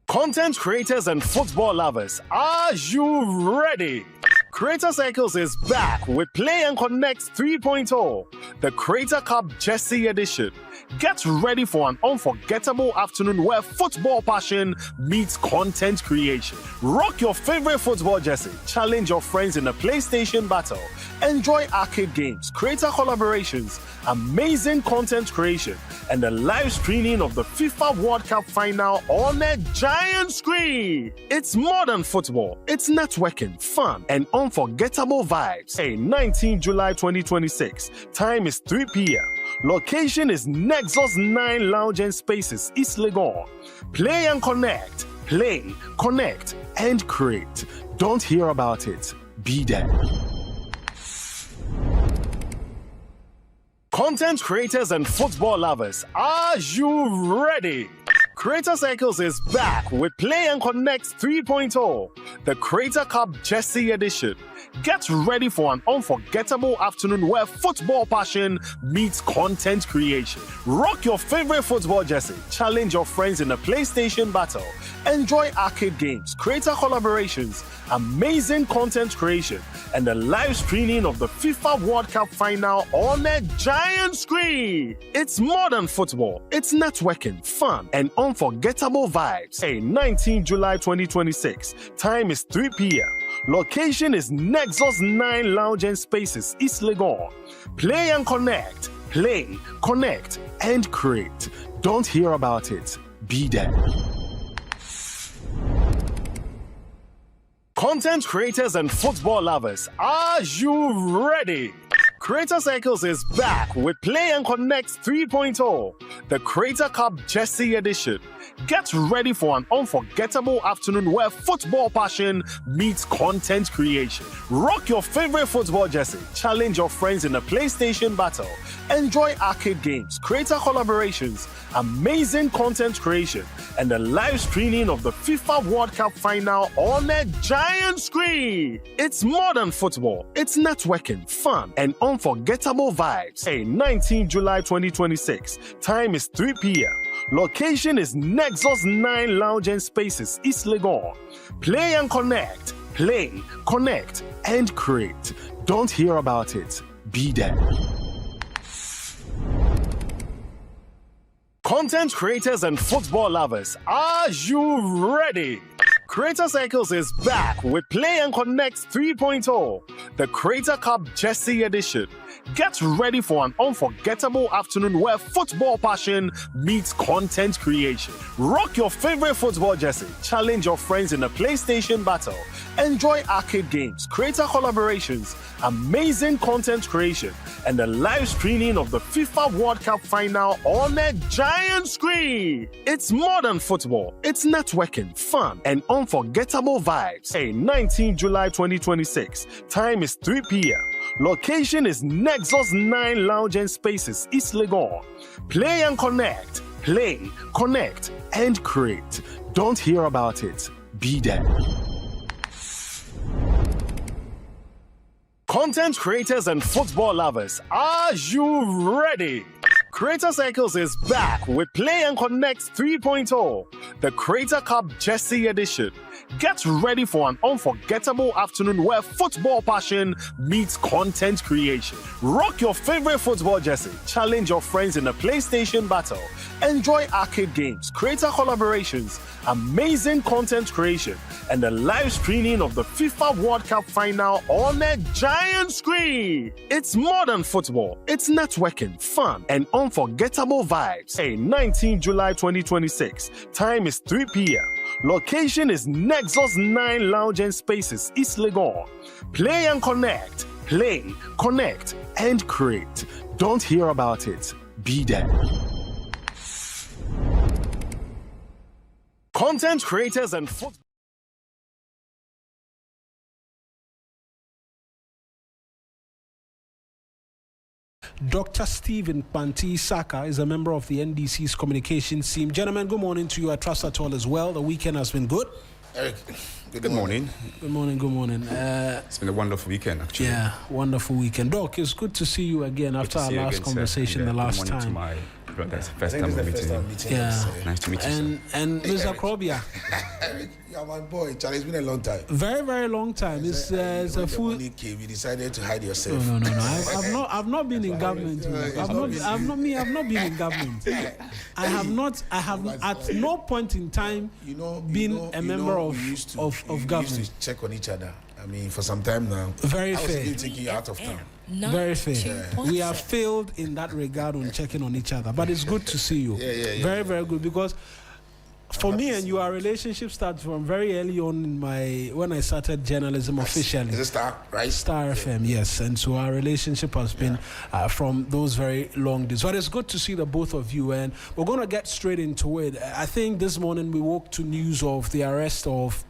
[SPEAKER 2] Content creators and football lovers, are you ready? Creator Circles is back with Play and Connect 3.0, the Creator Cup Jersey Edition. Get ready for an unforgettable afternoon where football passion meets content creation. Rock your favorite football jersey, challenge your friends in a PlayStation battle, enjoy arcade games, creator collaborations, amazing content creation, and the live streaming of the FIFA World Cup final on a giant screen. It's modern football, it's networking, fun, and unforgettable unforgettable vibes. Hey, 19 July 2026. Time is 3 p.m. Location is Nexus 9 Lounge and Spaces, East Legon. Play and connect. Play, connect, and create. Don't hear about it. Be there. Content creators and football lovers, are you ready? Creator Circles is back with Play and Connect 3.0, the Creator Cup Jersey Edition. Get ready for an unforgettable afternoon where football passion meets content creation. Rock your favorite football jersey, challenge your friends in a PlayStation battle, enjoy arcade games, creator collaborations, amazing content creation, and the live streaming of the FIFA World Cup final on a giant screen. It's more than football. It's networking, fun, and unforgettable vibes. Hey, 19 July 2026. Time is 3 p.m. Location is Nexus 9 Lounge and Spaces, East Legon. Play and connect. Play, connect, and create. Don't hear about it. Be there. Content creators and football lovers, are you ready? Creator Circles is back with Play and Connect 3.0, the Creator Cup Jersey Edition. Get ready for an unforgettable afternoon where football passion meets content creation. Rock your favorite football jersey, challenge your friends in a PlayStation battle, enjoy arcade games, creator collaborations, amazing content creation, and the live streaming of the FIFA World Cup final on a giant screen. It's more than football. It's networking, fun, and unforgettable vibes. Hey, 19 July 2026. Time is 3 p.m. Location is Nexus 9 Lounge and Spaces, East Legon. Play and connect. Play, connect, and create. Don't hear about it. Be there. Content creators and football lovers, are you ready? Creator Circles is back with Play and Connect 3.0, the Creator Cup Jersey Edition. Get ready for an unforgettable afternoon where football passion meets content creation. Rock your favorite football jersey, challenge your friends in a PlayStation battle, enjoy arcade games, creator collaborations, amazing content creation, and the live streaming of the FIFA World Cup final on a giant screen. It's more than football. It's networking, fun, and unforgettable vibes. Hey, 19 July 2026. Time is 3 p.m. Location is Nexus 9 Lounge and Spaces, East Legon. Play and connect. Play, connect, and create. Don't hear about it. Be there. Content creators and football lovers, are you ready? Creator Circles is back with Play and Connect 3.0, the Creator Cup Jersey Edition. Get ready for an unforgettable afternoon where football passion meets content creation. Rock your favorite football jersey, challenge your friends in a PlayStation battle, enjoy arcade games, creator collaborations, amazing content creation, and the live streaming of the FIFA World Cup final on a giant screen. It's more than football. It's networking, fun, and unforgettable vibes. Hey, 19 July 2026. Time is 3 p.m. Location is Nexus 9 Lounge and Spaces, East Legon. Play and connect. Play, connect, and create. Don't hear about it. Be there. Content creators and football.
[SPEAKER 1] Dr. Stephen Panti Saka is a member of the NDC's communications team. Gentlemen, good morning to you. I trust that all is well. The weekend has been good.
[SPEAKER 7] Eric, good morning.
[SPEAKER 1] Good morning, good morning.
[SPEAKER 7] It's been a wonderful weekend, actually.
[SPEAKER 1] Yeah, wonderful weekend. Doc, it's good to see you again after our last conversation the last time.
[SPEAKER 7] To my brother's first time meeting.
[SPEAKER 1] Yeah.
[SPEAKER 7] Nice to meet you,
[SPEAKER 1] and Mr. Krobia.
[SPEAKER 4] Eric, you're my boy. Charlie, it's been a long time.
[SPEAKER 1] Very, very long time. It's a full.
[SPEAKER 4] When the money came, you decided to hide yourself.
[SPEAKER 1] No. I've not been in government. I've not been in government. I have at no point in time been a member of government.
[SPEAKER 4] We used to check on each other. I mean, for some time now.
[SPEAKER 1] Very
[SPEAKER 4] I was
[SPEAKER 1] fair.
[SPEAKER 4] even taking you out of town.
[SPEAKER 1] Very fair. We have failed in that regard on checking on each other, but it's good to see you.
[SPEAKER 4] Yeah.
[SPEAKER 1] Very, very good, because For me and you, our relationship started from very early on when I started journalism officially.
[SPEAKER 4] Is it Star, right?
[SPEAKER 1] Star FM, yes. And so our relationship has been from those very long days. But it's good to see the both of you, and we're going to get straight into it. I think this morning we woke to news of the arrest of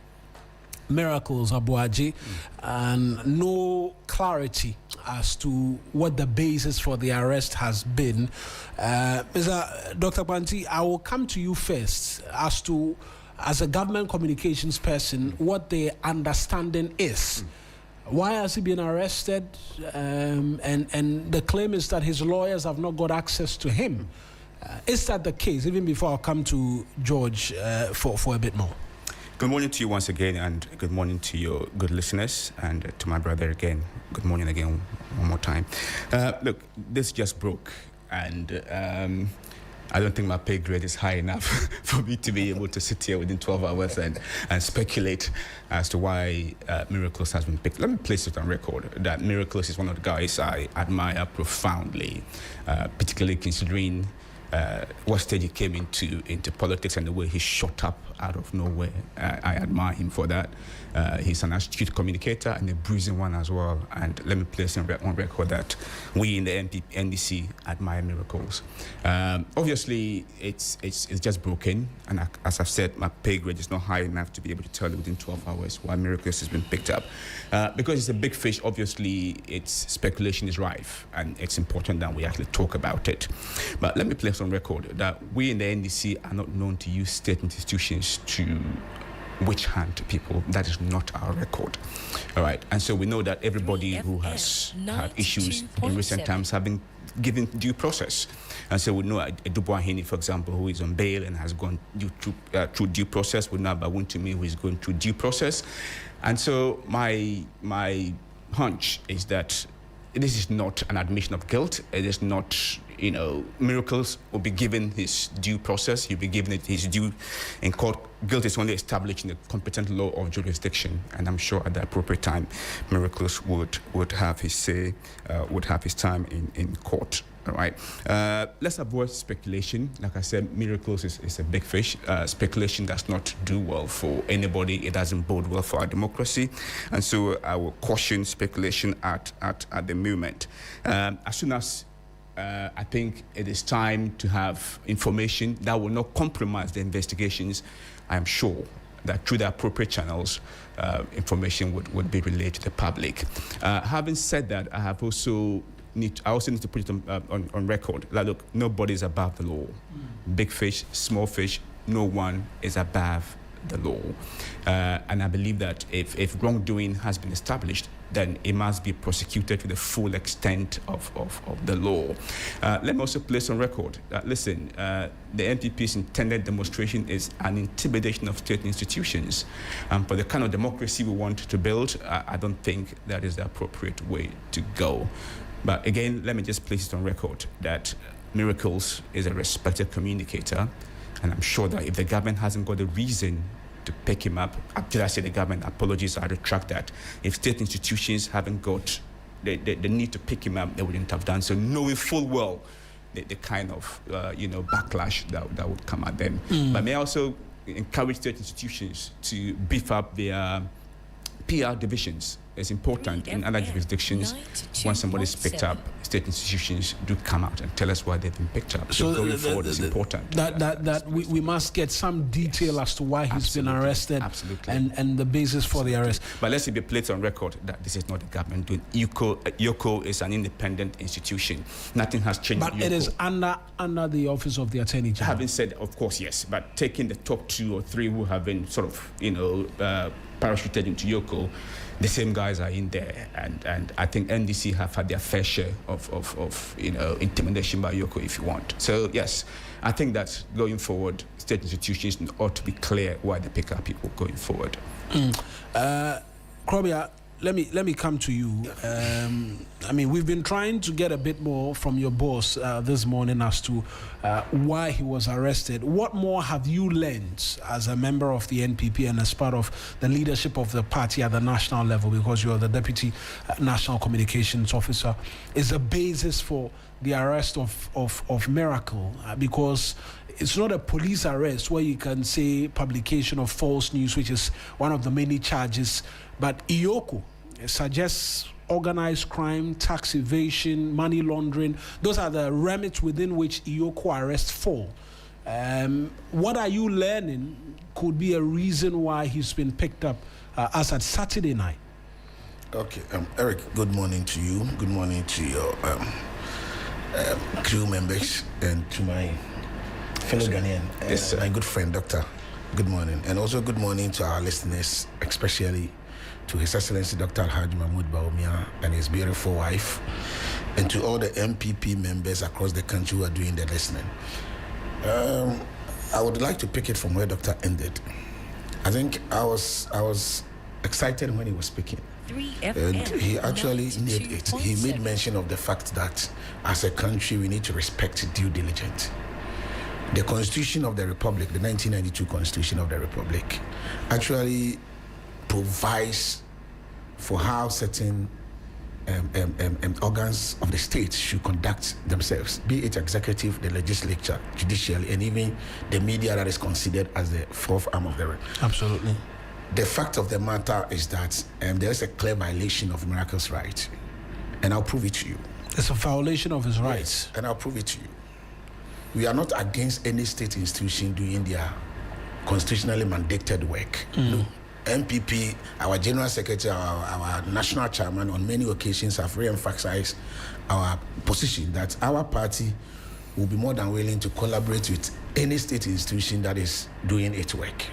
[SPEAKER 1] Miracles Abuaji, and no clarity as to what the basis for the arrest has been. Mr. Dr. Banti, I will come to you first as a government communications person, what the understanding is. Why has he been arrested? And the claim is that his lawyers have not got access to him. Is that the case? Even before I come to George for a bit more.
[SPEAKER 7] Good morning to you once again, and good morning to your good listeners, and to my brother again. Good morning again, one more time. Look, this just broke, and I don't think my pay grade is high enough for me to be able to sit here within 12 hours and speculate as to why Miracles has been picked. Let me place it on record that Miracles is one of the guys I admire profoundly, particularly considering what stage he came into politics and the way he shot up out of nowhere. I admire him for that. He's an astute communicator and a bruising one as well. And let me place on record that we in the NDC admire Miracles. Obviously, it's just broken. And as I've said, my pay grade is not high enough to be able to tell you within 12 hours why Miracles has been picked up. Because it's a big fish, obviously, its speculation is rife. And it's important that we actually talk about it. But let me place on record that we in the NDC are not known to use state institutions to witch hunt people. That is not our record. All right. And so we know that everybody who has had issues in recent times have been given due process. And so we know Dubois-Hini, for example, who is on bail and has gone through due process. We know Bawuntumi, who is going through due process. And so my hunch is that this is not an admission of guilt. It is not, Miracles will be given his due process. He'll be given his due in court. Guilt is only established in the competent law of jurisdiction, and I'm sure at the appropriate time, Miracles would have his say, would have his time in court. All right. Let's avoid speculation. Like I said, Miracles is a big fish. Speculation does not do well for anybody. It doesn't bode well for our democracy. And so I will caution speculation at the moment. As soon as I think it is time to have information that will not compromise the investigations, I am sure that through the appropriate channels, information would be relayed to the public. Having said that, I also need to put it on record that, look, nobody is above the law. Big fish, small fish, no one is above the law. And I believe that if wrongdoing has been established, then it must be prosecuted to the full extent of the law. Let me also place on record that, listen, the NPP's intended demonstration is an intimidation of state institutions. For the kind of democracy we want to build, I don't think that is the appropriate way to go. But again, let me just place it on record that Miracles is a respected communicator, and I'm sure that if the government hasn't got a reason to pick him up, did I say the government? Apologies, I retract that. If state institutions haven't got the need to pick him up, they wouldn't have done so, knowing full well the kind of backlash that would come at them. But may I also encourage state institutions to beef up their PR divisions. It's important in other jurisdictions. When somebody is picked up, state institutions do come out and tell us why they've been picked up. So going forward is important.
[SPEAKER 1] That we must get some detail as to why he's been arrested.
[SPEAKER 7] Absolutely.
[SPEAKER 1] And the basis for the arrest.
[SPEAKER 7] But let's be placed on record that this is not the government doing. YOCO is an independent institution. Nothing has changed.
[SPEAKER 1] But it is under the office of the Attorney General.
[SPEAKER 7] Having said, of course, yes. But taking the top 2 or 3 who have been sort of, parachuted into YOCO, the same guys are in there, and I think NDC have had their fair share of intimidation by YOCO, if you want. So yes, I think that going forward, state institutions ought to be clear why they pick up people going forward.
[SPEAKER 1] Krobia, let me come to you. We've been trying to get a bit more from your boss this morning as to why he was arrested. What more have you learned as a member of the NPP and as part of the leadership of the party at the national level, because you're the Deputy National Communications Officer, is the basis for the arrest of Miracle? Because it's not a police arrest where you can say publication of false news, which is one of the many charges, but IOCO suggests organized crime, tax evasion, money laundering. Those are the remits within which IOCO arrests fall. What are you learning could be a reason why he's been picked up as at Saturday night?
[SPEAKER 4] Okay, Eric, good morning to you. Good morning to your crew members and to my fellow Ghanaian, my good friend, Doctor. Good morning. And also good morning to our listeners, especially to His Excellency Dr. Alhaji Mahmoud Bawumia and his beautiful wife, and to all the MPP members across the country who are doing the listening. I would like to pick it from where Doctor ended. I think I was excited when he was speaking. And he actually made it. He made mention of the fact that as a country we need to respect due diligence. The Constitution of the Republic, the 1992 Constitution of the Republic, actually provides for how certain organs of the state should conduct themselves, be it executive, the legislature, judicial, and even the media that is considered as the fourth arm of the realm.
[SPEAKER 1] Absolutely.
[SPEAKER 4] The fact of the matter is that there is a clear violation of Miracle's right, and I'll prove it to you.
[SPEAKER 1] It's a violation of his rights.
[SPEAKER 4] Yes, and I'll prove it to you. We are not against any state institution doing their constitutionally mandated work. No. MPP, our General Secretary, our National Chairman, on many occasions have re-emphasized our position that our party will be more than willing to collaborate with any state institution that is doing its work.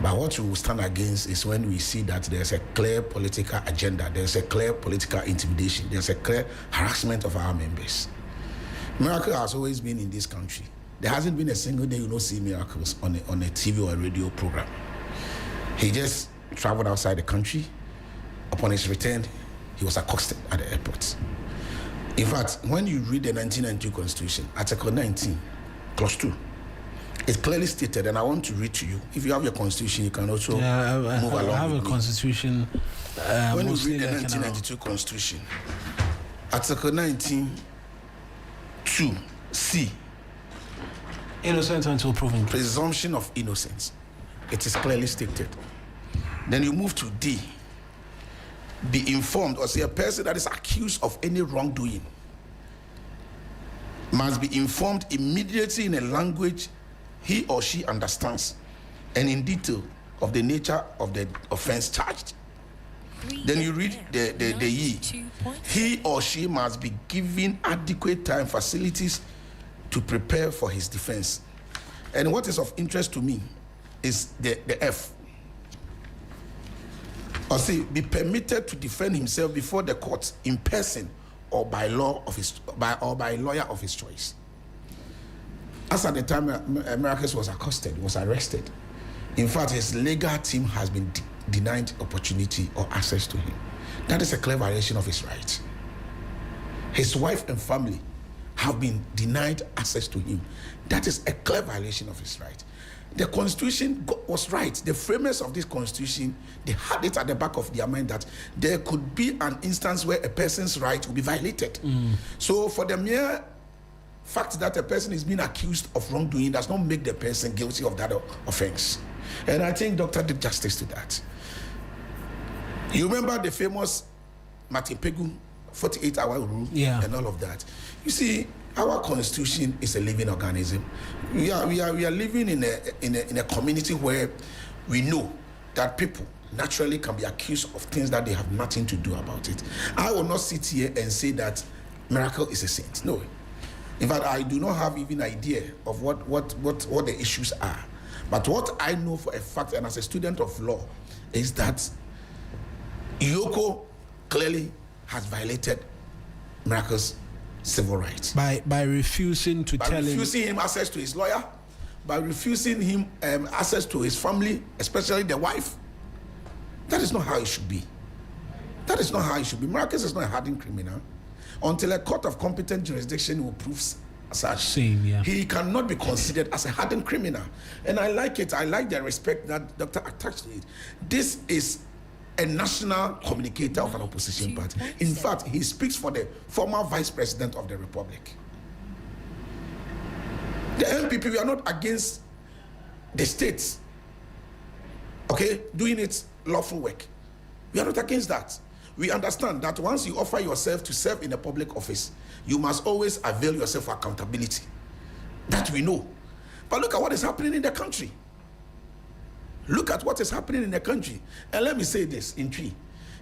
[SPEAKER 4] But what we will stand against is when we see that there's a clear political agenda, there's a clear political intimidation, there's a clear harassment of our members. Miracle has always been in this country. There hasn't been a single day you don't see Miracles on a TV or a radio program. He just traveled outside the country. Upon his return, he was accosted at the airport. In fact, when you read the 1992 Constitution, Article 19, Clause 2, it's clearly stated, and I want to read to you. If you have your Constitution, you can also move along.
[SPEAKER 1] I have a Constitution.
[SPEAKER 4] When you read the 1992 Constitution, Article 19, 2C,
[SPEAKER 1] innocent until proven guilty.
[SPEAKER 4] Presumption of innocence. It is clearly stated. Then you move to D. Be informed, or say a person that is accused of any wrongdoing must be informed immediately in a language he or she understands and in detail of the nature of the offense charged. Then you read the E. He or she must be given adequate time, facilities to prepare for his defense. And what is of interest to me is the F. Or say, be permitted to defend himself before the court in person or by lawyer of his choice. As at the time Miracles was accosted, was arrested, in fact, his legal team has been denied opportunity or access to him. That is a clear violation of his rights. His wife and family have been denied access to him. That is a clear violation of his right. The Constitution was right. The framers of this Constitution, they had it at the back of their mind that there could be an instance where a person's right will be violated. So for the mere fact that a person is being accused of wrongdoing does not make the person guilty of that offense. And I think Doctor did justice to that. You remember the famous Martin Pegu 48-hour rule and all of that. You see, our Constitution is a living organism. We are living in a community where we know that people naturally can be accused of things that they have nothing to do about it. I will not sit here and say that Miracle is a saint. No. In fact, I do not have even idea of what the issues are. But what I know for a fact, and as a student of law, is that IOCO clearly has violated Miracle's civil rights
[SPEAKER 1] by refusing to tell him,
[SPEAKER 4] refusing him access to his lawyer, by refusing him access to his family, especially the wife. That is not how it should be. That is not how it should be. Miracles is not a hardened criminal until a court of competent jurisdiction will prove such. He cannot be considered as a hardened criminal. And I like it. I like the respect that Doctor attached to it. This is a national communicator of an opposition party. In fact, he speaks for the former vice president of the republic. The MPP, we are not against the states, okay, doing its lawful work. We are not against that. We understand that once you offer yourself to serve in a public office, you must always avail yourself of accountability. That we know. But look at what is happening in the country. Look at what is happening in the country. And let me say this in tree.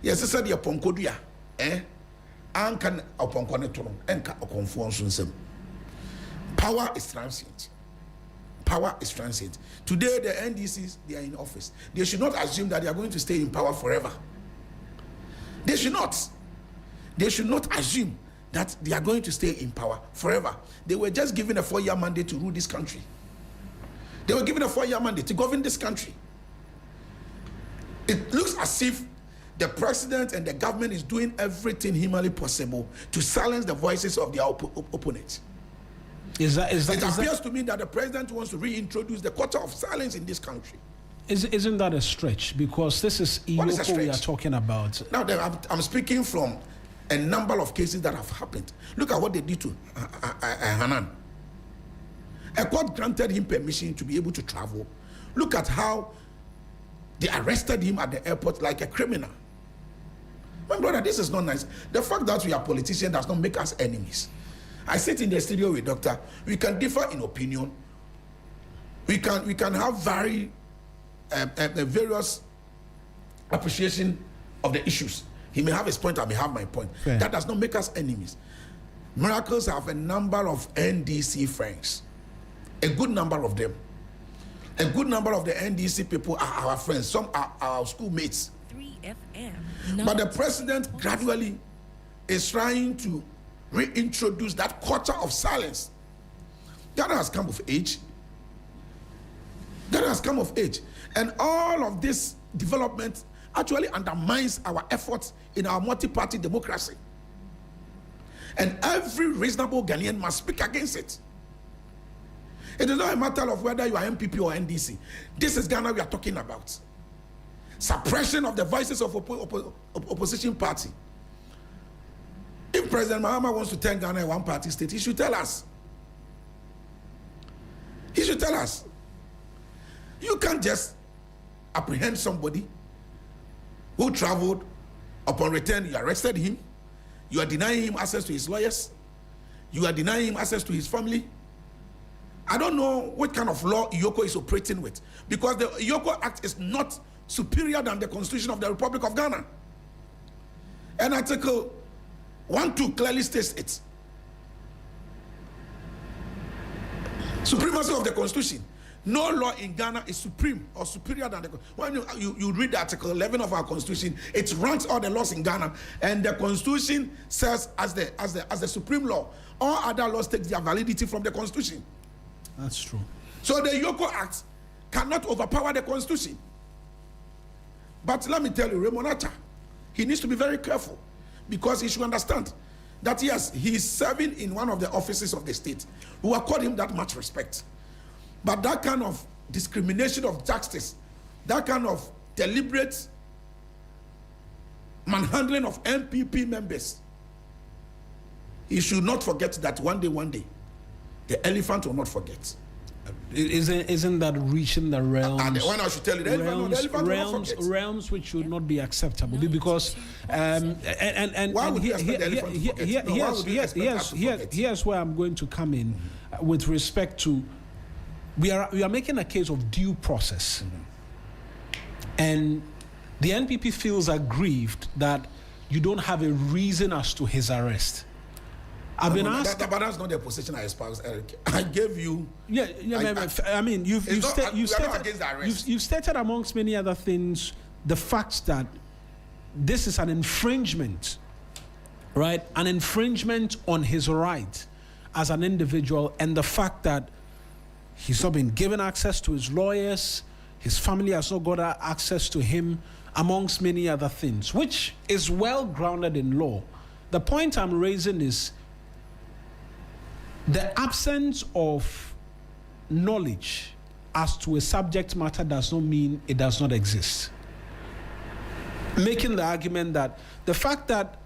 [SPEAKER 4] Yes, I said the Ponkodia, Ankan Oponkoneton, Enka Okonfuonsum. Power is transient. Power is transient. Today, the NDCs, they are in office. They should not assume that they are going to stay in power forever. They should not. They should not assume that they are going to stay in power forever. They were just given a 4-year mandate to rule this country. They were given a 4-year mandate to govern this country. It looks as if the president and the government is doing everything humanly possible to silence the voices of their opponents. It appears to me that the president wants to reintroduce the culture of silence in this country.
[SPEAKER 1] Isn't that a stretch? Because this is Iyoko we are talking about.
[SPEAKER 4] Now, I'm speaking from a number of cases that have happened. Look at what they did to Hanan. A court granted him permission to be able to travel. Look at how they arrested him at the airport like a criminal. My brother, this is not nice. The fact that we are politicians does not make us enemies. I sit in the studio with Doctor. We can differ in opinion. We can have various appreciation of the issues. He may have his point, I may have my point.
[SPEAKER 1] Fair.
[SPEAKER 4] That does not make us enemies. Miracles have a number of NDC friends. A good number of them. A good number of the NDC people are our friends. Some are our schoolmates.
[SPEAKER 9] 3FM.
[SPEAKER 4] But the president gradually is trying to reintroduce that culture of silence. Ghana has come of age. Ghana has come of age. And all of this development actually undermines our efforts in our multi-party democracy. And every reasonable Ghanaian must speak against it. It is not a matter of whether you are MPP or NDC. This is Ghana we are talking about. Suppression of the voices of opposition party. If President Mahama wants to turn Ghana a one-party state, he should tell us. He should tell us. You can't just apprehend somebody who traveled. Upon return, you arrested him. You are denying him access to his lawyers. You are denying him access to his family. I don't know what kind of law Iyoko is operating with, because the Iyoko Act is not superior than the Constitution of the Republic of Ghana. And Article 1(2) clearly states it. Supremacy of the Constitution. No law in Ghana is supreme or superior than the. When you read Article 11 of our Constitution, it ranks all the laws in Ghana, and the Constitution says as the supreme law. All other laws take their validity from the Constitution.
[SPEAKER 1] That's true.
[SPEAKER 4] So the Iyoko Act cannot overpower the Constitution. But let me tell you, Raymond Acha, he needs to be very careful, because he should understand that yes, he is serving in one of the offices of the state who accord him that much respect. But that kind of discrimination of justice, that kind of deliberate manhandling of MPP members, he should not forget that one day, the elephant will not forget.
[SPEAKER 1] Isn't that reaching the realms?
[SPEAKER 4] And when I should tell you, the elephant will not forget.
[SPEAKER 1] Realms which should not be acceptable, because
[SPEAKER 4] why would you expect the elephant to forget?
[SPEAKER 1] Here's where I'm going to come in with respect to we are making a case of due process, and the NPP feels aggrieved that you don't have a reason as to his arrest. Been asked,
[SPEAKER 4] but that's not the position I espouse, Eric. I gave you.
[SPEAKER 1] I mean, you've stated amongst many other things the fact that this is an infringement, right? An infringement on his right as an individual, and the fact that he's not been given access to his lawyers, his family has not got access to him, amongst many other things, which is well grounded in law. The point I'm raising is the absence of knowledge as to a subject matter does not mean it does not exist. Making the argument that the fact that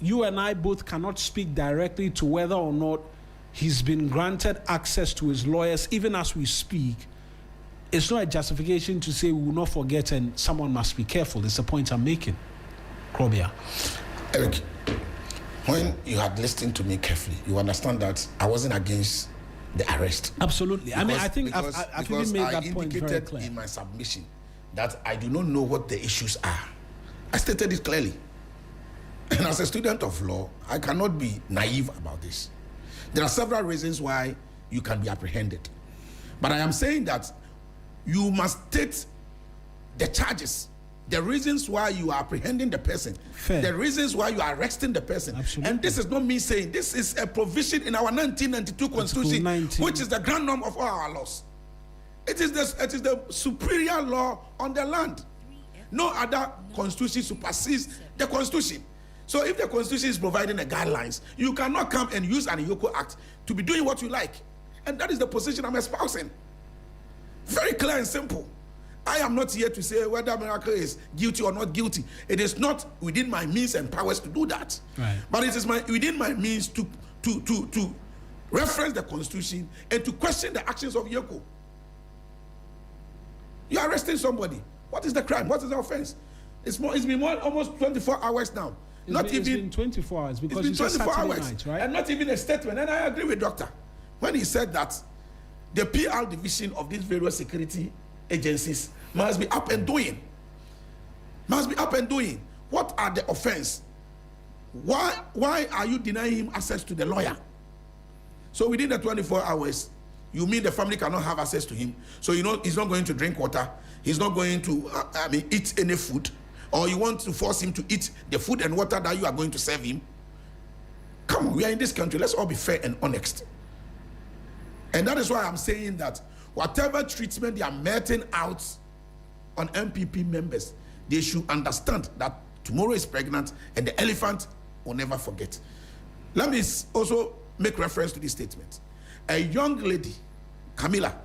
[SPEAKER 1] you and I both cannot speak directly to whether or not he's been granted access to his lawyers even as we speak, it's not a justification to say we will not forget and someone must be careful. It's the point I'm making. Krobia.
[SPEAKER 4] Eric, when you had listened to me carefully, you understand that I wasn't against the arrest.
[SPEAKER 1] Absolutely. I mean, I think I've even made that point very
[SPEAKER 4] indicated
[SPEAKER 1] clear.
[SPEAKER 4] in my submission that I do not know what the issues are. I stated it clearly. And as a student of law, I cannot be naive about this. There are several reasons why you can be apprehended. But I am saying that you must state the charges, the reasons why you are apprehending the person,
[SPEAKER 1] Fair.
[SPEAKER 4] the reasons why you are arresting the person.
[SPEAKER 1] Absolutely.
[SPEAKER 4] And this is not me saying, this is a provision in our 1992 Constitution,
[SPEAKER 1] 19.
[SPEAKER 4] which is the grand norm of all our laws. It is the superior law on the land. No other constitution supersedes the Constitution. So if the Constitution is providing the guidelines, you cannot come and use an Yoko Act to be doing what you like. And that is the position I'm espousing. Very clear and simple. I am not here to say whether Miracle is guilty or not guilty. It is not within my means and powers to do that.
[SPEAKER 1] Right.
[SPEAKER 4] But it is within my means to reference the Constitution and to question the actions of Yoko. You are arresting somebody. What is the crime? What is the offense? It's been almost 24 hours now.
[SPEAKER 1] It's been 24 hours because
[SPEAKER 4] it's been 24 hours,
[SPEAKER 1] night, right?
[SPEAKER 4] And not even a statement. And I agree with Doctor when he said that the PR division of these various security agencies must be up and doing. Must be up and doing. What are the offense? Why are you denying him access to the lawyer? So within the 24 hours, you mean the family cannot have access to him? So you know he's not going to drink water. He's not going to eat any food. Or you want to force him to eat the food and water that you are going to serve him? Come on, we are in this country. Let's all be fair and honest. And that is why I'm saying that whatever treatment they are meting out on MPP members, they should understand that tomorrow is pregnant and the elephant will never forget. Let me also make reference to this statement. A young lady, Camilla,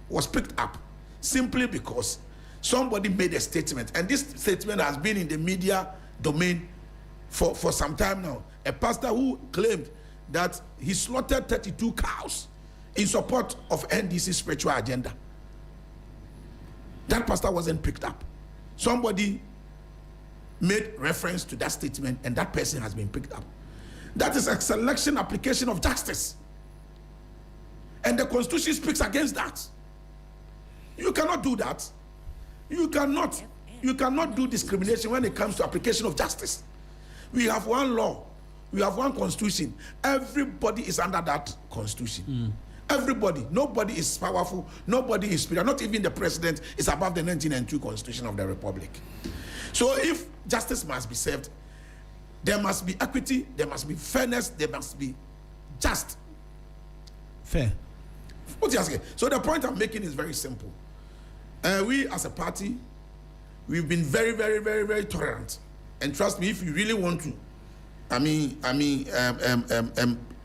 [SPEAKER 4] was picked up simply because somebody made a statement, and this statement has been in the media domain for some time now. A pastor who claimed that he slaughtered 32 cows in support of NDC's spiritual agenda. That pastor wasn't picked up. Somebody made reference to that statement, and that person has been picked up. That is a selection application of justice. And the Constitution speaks against that. You cannot do that. You cannot do discrimination when it comes to application of justice. We have one law. We have one Constitution. Everybody is under that Constitution. Everybody. Nobody is powerful. Nobody is superior. Not even the president is above the 1992 Constitution of the Republic. So if justice must be served, there must be equity, there must be fairness, there must be just.
[SPEAKER 1] Fair.
[SPEAKER 4] What you asking? So the point I'm making is very simple. We as a party, we've been very, very, very, very tolerant. And trust me, if you really want to,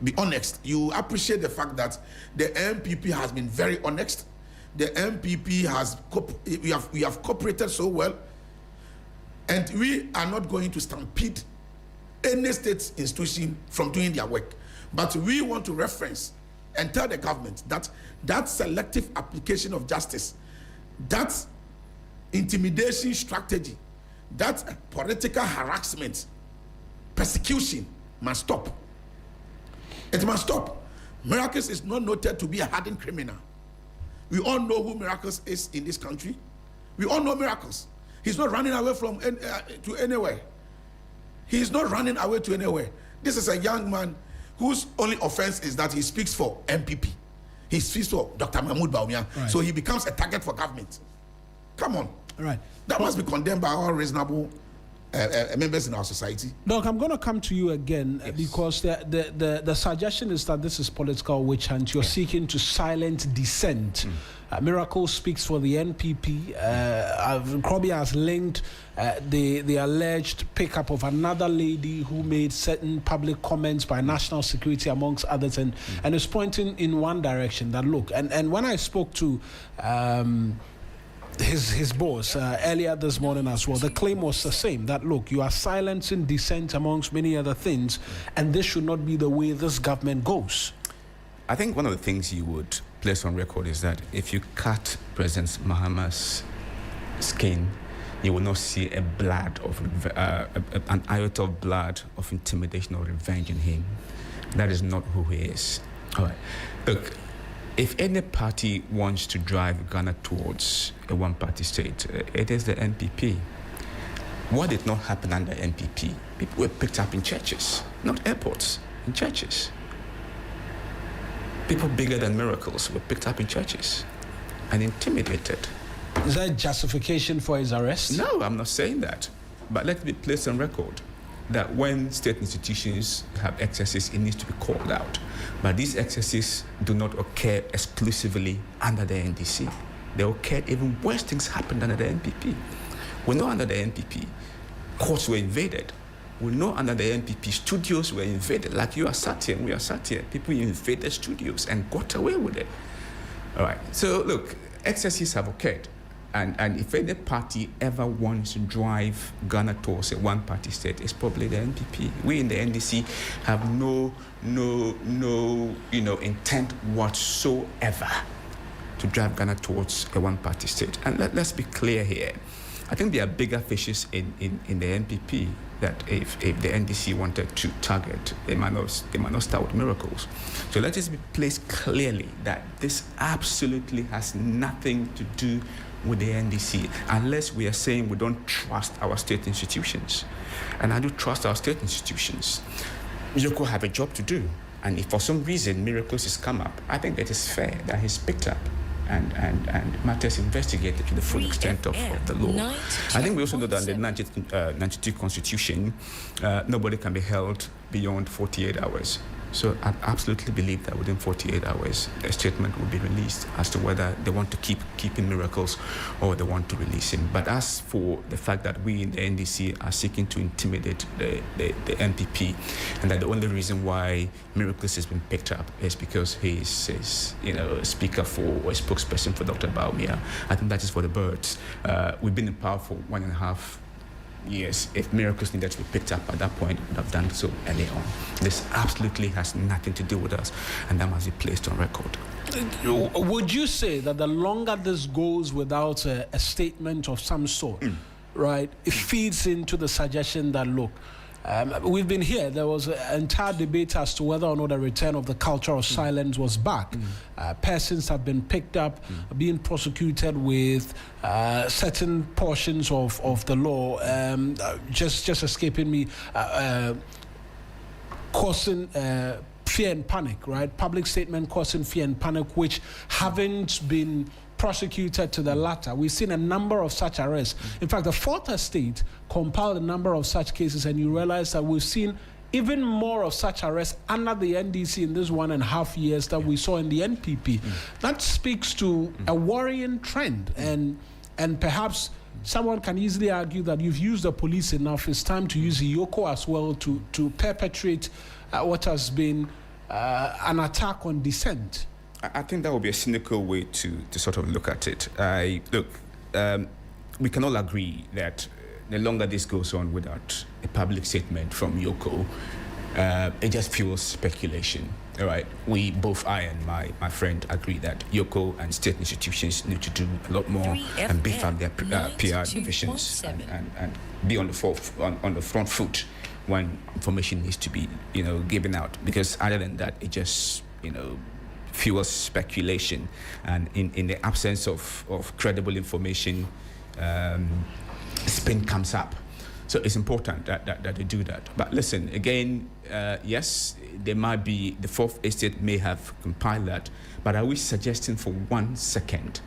[SPEAKER 4] be honest, you appreciate the fact that the MPP has been very honest. The MPP has, we have cooperated so well. And we are not going to stampede any state institution from doing their work. But we want to reference and tell the government that that selective application of justice, that intimidation strategy, that political harassment, persecution must stop. It must stop. Miracles is not noted to be a hardened criminal. We all know who Miracles is in this country. We all know Miracles. He's not running away to anywhere. He's not running away to anywhere. This is a young man whose only offense is that he speaks for MPP. He speaks for Dr. Mahmoud Bawumia. Right. So he becomes a target for government. Come on.
[SPEAKER 1] All right.
[SPEAKER 4] That must be condemned by all reasonable members in our society.
[SPEAKER 1] Doc, I'm going to come to you again because the suggestion is that this is political witch hunt. You're seeking to silent dissent. Miracle speaks for the NPP. Krobia has linked the alleged pickup of another lady who made certain public comments by national security, amongst others, and is pointing in one direction that look. And when I spoke to his boss earlier this morning as well, the claim was the same, that look, you are silencing dissent amongst many other things, and this should not be the way this government goes.
[SPEAKER 7] I think one of the things you would place on record is that if you cut President Mahama's skin, you will not see a blood of an iota of blood of intimidation or revenge in him. That is not who he is. All right. Look, if any party wants to drive Ghana towards a one-party state, it is the NPP. What did not happen under NPP? People were picked up in churches, not airports, in churches. People bigger than miracles were picked up in churches and intimidated.
[SPEAKER 1] Is that justification for his arrest?
[SPEAKER 7] No, I'm not saying that. But let me place on record that when state institutions have excesses, it needs to be called out. But these excesses do not occur exclusively under the NDC. They occurred, even worse things happened under the NPP. We know under the NPP, courts were invaded. We know under the NPP, studios were invaded. Like you are sat here, we are sat here. People invaded studios and got away with it. All right. So look, excesses have occurred. And if any party ever wants to drive Ghana towards a one-party state, it's probably the NPP. We in the NDC have no intent whatsoever to drive Ghana towards a one-party state. And let's be clear here. I think there are bigger fishes in the NPP that if the NDC wanted to target, they might not start with miracles. So let us be placed clearly that this absolutely has nothing to do with the NDC, unless we are saying we don't trust our state institutions. And I do trust our state institutions. Yoko have a job to do, and if for some reason miracles has come up, I think it is fair that he's picked up and matters investigated to the full extent of the law. I think we also know that in the 92 Constitution, nobody can be held beyond 48 hours. So I absolutely believe that within 48 hours, a statement will be released as to whether they want to keep in miracles or they want to release him. But as for the fact that we in the NDC are seeking to intimidate the NPP, and that the only reason why miracles has been picked up is because he is a speaker for or a spokesperson for Dr. Baumia, I think that is for the birds. We've been in power for 1.5 years. If miracles needed to be picked up at that point, we would have done so early on. This absolutely has nothing to do with us, and that must be placed on record.
[SPEAKER 1] Would you say that the longer this goes without a statement of some sort, right, it feeds into the suggestion that, look, we've been here. There was an entire debate as to whether or not the return of the culture of silence was back. Persons have been picked up, being prosecuted with certain portions of the law, just escaping me, causing fear and panic, right? Public statement causing fear and panic, which haven't been prosecuted to the latter. We've seen a number of such arrests. In fact, the Fourth Estate compiled a number of such cases, and you realize that we've seen even more of such arrests under the NDC in this 1.5 years that we saw in the NPP. That speaks to a worrying trend, and perhaps someone can easily argue that you've used the police enough. It's time to use Yoko as well to perpetrate what has been an attack on dissent.
[SPEAKER 7] I think that would be a cynical way to sort of look at it. We can all agree that the longer this goes on without a public statement from Yoko, it just fuels speculation. All right, we both, I and my friend, agree that Yoko and state institutions need to do a lot more and beef up their PR divisions and be on the front foot when information needs to be given out. Because other than that, it just fuels speculation, and in the absence of credible information, spin comes up. So it's important that they do that. But listen, again, yes, there might be, the Fourth Estate may have compiled that, but are we suggesting for 1 second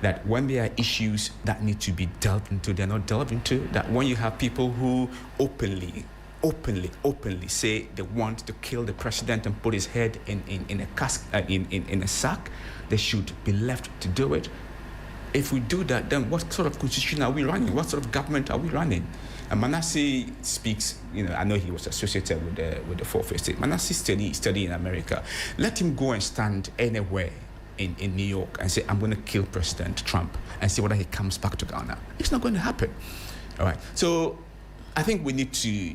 [SPEAKER 7] that when there are issues that need to be delved into, they're not delved into? That when you have people who openly say they want to kill the president and put his head in a sack, they should be left to do it. If we do that, then what sort of constitution are we running? What sort of government are we running? And Manasseh speaks, I know he was associated with the Fourth Estate. Manasseh study in America. Let him go and stand anywhere in New York and say, I'm going to kill President Trump, and see whether he comes back to Ghana. It's not going to happen. All right. So I think we need to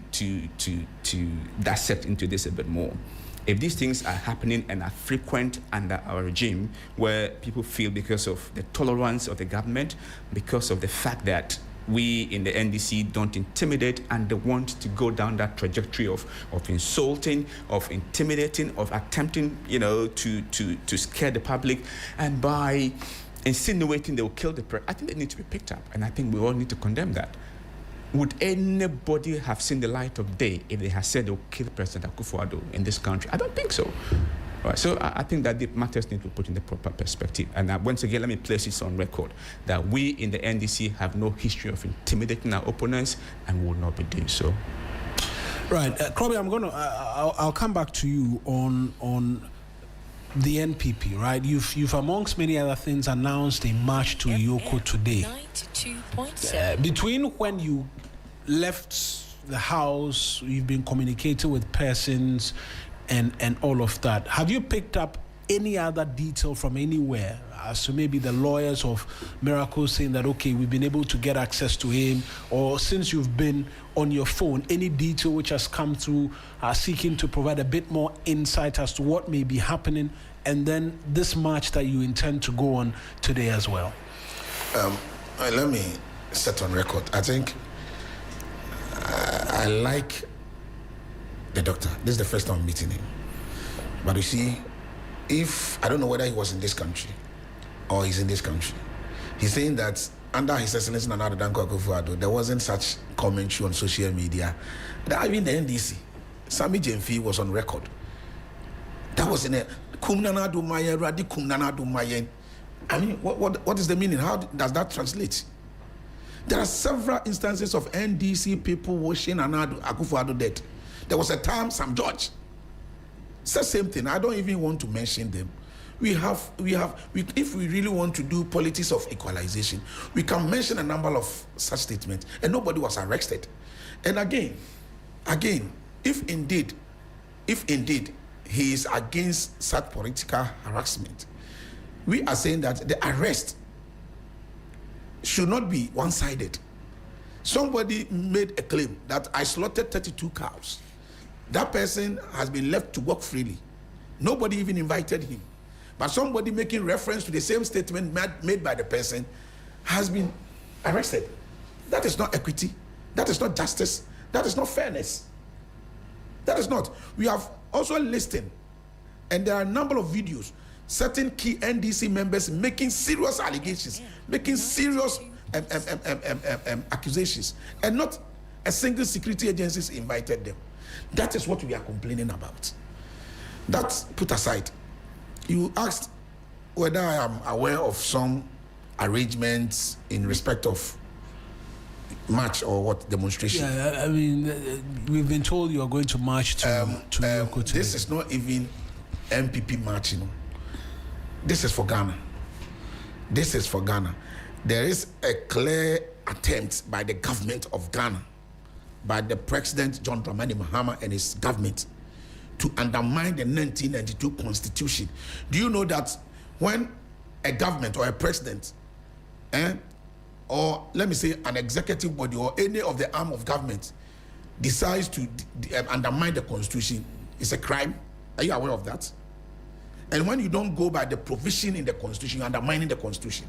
[SPEAKER 7] dissect into this a bit more. If these things are happening and are frequent under our regime, where people feel because of the tolerance of the government, because of the fact that we in the NDC don't intimidate and they want to go down that trajectory of insulting, of intimidating, of attempting, to scare the public, and by insinuating they will kill the president, I think they need to be picked up, and I think we all need to condemn that. Would anybody have seen the light of day if they had said they will kill President Akufo-Addo in this country? I don't think so. Right, so I think that the matters need to be put in the proper perspective. And once again, let me place this on record, that we in the NDC have no history of intimidating our opponents and will not be doing so.
[SPEAKER 1] Right, Krobi, I'll come back to you on the NPP, right? You've amongst many other things announced a march to Yoko today. 92.7. Between when you left the house, you've been communicating with persons and all of that. Have you picked up any other detail from anywhere as to maybe the lawyers of Miracle saying that, okay, we've been able to get access to him, or since you've been on your phone, any detail which has come through seeking to provide a bit more insight as to what may be happening, and then this march that you intend to go on today as well?
[SPEAKER 4] Let me set on record. I think I like the doctor. This is the first time I'm meeting him. But you see, if I don't know whether he was in this country or he's in this country, he's saying that under His Excellency Nana Addo Dankwa Akufo-Addo, there wasn't such commentary on social media. That even the NDC, Sammy Jemfi was on record. That was in a Kumnana do Mayen, Radi Kumnana do Mayen. I mean, what is the meaning? How does that translate? There are several instances of NDC people wishing Nana Akufo-Addo dead. There was a time Sam George said the same thing. I don't even want to mention them. If we really want to do politics of equalization, we can mention a number of such statements, and nobody was arrested. And again, if indeed he is against such political harassment, we are saying that the arrest should not be one-sided. Somebody made a claim that I slaughtered 32 cows. That person has been left to walk freely. Nobody even invited him. But somebody making reference to the same statement made by the person has been arrested. That is not equity. That is not justice. That is not fairness. That is not. We have also listed, and there are a number of videos, certain key NDC members making serious allegations, making serious accusations, and not a single security agency invited them. That is what we are complaining about. That's put aside. You asked whether I am aware of some arrangements in respect of march or what demonstration.
[SPEAKER 1] Yeah, I mean, we've been told you are going to march to Yoko today.
[SPEAKER 4] This is not even MPP marching. This is for Ghana. This is for Ghana. There is a clear attempt by the government of Ghana, by the President John Dramani Mahama and his government, to undermine the 1992 Constitution. Do you know that when a government or a president, or let me say an executive body or any of the arm of government decides to undermine the Constitution, it's a crime? Are you aware of that? And when you don't go by the provision in the Constitution, you're undermining the Constitution.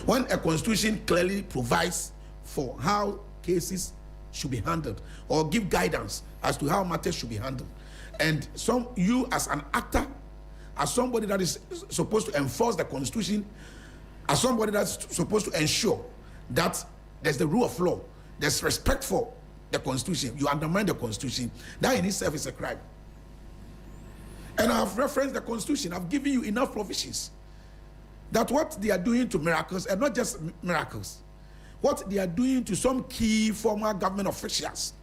[SPEAKER 4] When a Constitution clearly provides for how cases should be handled or give guidance as to how matters should be handled, and you as an actor, as somebody that is supposed to enforce the Constitution, as somebody that's supposed to ensure that there's the rule of law, there's respect for the Constitution, you undermine the Constitution, that in itself is a crime. And I've referenced the Constitution. I've given you enough provisions that what they are doing to Miracles, and not just Miracles, what they are doing to some key former government officials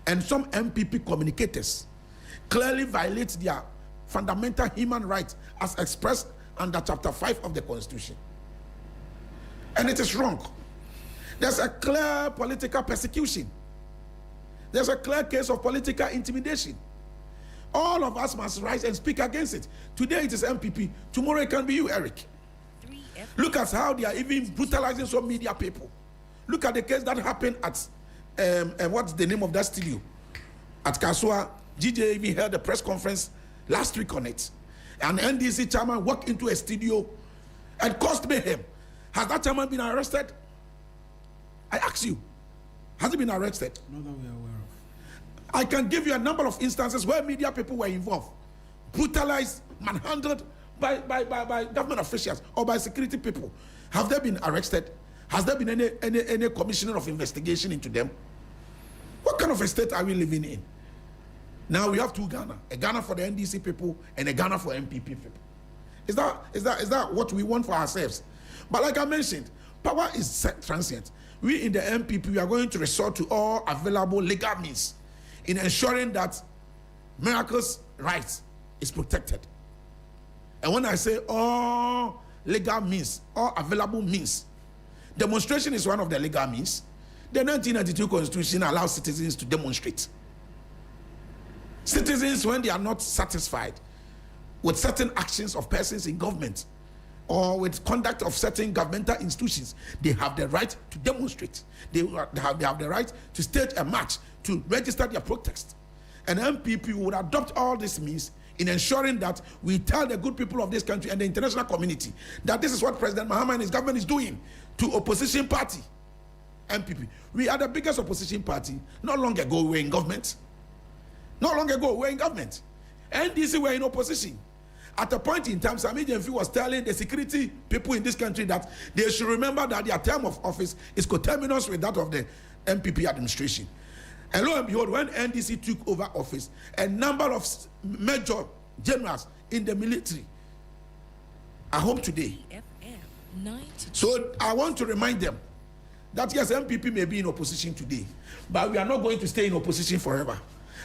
[SPEAKER 4] and some MPP communicators clearly violates their fundamental human rights as expressed under Chapter 5 of the Constitution. And it is wrong. There's a clear political persecution. There's a clear case of political intimidation. All of us must rise and speak against it. Today it is MPP. Tomorrow it can be you, Eric. Look at how they are even brutalizing some media people. Look at the case that happened at, what's the name of that studio? At Kasua. GJ even held a press conference last week on it. An NDC chairman walked into a studio and caused mayhem. Has that chairman been arrested? I ask you, has he been arrested?
[SPEAKER 1] Not that we are aware of.
[SPEAKER 4] I can give you a number of instances where media people were involved, brutalized, manhandled by government officials or by security people. Have they been arrested? Has there been any commissioner of investigation into them? What kind of a state are we living in? Now we have two Ghana, a Ghana for the NDC people and a Ghana for MPP people. Is that what we want for ourselves? But like I mentioned, power is transient. We in the MPP, we are going to resort to all available legal means in ensuring that Miracle's rights is protected. And when I say all legal means, all available means, demonstration is one of the legal means. The 1992 Constitution allows citizens to demonstrate. Citizens, when they are not satisfied with certain actions of persons in government or with conduct of certain governmental institutions, they have the right to demonstrate. They have the right to stage a march, to register their protest. And MPP would adopt all these means in ensuring that we tell the good people of this country and the international community that this is what President Mahama and his government is doing to opposition party, MPP. We are the biggest opposition party. Not long ago, we were in government. Not long ago, we were in government. NDC were in opposition. At a point in time, Sami Jemfi was telling the security people in this country that they should remember that their term of office is coterminous with that of the MPP administration. And lo and behold, when NDC took over office, a number of major generals in the military are home today. So I want to remind them that yes, MPP may be in opposition today, but we are not going to stay in opposition forever.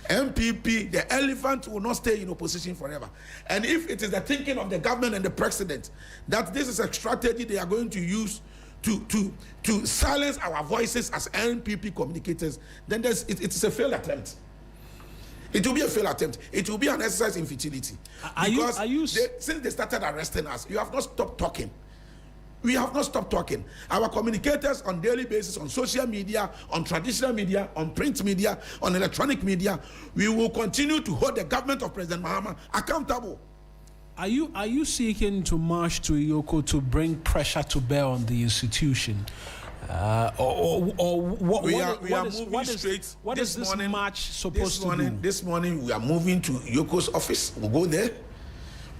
[SPEAKER 4] MPP, the elephant, will not stay in opposition forever. And if it is the thinking of the government and the president that this is a strategy they are going to use to silence our voices as NPP communicators, then it is a failed attempt. It will be a failed attempt. It will be an exercise in futility. Since they started arresting us, you have not stopped talking. We have not stopped talking. Our communicators on daily basis, on social media, on traditional media, on print media, on electronic media, we will continue to hold the government of President Mahama accountable.
[SPEAKER 1] Are you seeking to march to Yoko to bring pressure to bear on the institution? What is this march supposed to do?
[SPEAKER 4] This morning we are moving to Yoko's office. We'll go there.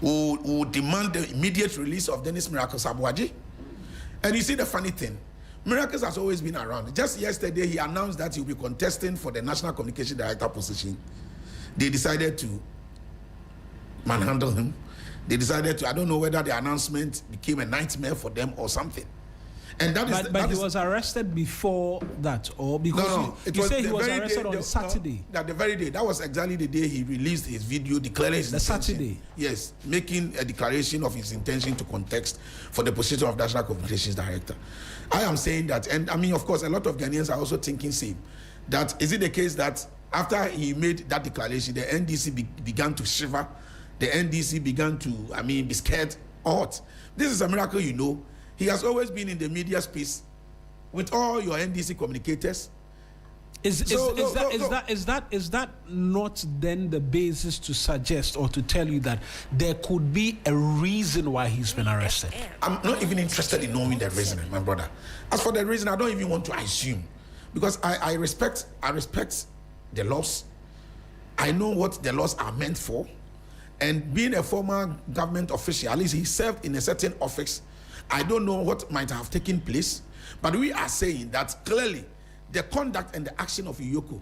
[SPEAKER 4] We'll demand the immediate release of Dennis Miracles Abuaji. And you see the funny thing, Miracles has always been around. Just yesterday he announced that he'll be contesting for the National Communication Director position. They decided to manhandle him. They decided to, I don't know whether the announcement became a nightmare for them or something. And
[SPEAKER 1] he was arrested before that, or because you say he was arrested on Saturday.
[SPEAKER 4] That the very day, that was exactly the day he released his video declaring his intention.
[SPEAKER 1] Saturday.
[SPEAKER 4] Yes, making a declaration of his intention to contest for the position of National Communications Director. I am saying that, and I mean, of course, a lot of Ghanaians are also thinking same. That is it the case that after he made that declaration, the NDC began to shiver, the NDC began to, be scared or what? This is a miracle, you know. He has always been in the media space with all your NDC communicators.
[SPEAKER 1] Is that not then the basis to suggest or to tell you that there could be a reason why he's been arrested?
[SPEAKER 4] I'm not even interested in knowing the reason, my brother. As for the reason, I don't even want to assume, because I respect the laws. I know what the laws are meant for, and being a former government official, at least he served in a certain office. I don't know what might have taken place, but we are saying that clearly the conduct and the action of Iyoko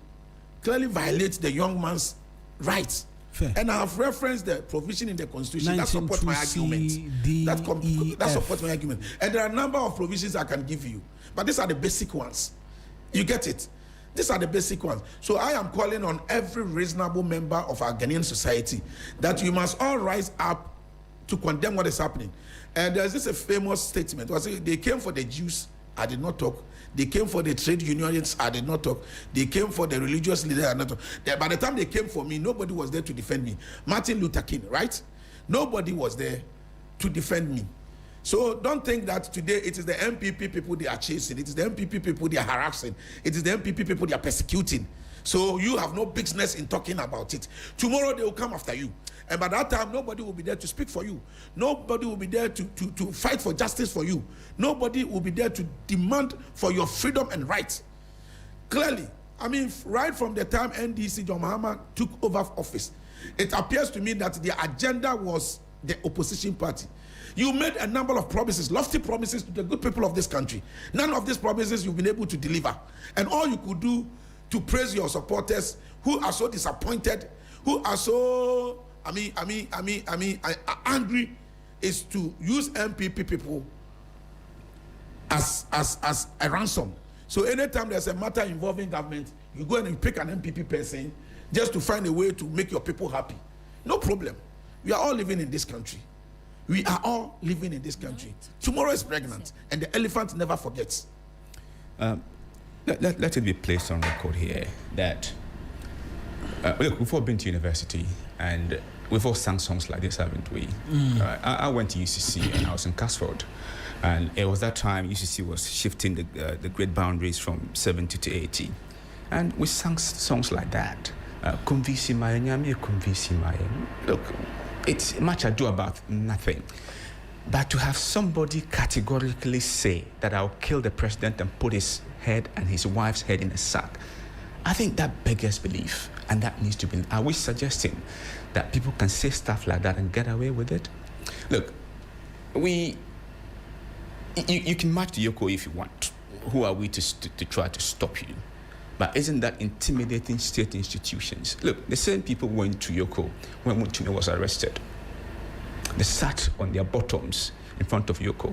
[SPEAKER 4] clearly violates the young man's rights.
[SPEAKER 1] Fair.
[SPEAKER 4] And I have referenced the provision in the Constitution that supports my argument. That supports my argument. And there are a number of provisions I can give you, but these are the basic ones. You get it? These are the basic ones. So I am calling on every reasonable member of our Ghanaian society that you must all rise up to condemn what is happening. And there's this a famous statement. They came for the Jews, I did not talk. They came for the trade unionists, I did not talk. They came for the religious leaders, I did not talk. By the time they came for me, nobody was there to defend me. Martin Luther King, right? Nobody was there to defend me. So don't think that today it is the MPP people they are chasing, it is the MPP people they are harassing, it is the MPP people they are persecuting. So you have no business in talking about it. Tomorrow they will come after you. And by that time, nobody will be there to speak for you. Nobody will be there to fight for justice for you. Nobody will be there to demand for your freedom and rights. Clearly, I mean, right from the time NDC John Mahama took over office, it appears to me that the agenda was the opposition party. You made a number of promises, lofty promises to the good people of this country. None of these promises you've been able to deliver. And all you could do to praise your supporters who are so disappointed, who are so, angry, is to use MPP people as a ransom. So anytime there's a matter involving government, you go and you pick an MPP person just to find a way to make your people happy. No problem. We are all living in this country. We are all living in this country. Tomorrow is pregnant, and the elephant never forgets.
[SPEAKER 7] Let it be placed on record here that, look, we've all been to university, and we've all sung songs like this, haven't we? I went to UCC, and I was in Casford. And it was that time UCC was shifting the grade boundaries from 70 to 80. And we sang songs like that. Look, it's much ado about nothing. But to have somebody categorically say that I'll kill the president and put his head and his wife's head in a sack, I think that beggars belief, and that needs to be. Are we suggesting that people can say stuff like that and get away with it? Look, you can march to Yoko if you want. Who are we to try to stop you? But isn't that intimidating state institutions? Look, the same people went to Yoko when Muntumi was arrested. They sat on their bottoms in front of Yoko.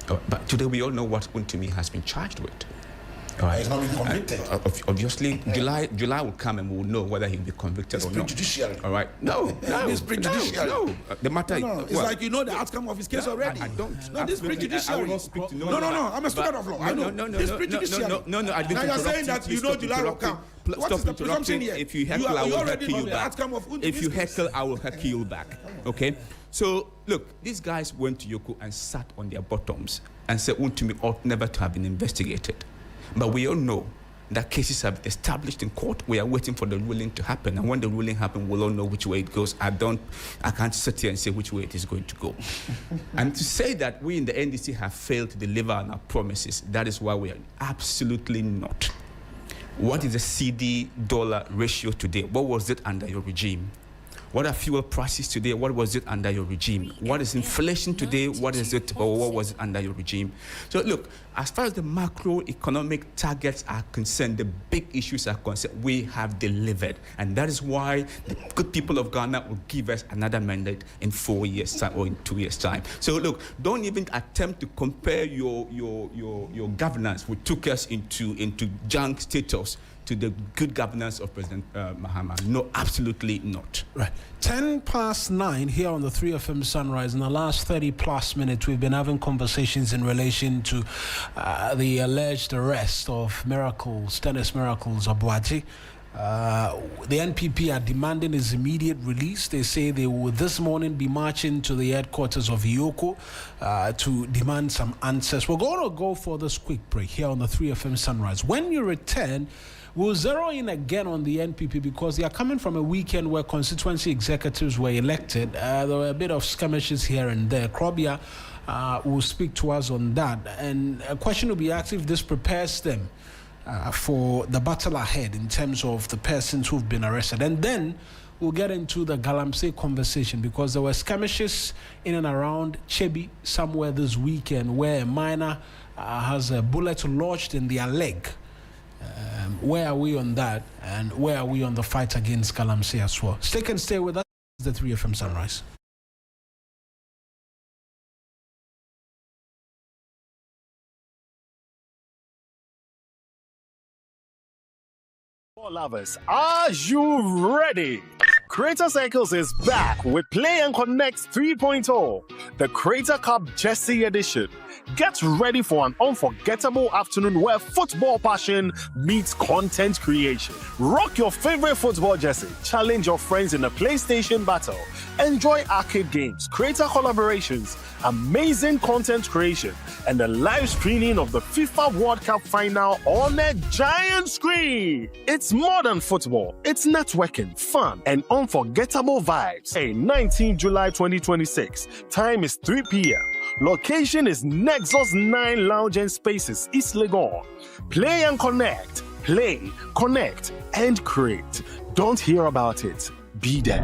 [SPEAKER 7] But today we all know what Muntumi has been charged with.
[SPEAKER 4] He's not been convicted.
[SPEAKER 7] Obviously, July will come and we'll know whether he'll be convicted or not.
[SPEAKER 4] Prejudicial.
[SPEAKER 7] All right? No.
[SPEAKER 4] It's prejudicial.
[SPEAKER 7] No. The matter.
[SPEAKER 4] It's like you know the outcome of his case already.
[SPEAKER 7] I don't.
[SPEAKER 4] No, this prejudicial.
[SPEAKER 7] I will not speak to
[SPEAKER 4] No. I'm a student of law. I know. This prejudicial.
[SPEAKER 7] No. I didn't.
[SPEAKER 4] Now you're saying that you know July will come. What is the presumption here?
[SPEAKER 7] If you heckle, I will heckle you back. If you heckle, I will heckle you back. Okay? So, look, these guys went to Yoko and sat on their bottoms and said Untumi ought never to have been investigated. But we all know that cases have been established in court. We are waiting for the ruling to happen. And when the ruling happens, we'll all know which way it goes. I can't sit here and say which way it is going to go. And to say that we in the NDC have failed to deliver on our promises, that is why we are absolutely not. What is the CD-dollar ratio today? What was it under your regime? What are fuel prices today? What was it under your regime? What is inflation today? What is it, or what was it under your regime? So look, as far as the macroeconomic targets are concerned, the big issues are concerned, we have delivered. And that is why the good people of Ghana will give us another mandate in 4 years' time or in 2 years' time. So look, don't even attempt to compare your governance, which took us into junk status, to the good governance of President Mahama. No, absolutely not.
[SPEAKER 1] Right. 9:10 here on the 3FM Sunrise. In the last 30 plus minutes, we've been having conversations in relation to the alleged arrest of Dennis Miracles Abuaji. The NPP are demanding his immediate release. They say they will this morning be marching to the headquarters of Yoko to demand some answers. We're going to go for this quick break here on the 3FM Sunrise. When you return, we'll zero in again on the NPP because they are coming from a weekend where constituency executives were elected. There were a bit of skirmishes here and there. Krobia will speak to us on that. And a question will be asked if this prepares them for the battle ahead in terms of the persons who've been arrested. And then we'll get into the Galamsey conversation because there were skirmishes in and around Chebi somewhere this weekend where a miner has a bullet lodged in their leg. Where are we on that, and where are we on the fight against Galamsey as well? Stay with us. The 3FM Sunrise.
[SPEAKER 2] Football lovers, are you ready? Creator Cycles is back with Play and Connect 3.0, the Creator Cup Jersey Edition. Get ready for an unforgettable afternoon where football passion meets content creation. Rock your favorite football jersey, challenge your friends in a PlayStation battle, enjoy arcade games, creator collaborations, amazing content creation, and the live screening of the FIFA World Cup final on a giant screen. It's more than football. It's networking, fun, and unforgettable vibes. Hey, 19 July 2026. Time is 3 p.m. Location is Nexus 9 Lounge and Spaces, East Legon. Play and connect. Play, connect, and create. Don't hear about it. Be there.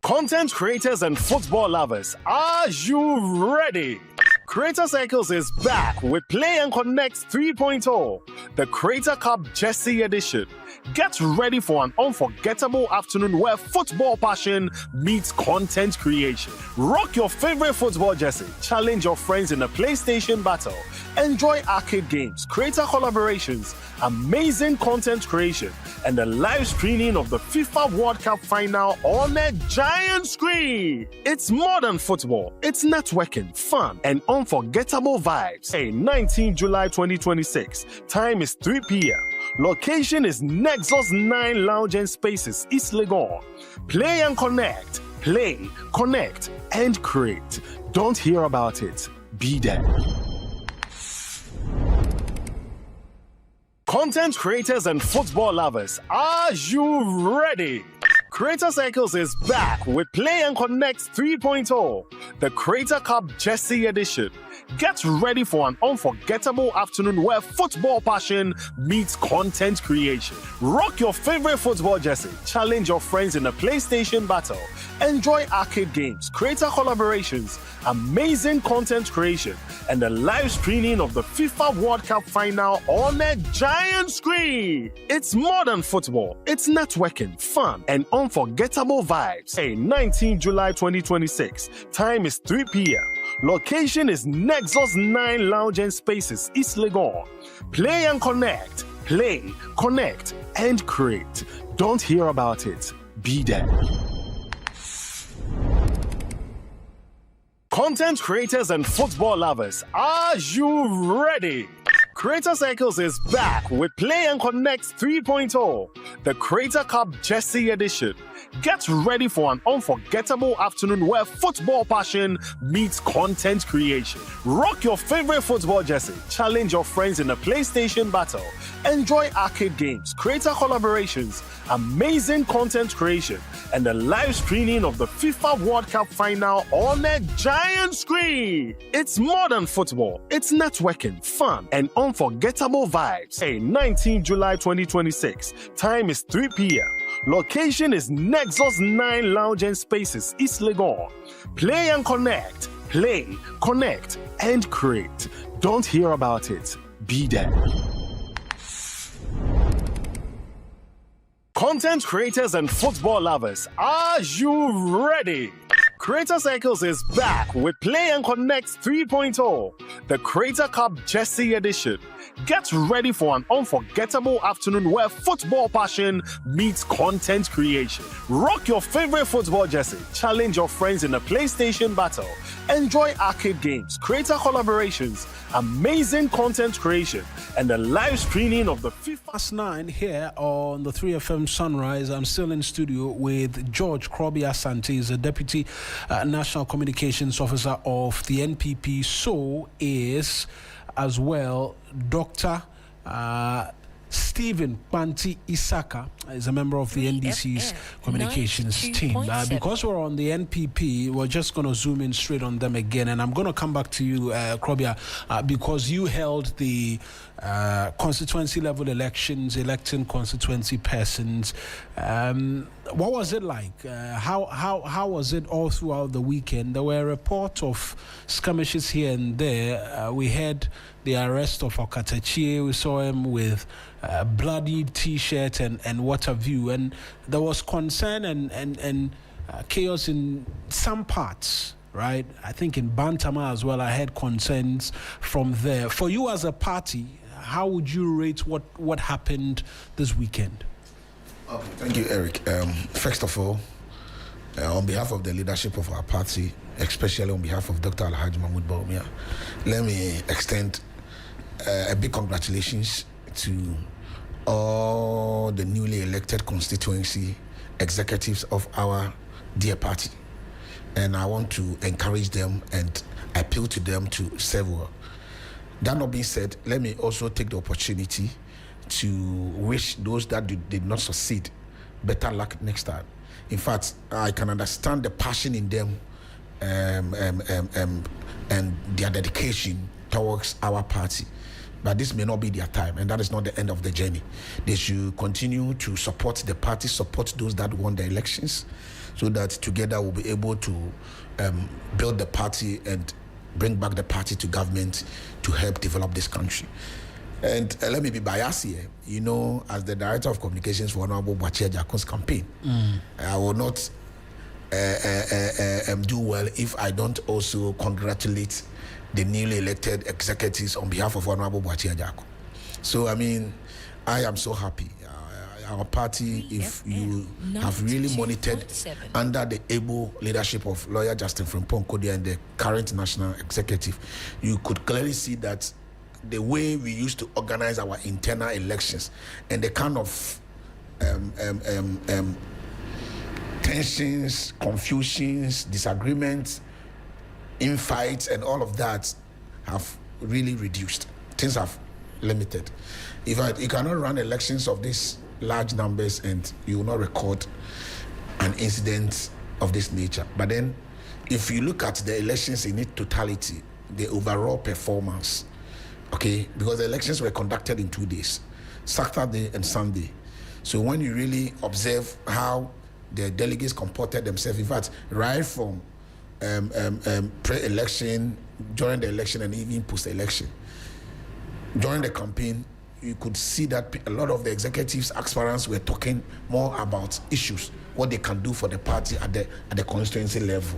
[SPEAKER 2] Content creators and football lovers, are you ready? Creator Cycles is back with Play and Connect 3.0, the Creator Cup Jersey Edition. Get ready for an unforgettable afternoon where football passion meets content creation. Rock your favorite football jersey, challenge your friends in a PlayStation battle, enjoy arcade games, creator collaborations, amazing content creation, and the live screening of the FIFA World Cup final on a giant screen. It's more than football. It's networking, fun, and unforgettable vibes. Hey, 19 July 2026. Time is 3 p.m. Location is Nexus 9 Lounge and Spaces, East Legon. Play and connect. Play, connect, and create. Don't hear about it. Be there. Content creators and football lovers, are you ready? Creator Cycles is back with Play and Connect 3.0, the Creator Cup Jersey Edition. Get ready for an unforgettable afternoon where football passion meets content creation. Rock your favorite football jersey, challenge your friends in a PlayStation battle, enjoy arcade games, creator collaborations, amazing content creation, and the live screening of the FIFA World Cup final on a giant screen. It's more than football. It's networking, fun, and unforgettable vibes. Hey, 19 July 2026. Time is 3 p.m. Location is Nexus 9 Lounge and Spaces, East Legon. Play and connect. Play, connect, and create. Don't hear about it. Be there. Content creators and football lovers, are you ready? Creator Cycles is back with Play and Connect 3.0, the Creator Cup Jersey Edition. Get ready for an unforgettable afternoon where football passion meets content creation. Rock your favorite football jersey, challenge your friends in a PlayStation battle, enjoy arcade games, creator collaborations, amazing content creation, and the live screening of the FIFA World Cup final on a giant screen. It's more than football. It's networking, fun, and unforgettable vibes. Hey, 19 July 2026. Time is 3 p.m. Location is Nexus 9 Lounge and Spaces, East Legon. Play and connect. Play, connect, and create. Don't hear about it. Be there. Content creators and football lovers, are you ready? Creator Cycles is back with Play and Connect 3.0, the Creator Cup Jersey Edition. Get ready for an unforgettable afternoon where football passion meets content creation. Rock your favorite football jersey, challenge your friends in a PlayStation battle, enjoy arcade games, creator collaborations, amazing content creation, and the live screening of the FIFA
[SPEAKER 1] 9 here on the 3FM Sunrise. I'm still in studio with George Krobi Asante. He's a Deputy National Communications Officer of the NPP. So is as well Dr. Stephen Panti Isaka is a member of the NDC's communications team. Because we're on the NPP, we're just going to zoom in straight on them again. And I'm going to come back to you, Krobia, because you held the constituency level elections, electing constituency persons. What was it like? How was it all throughout the weekend? There were reports of skirmishes here and there. We had the arrest of Okatachie. We saw him with bloody T-shirt and what have you. And there was concern and chaos in some parts, right? I think in Bantama as well, I had concerns from there. For you as a party, how would you rate what happened this weekend?
[SPEAKER 4] Okay, thank you, Eric. First of all, on behalf of the leadership of our party, especially on behalf of Dr. Alhaji Mahmoud Bawumia, let me extend a big congratulations to all the newly elected constituency executives of our their party. And I want to encourage them and appeal to them to serve well. That not being said, let me also take the opportunity to wish those that did not succeed better luck next time. In fact, I can understand the passion in them and their dedication towards our party. But this may not be their time, and that is not the end of the journey. They should continue to support the party, support those that won the elections, so that together we'll be able to build the party and bring back the party to government to help develop this country. And let me be biased here. You know, as the director of communications for Honorable Boakye Agyarko's campaign, I will not do well if I don't also congratulate the newly elected executives on behalf of Honorable Boakye Agyarko. So, I mean, I am so happy. Our party, if you have really monitored under the able leadership of lawyer Justin Frimpong-Kodia and the current national executive, you could clearly see that the way we used to organize our internal elections and the kind of tensions, confusions, disagreements, infights, and all of that have really reduced. Things have limited. You cannot run elections of these large numbers and you will not record an incident of this nature. But then, if you look at the elections in its totality, the overall performance, okay, because the elections were conducted in 2 days, Saturday and Sunday. So when you really observe how the delegates comported themselves, in fact, right from pre-election, during the election, and even post-election, during the campaign, you could see that a lot of the executives, aspirants were talking more about issues, what they can do for the party at the constituency level.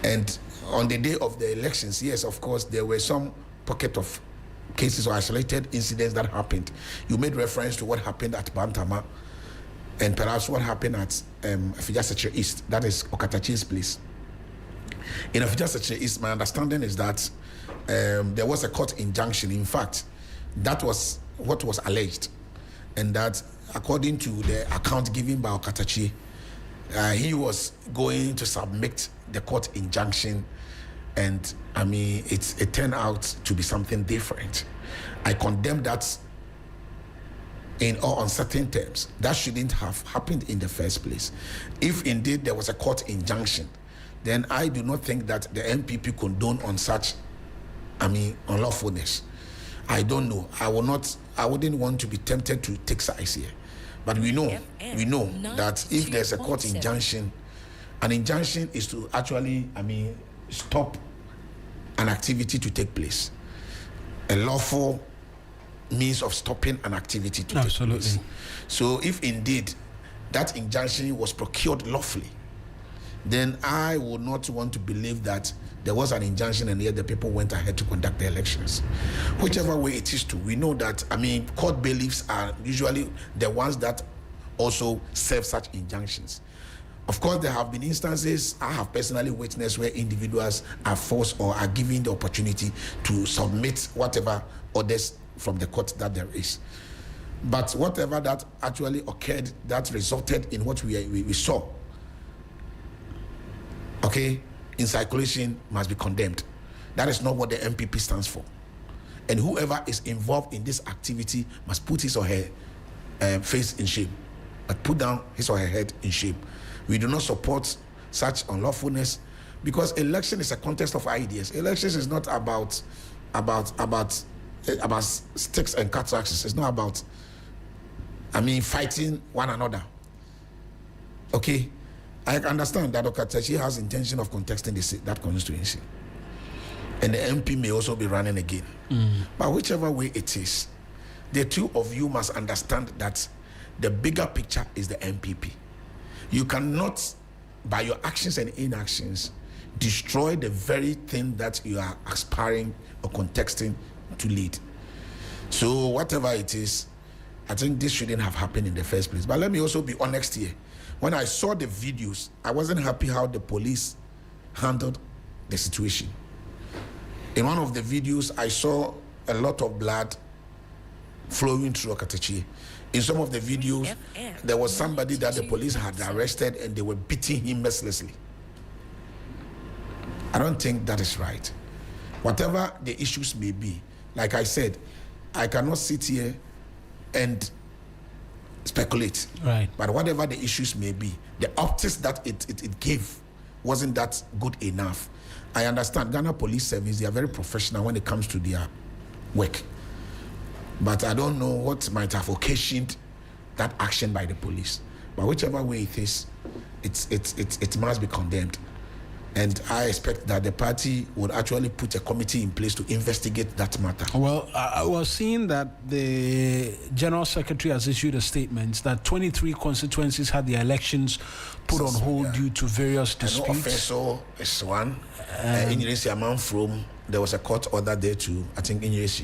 [SPEAKER 4] And on the day of the elections, yes, of course, there were some pocket of cases or isolated incidents that happened. You made reference to what happened at Bantama and perhaps what happened at Afidjaseche East, that is Okatachi's place. In Afidjaseche East, my understanding is that there was a court injunction. In fact, that was what was alleged, and that according to the account given by Okatachi, he was going to submit the court injunction, and I mean it turned out to be something different. I condemn that in all uncertain terms. That shouldn't have happened in the first place. If indeed there was a court injunction, then I do not think that the MPP condone on such, unlawfulness. I don't know. I wouldn't want to be tempted to take sides here. But we know that if there's a court injunction, an injunction is to actually, stop an activity to take place. A lawful means of stopping an activity to take place. So if indeed that injunction was procured lawfully, then I would not want to believe that there was an injunction and yet the people went ahead to conduct the elections. Whichever way it is to, we know that, court bailiffs are usually the ones that also serve such injunctions. Of course, there have been instances I have personally witnessed where individuals are forced or are given the opportunity to submit whatever orders from the court that there is. But whatever that actually occurred that resulted in what we saw, okay, in circulation must be condemned. That is not what the MPP stands for. And whoever is involved in this activity must put his or her face in shame, but put down his or her head in shame. We do not support such unlawfulness, because election is a contest of ideas. Elections is not about sticks and cat axes. It's not about fighting one another. Okay, I understand that Okatachi has intention of contesting that constituency, and the MP may also be running again. But whichever way it is, the two of you must understand that the bigger picture is the MPP. You cannot, by your actions and inactions, destroy the very thing that you are aspiring or contesting to lead. So whatever it is, I think this shouldn't have happened in the first place. But let me also be honest here. When I saw the videos, I wasn't happy how the police handled the situation. In one of the videos, I saw a lot of blood flowing through Okatachi. In some of the videos, there was somebody that the police had arrested and they were beating him mercilessly. I don't think that is right. Whatever the issues may be, like I said, I cannot sit here and speculate.
[SPEAKER 1] Right.
[SPEAKER 4] But whatever the issues may be, the optics that it gave wasn't that good enough. I understand Ghana Police Service, they are very professional when it comes to their work. But I don't know what might have occasioned that action by the police. But whichever way it is, it must be condemned. And I expect that the party would actually put a committee in place to investigate that matter.
[SPEAKER 1] Well, I was seeing that the General Secretary has issued a statement that 23 constituencies had their elections put on hold due to various disputes.
[SPEAKER 4] So is one. English Yaman from, there was a court order there too. I think English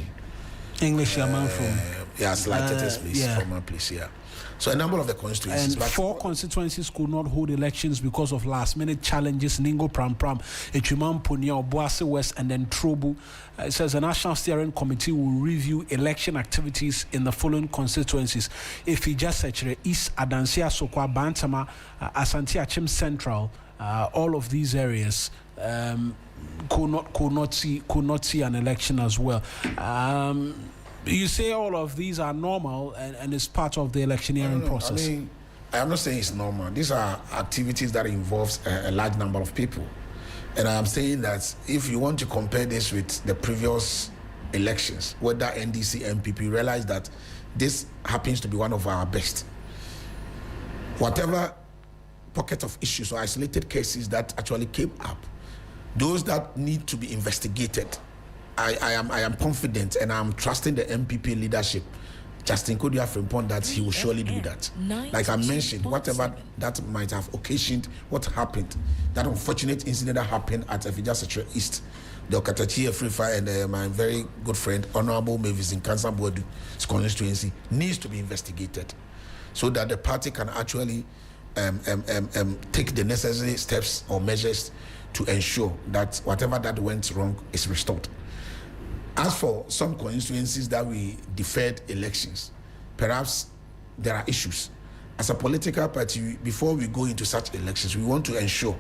[SPEAKER 1] Yaman from.
[SPEAKER 4] Yeah, slighted his place, from my place, yeah. So a number of the constituencies.
[SPEAKER 1] And 4 constituencies could not hold elections because of last-minute challenges. Ningo Pram, Echuman Punya, Boase West, and then Trobu. It says the National Steering Committee will review election activities in the following constituencies: Ifija East, Adansia, Sokwa, Bantama, Asante Achim Central. All of these areas could not see an election as well. You say all of these are normal and it's part of the electioneering process.
[SPEAKER 4] I mean, I'm not saying it's normal. These are activities that involves a large number of people. And I am saying that if you want to compare this with the previous elections, whether NDC, MPP, realize that this happens to be one of our best. Whatever pocket of issues or isolated cases that actually came up, those that need to be investigated, I am confident and I'm trusting the MPP leadership, Justin Kodia Frimpong, that he will surely do that. Like I mentioned, whatever that might have occasioned, what happened, that unfortunate incident that happened at Ifija East, the Okatachi Free Fire, and my very good friend, Honorable Mavis in Kansan Boadu's constituency, needs to be investigated so that the party can actually take the necessary steps or measures to ensure that whatever that went wrong is restored. As for some constituencies that we deferred elections, perhaps there are issues. As a political party, before we go into such elections, we want to ensure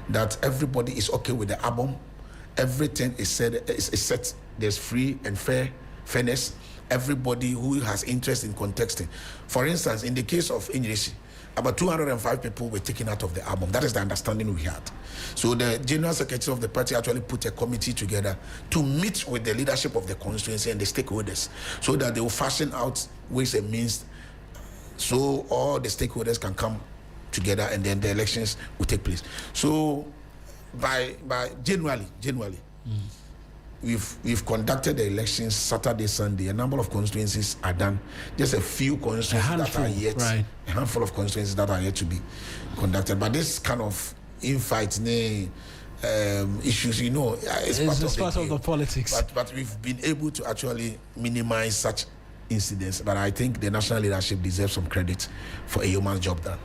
[SPEAKER 4] that everybody is okay with the album. Everything is set. There's free and fairness. Everybody who has interest in contesting. For instance, in the case of English, about 205 people were taken out of the album. That is the understanding we had. So the General Secretary of the party actually put a committee together to meet with the leadership of the constituency and the stakeholders so that they will fashion out ways and means so all the stakeholders can come together and then the elections will take place. So by January, we've conducted the elections Saturday, Sunday. A number of constituencies are done. Just a few constituencies that are yet, a handful of constituencies that are yet to be conducted. But this kind of infight, issues, it's part of the politics. But we've been able to actually minimize such incidents. But I think the national leadership deserves some credit for a human job done.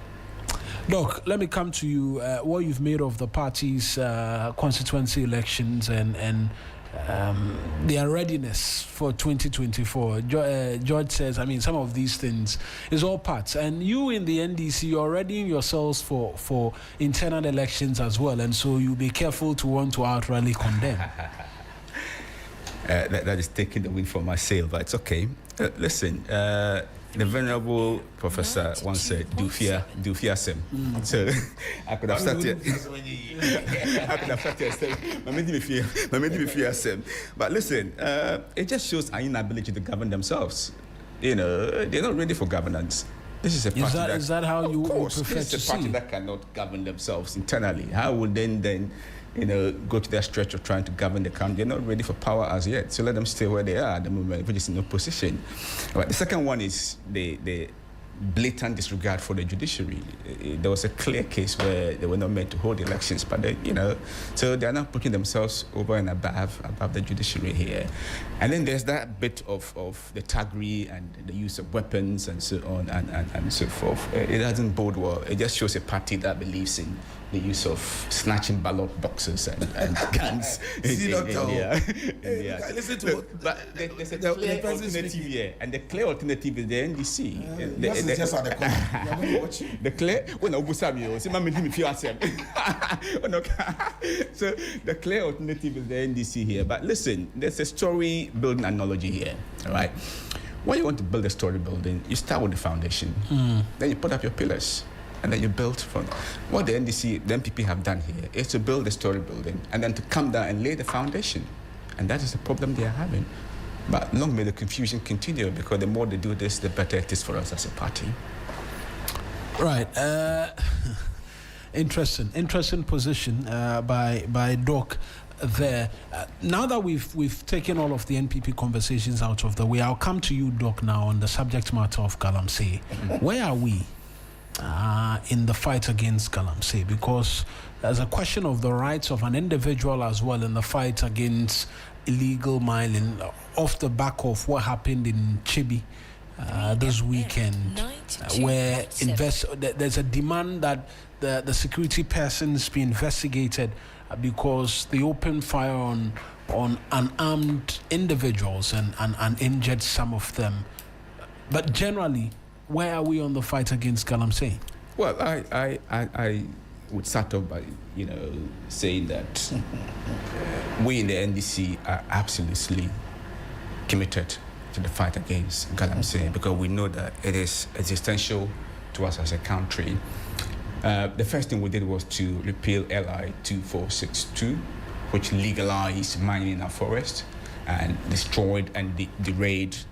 [SPEAKER 1] Doc, let me come to you. What you've made of the party's constituency elections and their readiness for 2024. George says, some of these things is all parts. And you in the NDC, you're readying yourselves for internal elections as well. And so you be careful to want to outrightly condemn.
[SPEAKER 7] That is taking the wind from my sail, but it's okay. Listen, the venerable professor once said, "Do fear Sem." So I could have started. Sem. But listen, it just shows our inability to govern themselves. They're not ready for governance. This is a party
[SPEAKER 1] is that how you prefer
[SPEAKER 7] this is
[SPEAKER 1] to
[SPEAKER 7] a party
[SPEAKER 1] see?
[SPEAKER 7] that cannot govern themselves internally. How will then go to that stretch of trying to govern the country? They're not ready for power as yet. So let them stay where they are at the moment, which is in opposition. But the second one is the blatant disregard for the judiciary. There was a clear case where they were not meant to hold elections, but so they're not putting themselves over and above the judiciary here. And then there's that bit of the thuggery and the use of weapons and so on and so forth. It doesn't bode well. It just shows a party that believes in the use of snatching ballot boxes and guns.
[SPEAKER 4] See, Doctor,
[SPEAKER 7] Listen to but there's a clear alternative here, and the clear alternative is the NDC.
[SPEAKER 4] That's just at the corner.
[SPEAKER 7] The clear, when I was so the clear alternative is the NDC here. But listen, there's a story building analogy here, all right? When you want to build a story building, you start with the foundation, then you put up your pillars, and then you build from. What the NDC, the MPP have done here is to build the story building, and then to come down and lay the foundation, and that is the problem they are having. But long may the confusion continue, because the more they do this, the better it is for us as a party.
[SPEAKER 1] Right. Interesting position by Doc there. Now that we've taken all of the NPP conversations out of the way, I'll come to you, Doc, now on the subject matter of Galamsey. Where are we in the fight against Galamsey? Because there's a question of the rights of an individual as well in the fight against illegal mining, off the back of what happened in Chibi this weekend, where there's a demand that the security persons be investigated because they opened fire on unarmed individuals and injured some of them. But generally, where are we on the fight against Galamsey?
[SPEAKER 7] Well, I would start off by saying that we in the NDC are absolutely committed to the fight against Galamsey, because we know that it is existential to us as a country. The first thing we did was to repeal LI 2462, which legalized mining in our forest and destroyed and derailed,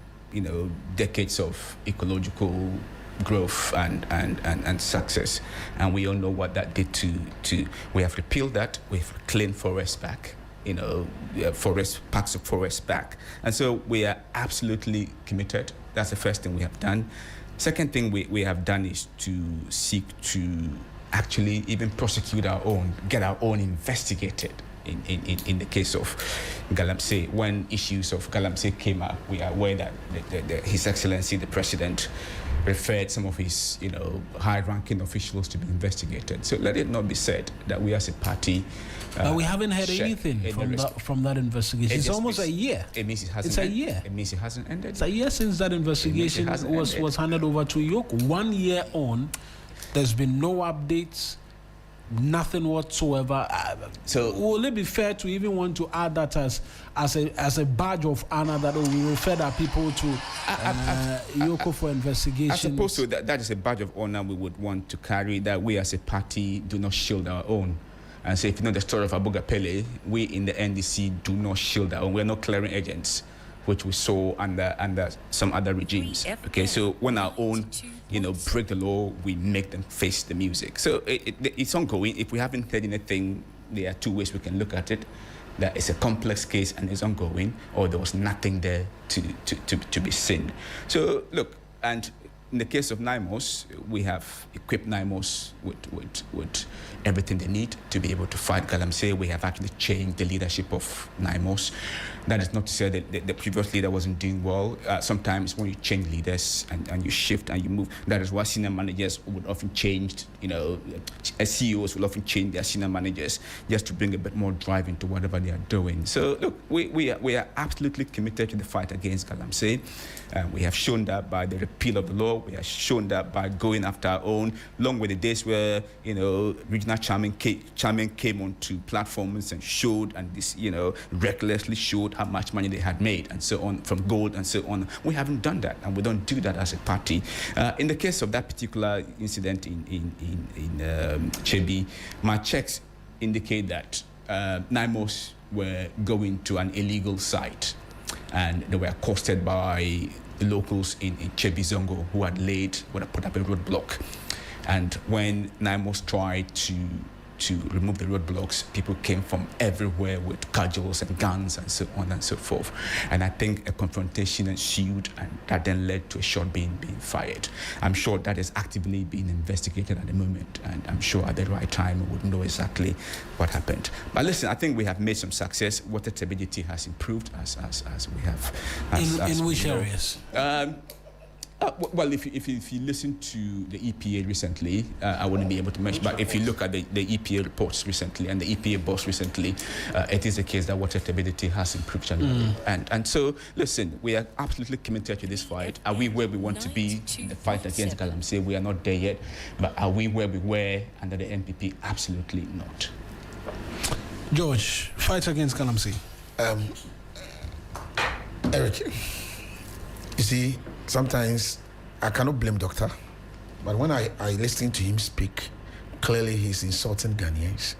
[SPEAKER 7] decades of ecological growth and success. And we all know what that did to we have repealed that, we've cleaned forests back, packs of forest back. And so we are absolutely committed. That's the first thing we have done. Second thing we have done is to seek to actually even prosecute our own, get our own investigated in the case of Galamsey. When issues of Galamsey came up, we are aware that His Excellency the President referred some of his high-ranking officials to be investigated. So let it not be said that we as a party
[SPEAKER 1] but we haven't heard anything from that investigation. It's almost a year.
[SPEAKER 7] It means it hasn't.
[SPEAKER 1] It's a year.
[SPEAKER 7] It means it hasn't ended.
[SPEAKER 1] It's a year since that investigation was handed over to Yoko. 1 year on, there's been no updates, nothing whatsoever. So will it be fair to even want to add that as a badge of honor that we refer our people to Yoko for investigation?
[SPEAKER 7] I suppose so. That is a badge of honor we would want to carry, that we as a party do not shield our own. And so if you know the story of Abuga Pele, we in the NDC do not shield our own. We're not clearing agents, which we saw under some other regimes. Okay, so when our own, break the law, we make them face the music. So it's ongoing. If we haven't heard anything, there are two ways we can look at it. That it's a complex case and it's ongoing, or there was nothing there to be seen. So look, and in the case of NIMOS, we have equipped NIMOS with everything they need to be able to fight Galamsey. We have actually changed the leadership of NIMOS. That is not to say that the previous leader wasn't doing well. Sometimes when you change leaders and you shift and you move, that is why senior managers would often change, CEOs will often change their senior managers just to bring a bit more drive into whatever they are doing. So look, we are absolutely committed to the fight against Galamsey. We have shown that by the repeal of the law. We have shown that by going after our own, along with the days where, regional chairman came onto platforms and showed and this, recklessly showed how much money they had made and so on from gold and so on. We haven't done that, and we don't do that as a party. In the case of that particular incident in Chebi, my checks indicate that NIMOS were going to an illegal site, and they were accosted by the locals in Chebi Zongo who had put up a roadblock. And when NIMOS tried to remove the roadblocks, people came from everywhere with cudgels and guns and so on and so forth. And I think a confrontation ensued, and that then led to a shot being fired. I'm sure that is actively being investigated at the moment, and I'm sure at the right time we would know exactly what happened. But listen, I think we have made some success. Water turbidity has improved as we have.
[SPEAKER 1] In which areas?
[SPEAKER 7] Well, if you listen to the EPA recently, I wouldn't be able to mention, but if you look at the EPA reports recently and the EPA boss recently, it is the case that water turbidity has improved generally. And so, listen, we are absolutely committed to this fight. Are we where we want to be in the fight against galamsey? We are not there yet, but are we where we were under the NPP? Absolutely not.
[SPEAKER 1] George, fight against galamsey.
[SPEAKER 4] Eric, you see, sometimes I cannot blame doctor, but when I listen to him speak, clearly he's insulting Ghanaians.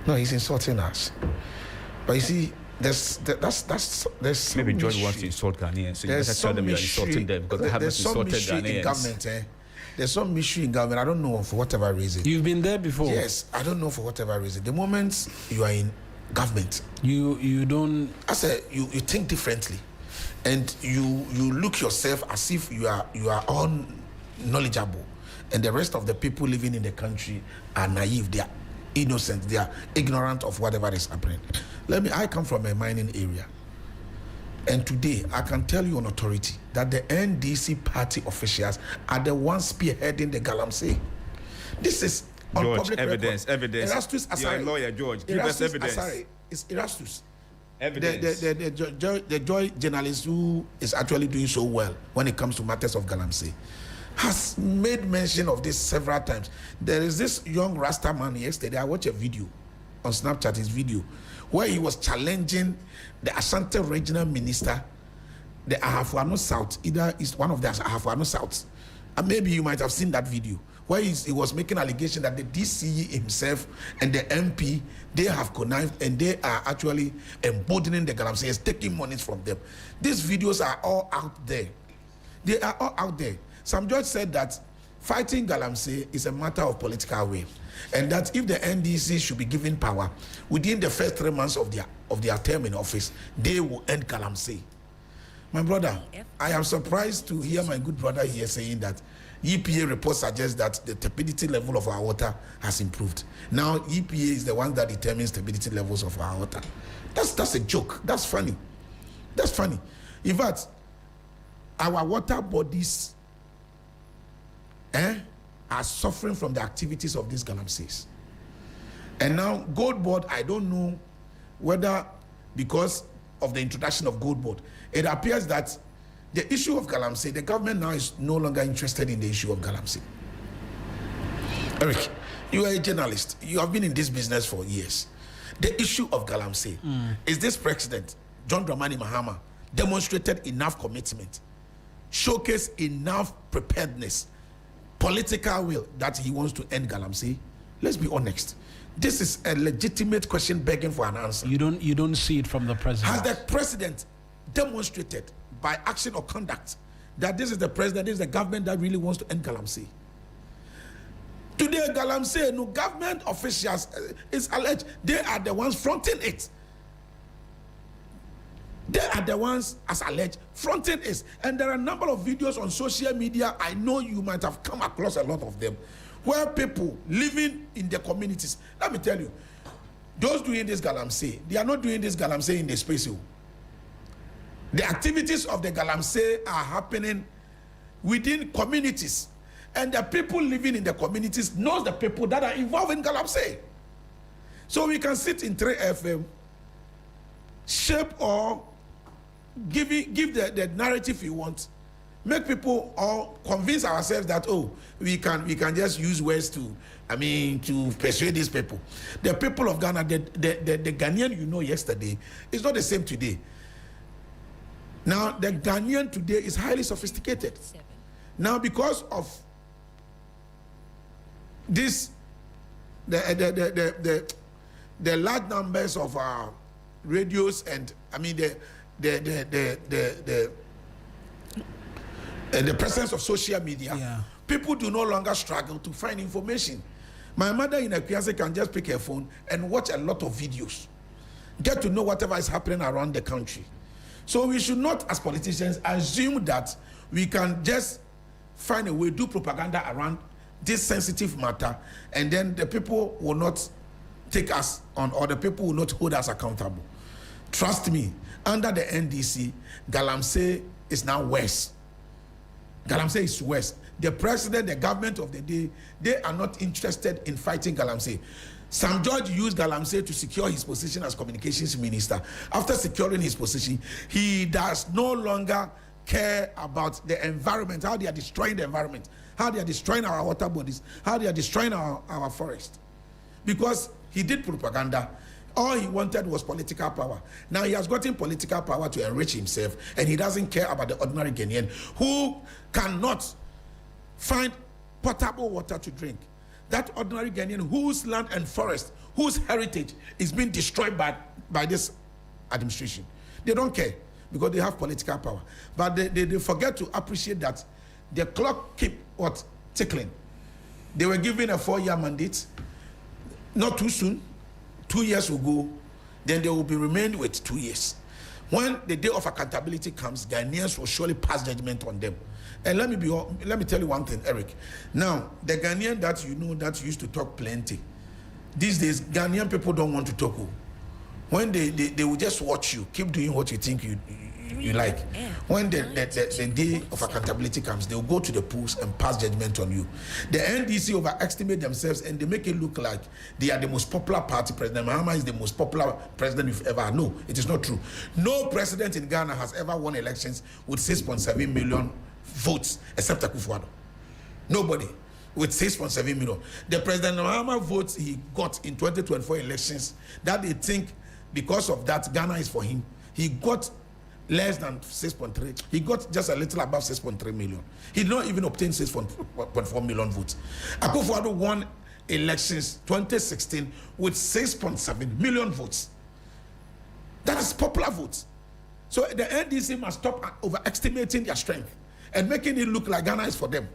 [SPEAKER 4] No, he's insulting us. But you see, there's
[SPEAKER 7] maybe George wants to insult Ghanaians, so you better tell them you're insulting them because they haven't insulted Ghanaians.
[SPEAKER 4] In government, there's some issue in government. I don't know for whatever reason.
[SPEAKER 1] You've been there before.
[SPEAKER 4] Yes, I don't know for whatever reason. The moment you are in government,
[SPEAKER 1] you don't.
[SPEAKER 4] I said you think differently. And you look yourself as if you are all knowledgeable, and the rest of the people living in the country are naive, they are innocent, they are ignorant of whatever is happening. I come from a mining area, and today I can tell you on authority that the NDC party officials are the ones spearheading the galamsey. This is on
[SPEAKER 7] George,
[SPEAKER 4] public
[SPEAKER 7] evidence.
[SPEAKER 4] Erastus
[SPEAKER 7] You're a lawyer, George. Give us evidence.
[SPEAKER 4] It's Erastus.
[SPEAKER 7] Evidence.
[SPEAKER 4] The Joy journalist who is actually doing so well when it comes to matters of galamsey has made mention of this several times. There is this young Rasta man yesterday. I watched a video on Snapchat, his video, where he was challenging the Ashanti regional minister, the Ahafuano South. Either is one of the Ahafuano South. And maybe you might have seen that video where he was making allegation that the DCE himself and the MP, they have connived and they are actually embodying the galamsey, taking monies from them. These videos are all out there. They are all out there. Some judge said that fighting galamsey is a matter of political will, and that if the NDC should be given power within the first 3 months of their term in office, they will end galamsey. My brother, I am surprised to hear my good brother here saying that EPA report suggests that the turbidity level of our water has improved. Now EPA is the one that determines turbidity levels of our water. That's a joke. That's funny. That's funny. In fact, our water bodies are suffering from the activities of these galamseys. And now Gold Board, I don't know whether because of the introduction of Gold Board, it appears that the issue of galamsey, the government now is no longer interested in the issue of galamsey. Eric, you are a journalist. You have been in this business for years. The issue of galamsey, is this president, John Dramani Mahama, demonstrated enough commitment, showcased enough preparedness, political will that he wants to end galamsey? Let's be honest. This is a legitimate question begging for an answer.
[SPEAKER 1] You don't see it from the president.
[SPEAKER 4] Has the president demonstrated by action or conduct that this is the president, this is the government that really wants to end galamsey? Today, galamsey, no government officials is alleged they are the ones fronting it. They are the ones, as alleged, fronting it. And there are a number of videos on social media. I know you might have come across a lot of them, where people living in the communities. Let me tell you, those doing this galamsey, they are not doing this galamsey in the space. The activities of the galamsey are happening within communities, and the people living in the communities knows the people that are involved in galamsey. So we can sit in 3FM, shape or give the narrative you want, make people all convince ourselves that we can just use words to persuade these people. The people of Ghana, the Ghanaian yesterday is not the same today. Now the Ghanaian today is highly sophisticated. Now because of this, the large numbers of radios and the presence of social media, people do no longer struggle to find information. My mother in Akuase can just pick her phone and watch a lot of videos, get to know whatever is happening around the country. So we should not, as politicians, assume that we can just find a way, do propaganda around this sensitive matter, and then the people will not take us on, or the people will not hold us accountable. Trust me, under the NDC, galamsey is now worse. Galamsey is West. The president, the government of the day, they are not interested in fighting Galamsey. Sam George used Galamsey to secure his position as communications minister. After securing his position, he does no longer care about the environment, how they are destroying the environment, how they are destroying our water bodies, how they are destroying our forest. Because he did propaganda. All he wanted was political power. Now he has gotten political power to enrich himself, and he doesn't care about the ordinary Ghanaian who cannot find potable water to drink. That ordinary Ghanaian whose land and forest, whose heritage is being destroyed by this administration. They don't care because they have political power. But they forget to appreciate that the clock keep tickling. They were given a 4-year mandate, not too soon. 2 years will go, then they will be remained with 2 years. When the day of accountability comes, Ghanaians will surely pass judgment on them. And let me tell you one thing, Eric. Now, the Ghanaian that you know that used to talk plenty, these days Ghanaian people don't want to talk. When they will just watch you, keep doing what you think you like. When the day of accountability comes, they will go to the polls and pass judgment on you. The NDC overestimate themselves and they make it look like they are the most popular party. President Mahama is the most popular president you've ever had. No, it is not true. No president in Ghana has ever won elections with 6.7 million votes except Akufo-Addo. Nobody with 6.7 million. The President Mahama votes he got in 2024 elections that they think because of that Ghana is for him. He got less than 6.3. He got just a little above 6.3 million. He did not even obtain 6.4 million votes. Akufo-Addo won elections 2016 with 6.7 million votes. That is popular votes. So the NDC must stop overestimating their strength and making it look like Ghana is for them.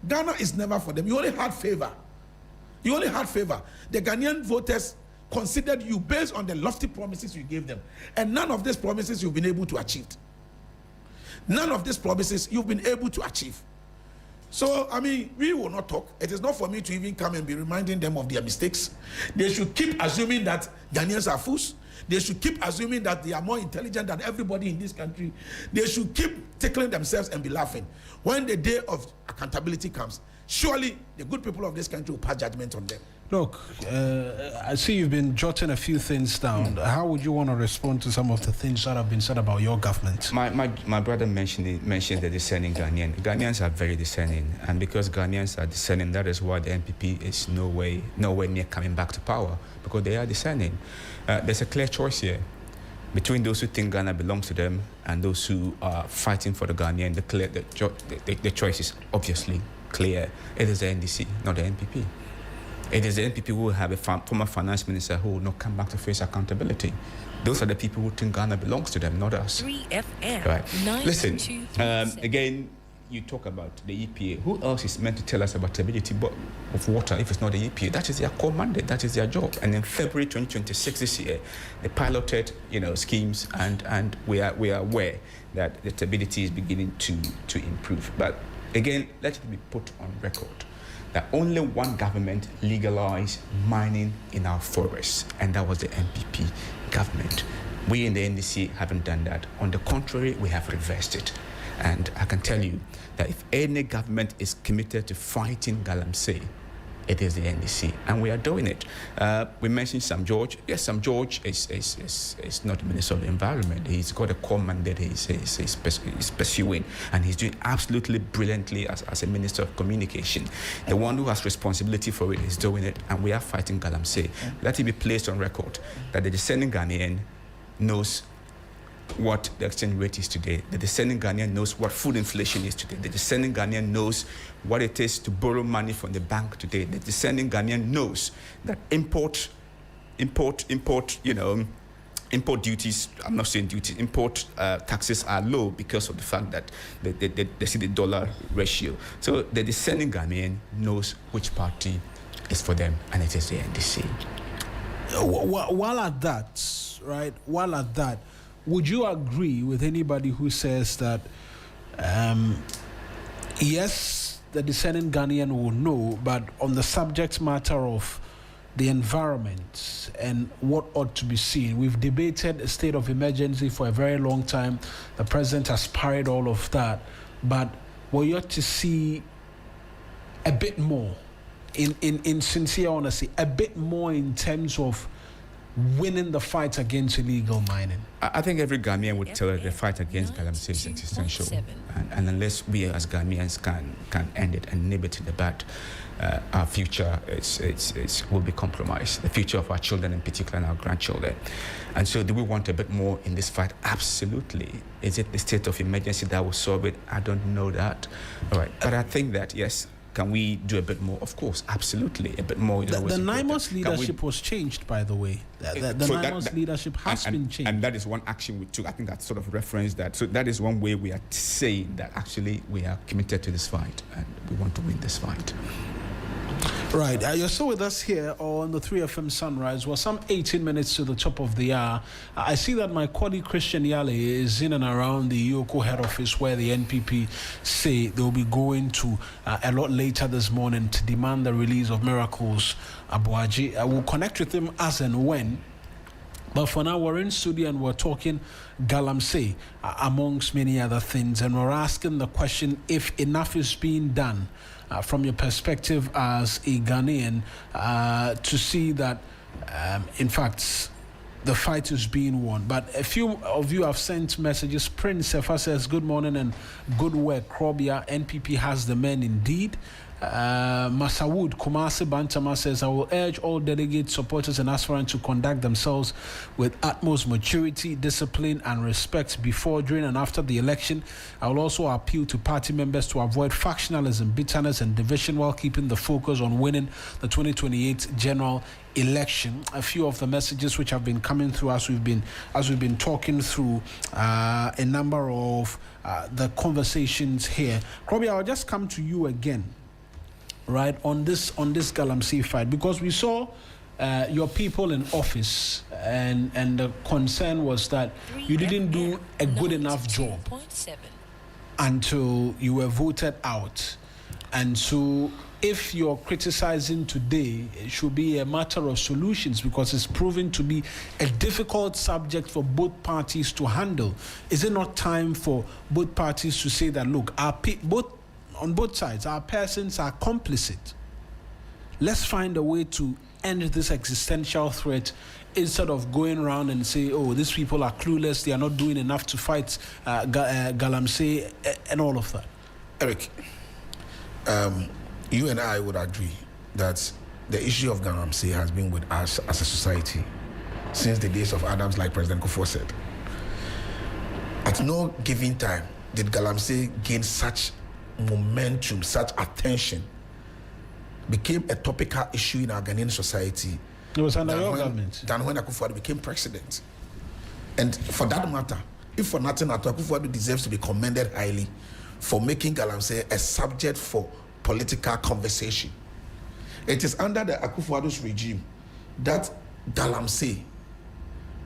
[SPEAKER 4] Ghana is never for them. You only had favor. You only had favor. The Ghanaian voters considered you based on the lofty promises you gave them. And none of these promises you've been able to achieve. None of these promises you've been able to achieve. So, I mean, we will not talk. It is not for me to even come and be reminding them of their mistakes. They should keep assuming that Ghanaians are fools. They should keep assuming that they are more intelligent than everybody in this country. They should keep tickling themselves and be laughing. When the day of accountability comes, surely the good people of this country will pass judgment on them.
[SPEAKER 1] Look, I see you've been jotting a few things down. How would you want to respond to some of the things that have been said about your government?
[SPEAKER 7] My brother mentioned the discerning Ghanaian. Ghanaians are very discerning, and because Ghanaians are discerning, that is why the NPP is nowhere near coming back to power, because they are discerning. There's a clear choice here between those who think Ghana belongs to them and those who are fighting for the Ghanaian. The choice is obviously clear. It is the NDC, not the NPP. It is the NPP who will have a former finance minister who will not come back to face accountability. Those are the people who think Ghana belongs to them, not us.
[SPEAKER 9] 3FM.
[SPEAKER 7] Right. Listen, again, you talk about the EPA. Who else is meant to tell us about stability of water if it's not the EPA? That is their core mandate. That is their job. And in February 2026 this year, they piloted, schemes, and we are aware that the stability is beginning to improve. But again, let it be put on record that only one government legalized mining in our forests, and that was the NPP government. We in the NDC haven't done that. On the contrary, we have reversed it. And I can tell you that if any government is committed to fighting Galamsey, it is the NDC, and we are doing it. We mentioned Sam George. Yes, Sam George is not the Minister of the Environment. He's got a core mandate he's pursuing, and he's doing absolutely brilliantly as a Minister of Communication. The one who has responsibility for it is doing it, and we are fighting Galamsey. Let it be placed on record that the descending Ghanaian knows what the exchange rate is today. The descending Ghanaian knows what food inflation is today. The descending Ghanaian knows what it is to borrow money from the bank today. The descending Ghanaian knows that import duties, I'm not saying duties, import taxes are low because of the fact that they see the dollar ratio. So the descending Ghanaian knows which party is for them, and it is the NDC.
[SPEAKER 1] While at that, would you agree with anybody who says that, yes, the descending Ghanaian will know, but on the subject matter of the environment and what ought to be seen, we've debated a state of emergency for a very long time. The president has parried all of that. But we ought to see a bit more, in sincere honesty, a bit more in terms of winning the fight against illegal mining?
[SPEAKER 7] I think every Ghanaian would tell us the fight against galamsey is existential, and unless we as Ghanaians can end it and nib it in the bud, our future will be compromised. The future of our children, in particular, and our grandchildren. And so, do we want a bit more in this fight? Absolutely. Is it the state of emergency that will solve it? I don't know that. All right, but I think that yes. Can we do a bit more? Of course, absolutely. A bit more.
[SPEAKER 1] The NIMOS leadership was changed, by the way. The NIMOS leadership has been changed.
[SPEAKER 7] And that is one action we took. I think that sort of referenced that. So that is one way we are saying that actually we are committed to this fight and we want to win this fight.
[SPEAKER 1] Right, you're still with us here on the 3FM Sunrise. Well, some 18 minutes to the top of the hour. I see that my colleague Christian Yale is in and around the Yoko head office where the NPP say they'll be going to a lot later this morning to demand the release of Miracles Abuaji. I will connect with him as and when. But for now, we're in studio and we're talking galamsey, amongst many other things. And we're asking the question if enough is being done from your perspective as a Ghanaian to see that, in fact, the fight is being won. But a few of you have sent messages. Prince Sefa says, good morning and good work, Krobia. NPP has the men indeed. Masawood Kumasi Bantama says, I will urge all delegates, supporters and aspirants to conduct themselves with utmost maturity, discipline and respect before, during and after the election. I will also appeal to party members to avoid factionalism, bitterness and division while keeping the focus on winning the 2028 general election. A few of the messages which have been coming through as we've been talking through a number of the conversations here. Krobi, I'll just come to you again. Right, on this galamsey fight, because we saw your people in office and the concern was that you didn't do a good enough job until you were voted out. And so if you're criticizing today, it should be a matter of solutions because it's proven to be a difficult subject for both parties to handle. Is it not time for both parties to say that, look, on both sides, our persons are complicit. Let's find a way to end this existential threat instead of going around and say, oh, these people are clueless, they are not doing enough to fight galamsey and all of that.
[SPEAKER 4] Eric, you and I would agree that the issue of galamsey has been with us as a society since the days of Adams, like President Kufuor said. At no given time did galamsey gain such momentum, such attention, became a topical issue in our Ghanaian society.
[SPEAKER 1] It was under your government.
[SPEAKER 4] Than when Akufo-Addo became president. And for that matter, if for nothing at all, Akufo-Addo deserves to be commended highly for making galamsey a subject for political conversation. It is under the Akufo-Addo's regime that galamsey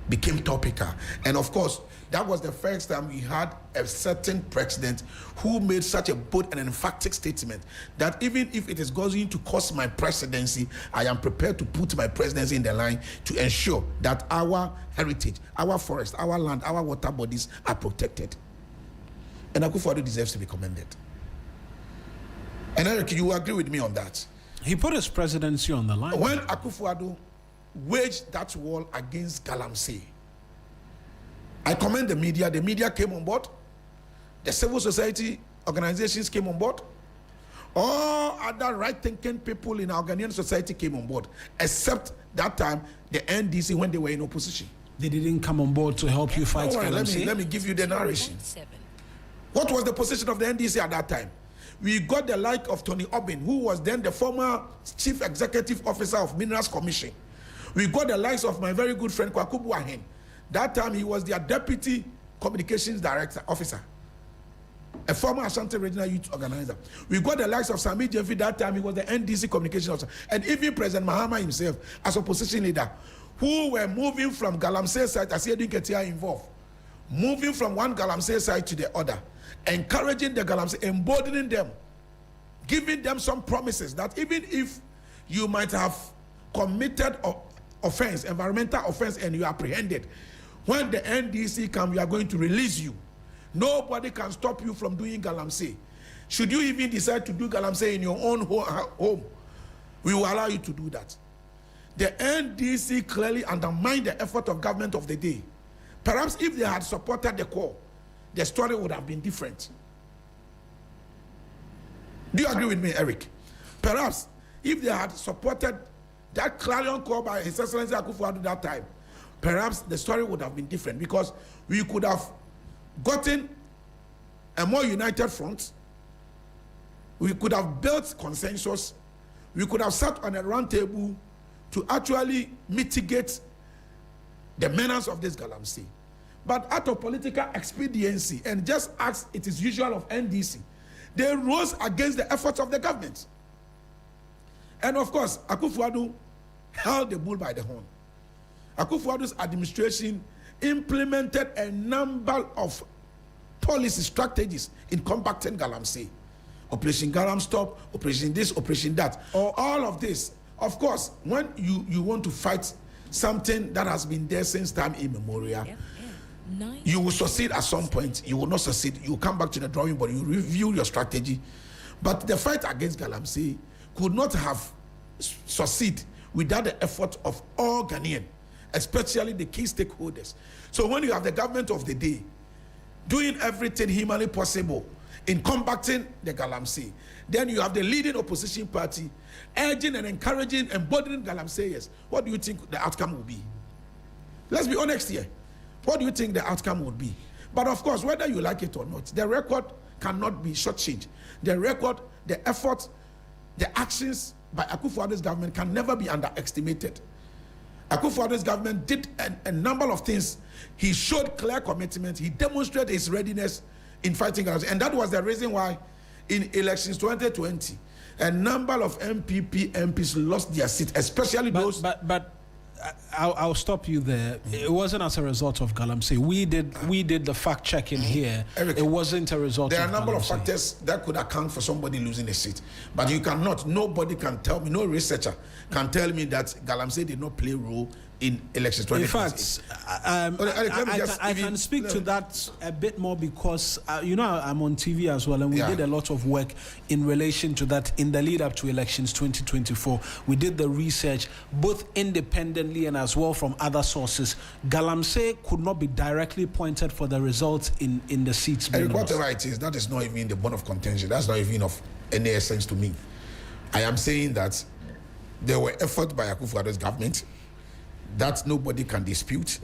[SPEAKER 4] became topical. And of course, that was the first time we had a certain president who made such a bold and emphatic statement that even if it is going to cost my presidency, I am prepared to put my presidency in the line to ensure that our heritage, our forest, our land, our water bodies are protected. And Akufo-Addo deserves to be commended. And Eric, you agree with me on that?
[SPEAKER 1] He put his presidency on the line.
[SPEAKER 4] When Akufo-Addo waged that war against galamsey, I commend the media. The media came on board. The civil society organizations came on board. All other right-thinking people in our Ghanaian society came on board, except that time the NDC when they were in opposition.
[SPEAKER 1] They didn't come on board to help you fight galamsey?
[SPEAKER 4] Let me give you the narration. What was the position of the NDC at that time? We got the like of Tony Obin, who was then the former chief executive officer of Minerals Commission. We got the likes of my very good friend Kwaku Buahen. That time he was their deputy communications director officer, a former Ashanti Regional Youth Organizer. We got the likes of Sami Jeffy. That time he was the NDC communications officer, and even President Mahama himself as opposition leader, who were moving from galamsey side, Asiedu-Dartey involved, moving from one galamsey side to the other, encouraging the galamsey, emboldening them, giving them some promises that even if you might have committed offense, environmental offense, and you are apprehended, when the NDC come, we are going to release you. Nobody can stop you from doing galamsey. Should you even decide to do galamsey in your own home, we will allow you to do that. The NDC clearly undermined the effort of government of the day. Perhaps if they had supported the call, the story would have been different. Do you agree with me, Eric? Perhaps if they had supported that clarion call by His Excellency Akufo-Addo at that time, perhaps the story would have been different, because we could have gotten a more united front. We could have built consensus. We could have sat on a round table to actually mitigate the menace of this galamsey. But out of political expediency, and just as it is usual of NDC, they rose against the efforts of the government. And of course, Akufo-Addo held the bull by the horn. Akufo-Addo's administration implemented a number of policy strategies in combating galamsey. Operation Galam Stop, Operation this, Operation that. All of this. Of course, when you want to fight something that has been there since time immemorial, you will succeed at some point. You will not succeed. You will come back to the drawing board. You review your strategy. But the fight against galamsey could not have succeed without the effort of all Ghanaians, especially the key stakeholders. So when you have the government of the day doing everything humanly possible in combating the galamsey, then you have the leading opposition party urging and encouraging and bothering galamseyers. What do you think the outcome will be? Let's be honest here. What do you think the outcome would be? But of course, whether you like it or not, the record cannot be shortchanged. The record, the effort, the actions by Akufo-Addo's government can never be underestimated. Akufo-Addo's government did a number of things. He showed clear commitment. He demonstrated his readiness in fighting galamsey. And that was the reason why in elections 2020, a number of MPs lost their seat, especially those...
[SPEAKER 1] But I'll stop you there. It wasn't as a result of galamsey. We did the fact checking here.
[SPEAKER 4] Eric,
[SPEAKER 1] it wasn't a result.
[SPEAKER 4] There
[SPEAKER 1] of
[SPEAKER 4] are a number of
[SPEAKER 1] galamsey.
[SPEAKER 4] factors that could account for somebody losing a seat, but you cannot. Nobody can tell me. No researcher can tell me that galamsey did not play a role in elections 2020.
[SPEAKER 1] In fact, I can speak to that a bit more because I'm on TV as well, and we did a lot of work in relation to that in the lead up to elections 2024. We did the research both independently and as well from other sources. Galamsey could not be directly pointed for the results in the seats.
[SPEAKER 4] And whatever it is, that is not even the bone of contention. That's not even of any essence to me. I am saying that there were efforts by Akufo-Addo's government that nobody can dispute.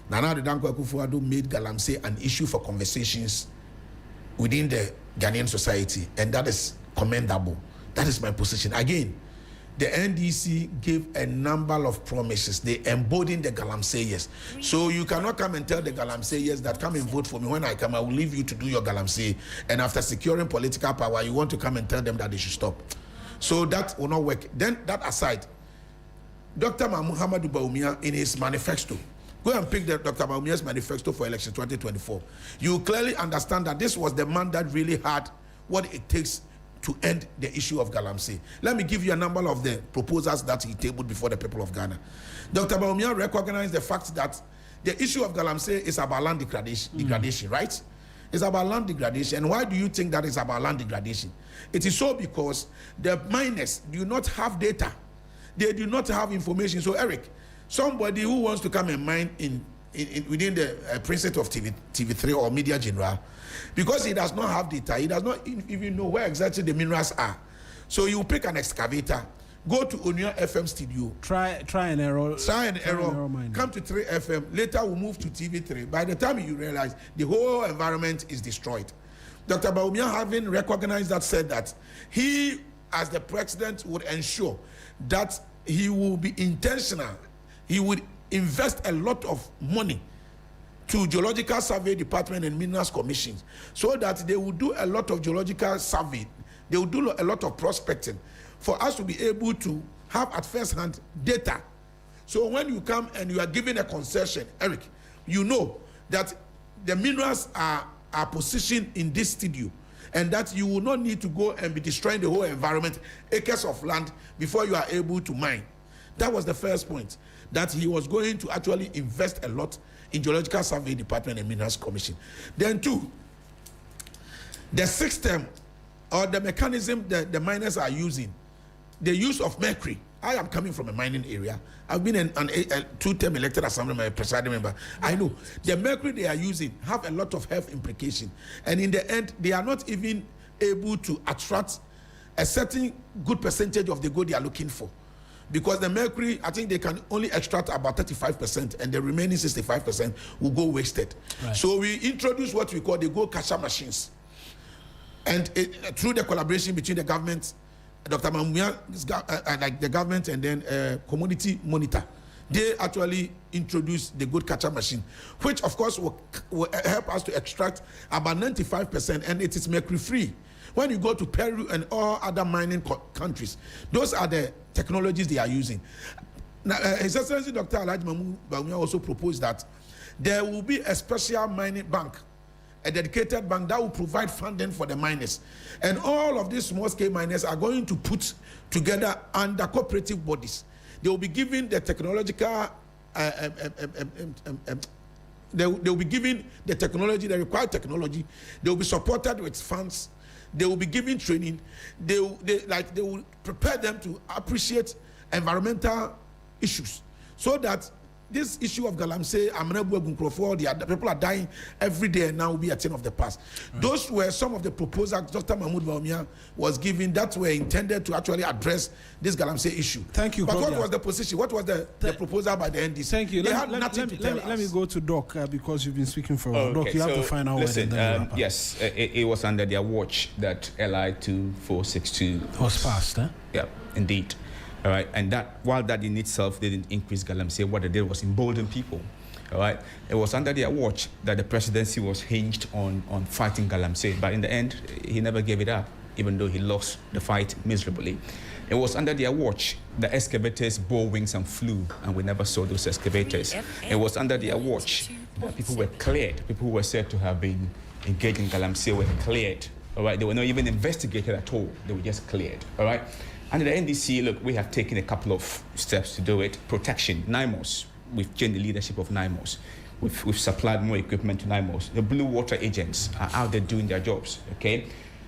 [SPEAKER 4] Nana Addo Dankwa Akufo-Addo made galamsey an issue for conversations within the Ghanaian society, and that is commendable. That is my position. Again, the NDC gave a number of promises. They embodied the galamseyers. So you cannot come and tell the galamseyers that come and vote for me. When I come, I will leave you to do your galamsey. And after securing political power, you want to come and tell them that they should stop. So that will not work. Then that aside, Dr. Muhammadu Bawumia in his manifesto, go and pick Dr. Bawumia's manifesto for election 2024. You clearly understand that this was the man that really had what it takes to end the issue of galamsey. Let me give you a number of the proposals that he tabled before the people of Ghana. Dr. Bawumia recognized the fact that the issue of galamsey is about land degradation, right? It's about land degradation. And why do you think that is about land degradation? It is so because the miners do not have data. They do not have information. So, Eric, somebody who wants to come and mine within the precinct of TV3 or Media General, because he does not have data, he does not even know where exactly the minerals are. So you pick an excavator, go to Onya FM studio. Try and error. Come to 3FM. Later we'll move to TV3. By the time you realize the whole environment is destroyed. Dr. Bawumia, having recognized that, said that he, as the president, would ensure that he will be intentional. He would invest a lot of money to Geological Survey Department and Minerals Commissions so that they will do a lot of geological survey. They will do a lot of prospecting for us to be able to have at first hand data. So when you come and you are given a concession, Eric, you know that the minerals are positioned in this studio, and that you will not need to go and be destroying the whole environment, acres of land, before you are able to mine. That was the first point, that he was going to actually invest a lot in Geological Survey Department and Minerals Commission. Then two, the system or the mechanism that the miners are using, the use of mercury. I am coming from a mining area. I've been a two-term elected assembly presiding member. I know the mercury they are using have a lot of health implications, and in the end, they are not even able to attract a certain good percentage of the gold they are looking for. Because the mercury, I think they can only extract about 35%, and the remaining 65% will go wasted. Right. So we introduce what we call the gold catcher machines, and through the collaboration between the government, Dr. Mamumia, like the government, and then Commodity Monitor, they actually introduced the gold catcher machine, which of course will help us to extract about 95%, and it is mercury free. When you go to Peru and all other mining countries, those are the technologies they are using. Now, His Excellency Dr. Alhaji Mamumia also proposed that there will be a special mining bank, a dedicated bank that will provide funding for the miners. And all of these small-scale miners are going to put together under cooperative bodies. They will be given the technological, they will be given the technology, the required technology. They will be supported with funds. They will be given training. They will prepare them to appreciate environmental issues, so that this issue of Galamsey, the people are dying every day, and now will be a thing of the past. Right. Those were some of the proposals Dr. Mahmoud Bawumia was giving that were intended to actually address this Galamsey issue.
[SPEAKER 1] Thank you.
[SPEAKER 4] But what was the position? What was the proposal by the NDC?
[SPEAKER 1] Thank you.
[SPEAKER 4] They had nothing to tell us.
[SPEAKER 1] Let me go to Doc because you've been speaking for a while. Doc, you have to find out
[SPEAKER 7] listen,
[SPEAKER 1] where
[SPEAKER 7] yes, it was under their watch that LI 2462
[SPEAKER 1] was passed.
[SPEAKER 7] Yeah, indeed. All right, and that while that in itself didn't increase Galamsey, what it did was embolden people. All right, it was under their watch that the presidency was hinged on fighting Galamsey, but in the end, he never gave it up, even though he lost the fight miserably. It was under their watch the excavators bore wings and flew, and we never saw those excavators. It was under their watch that people were cleared. People who were said to have been engaged in Galamsey were cleared. All right, they were not even investigated at all. They were just cleared. All right. Under the NDC, look, we have taken a couple of steps to do it. Protection, NIMOS, we've changed the leadership of NIMOS. We've supplied more equipment to NIMOS. The Blue Water agents are out there doing their jobs, okay?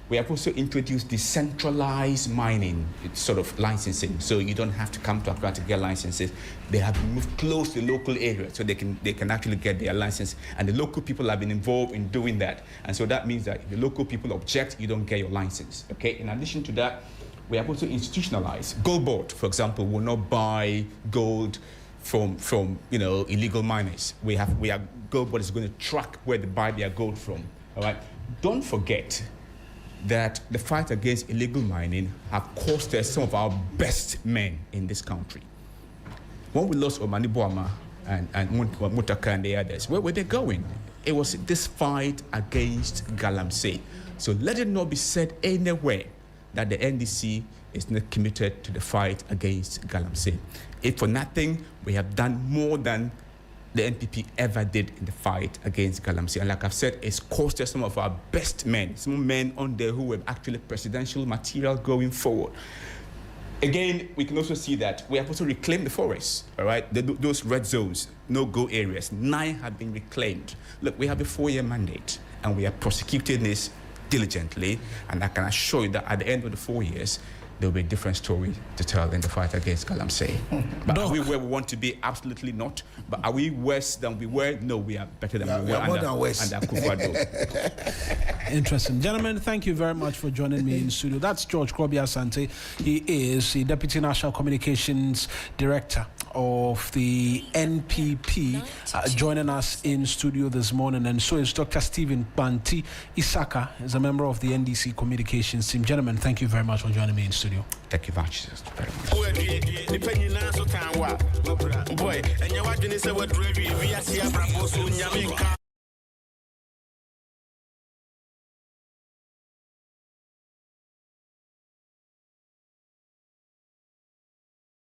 [SPEAKER 7] We have also introduced decentralized mining, sort of licensing, so you don't have to come to Accra to get licenses. They have moved close to the local area, so they can actually get their license. And the local people have been involved in doing that. And so that means that if the local people object, you don't get your license, okay? In addition to that, we have also institutionalized. Gold Board, for example, will not buy gold from illegal miners. We have Gold Board is going to track where they buy their gold from. All right. Don't forget that the fight against illegal mining have cost us some of our best men in this country. When we lost Omani Boama and Mutaka and the others, where were they going? It was this fight against Galamsey. So let it not be said anywhere that the NDC is not committed to the fight against Galamsey. If for nothing, we have done more than the NPP ever did in the fight against Galamsey. And like I've said, it's cost us some of our best men, some men on there who were actually presidential material going forward. Again, we can also see that we have also reclaimed the forests, all right? Those red zones, no-go areas, 9 have been reclaimed. Look, we have a 4-year mandate, and we are prosecuting this diligently, and I can assure you that at the end of the 4 years, there will be a different story to tell in the fight against Galamsey. But are we where we want to be? Absolutely not. But are we worse than we were? No, we are better than we were under Akufo-Addo.
[SPEAKER 1] Interesting. Gentlemen, thank you very much for joining me in studio. That's George Kobi Asante. He is the Deputy National Communications Director of the NPP, joining us in studio this morning. And so is Dr. Stephen Banti Isaka, is a member of the NDC Communications team. Gentlemen, thank you very much for joining me in studio.
[SPEAKER 7] Thank you very much.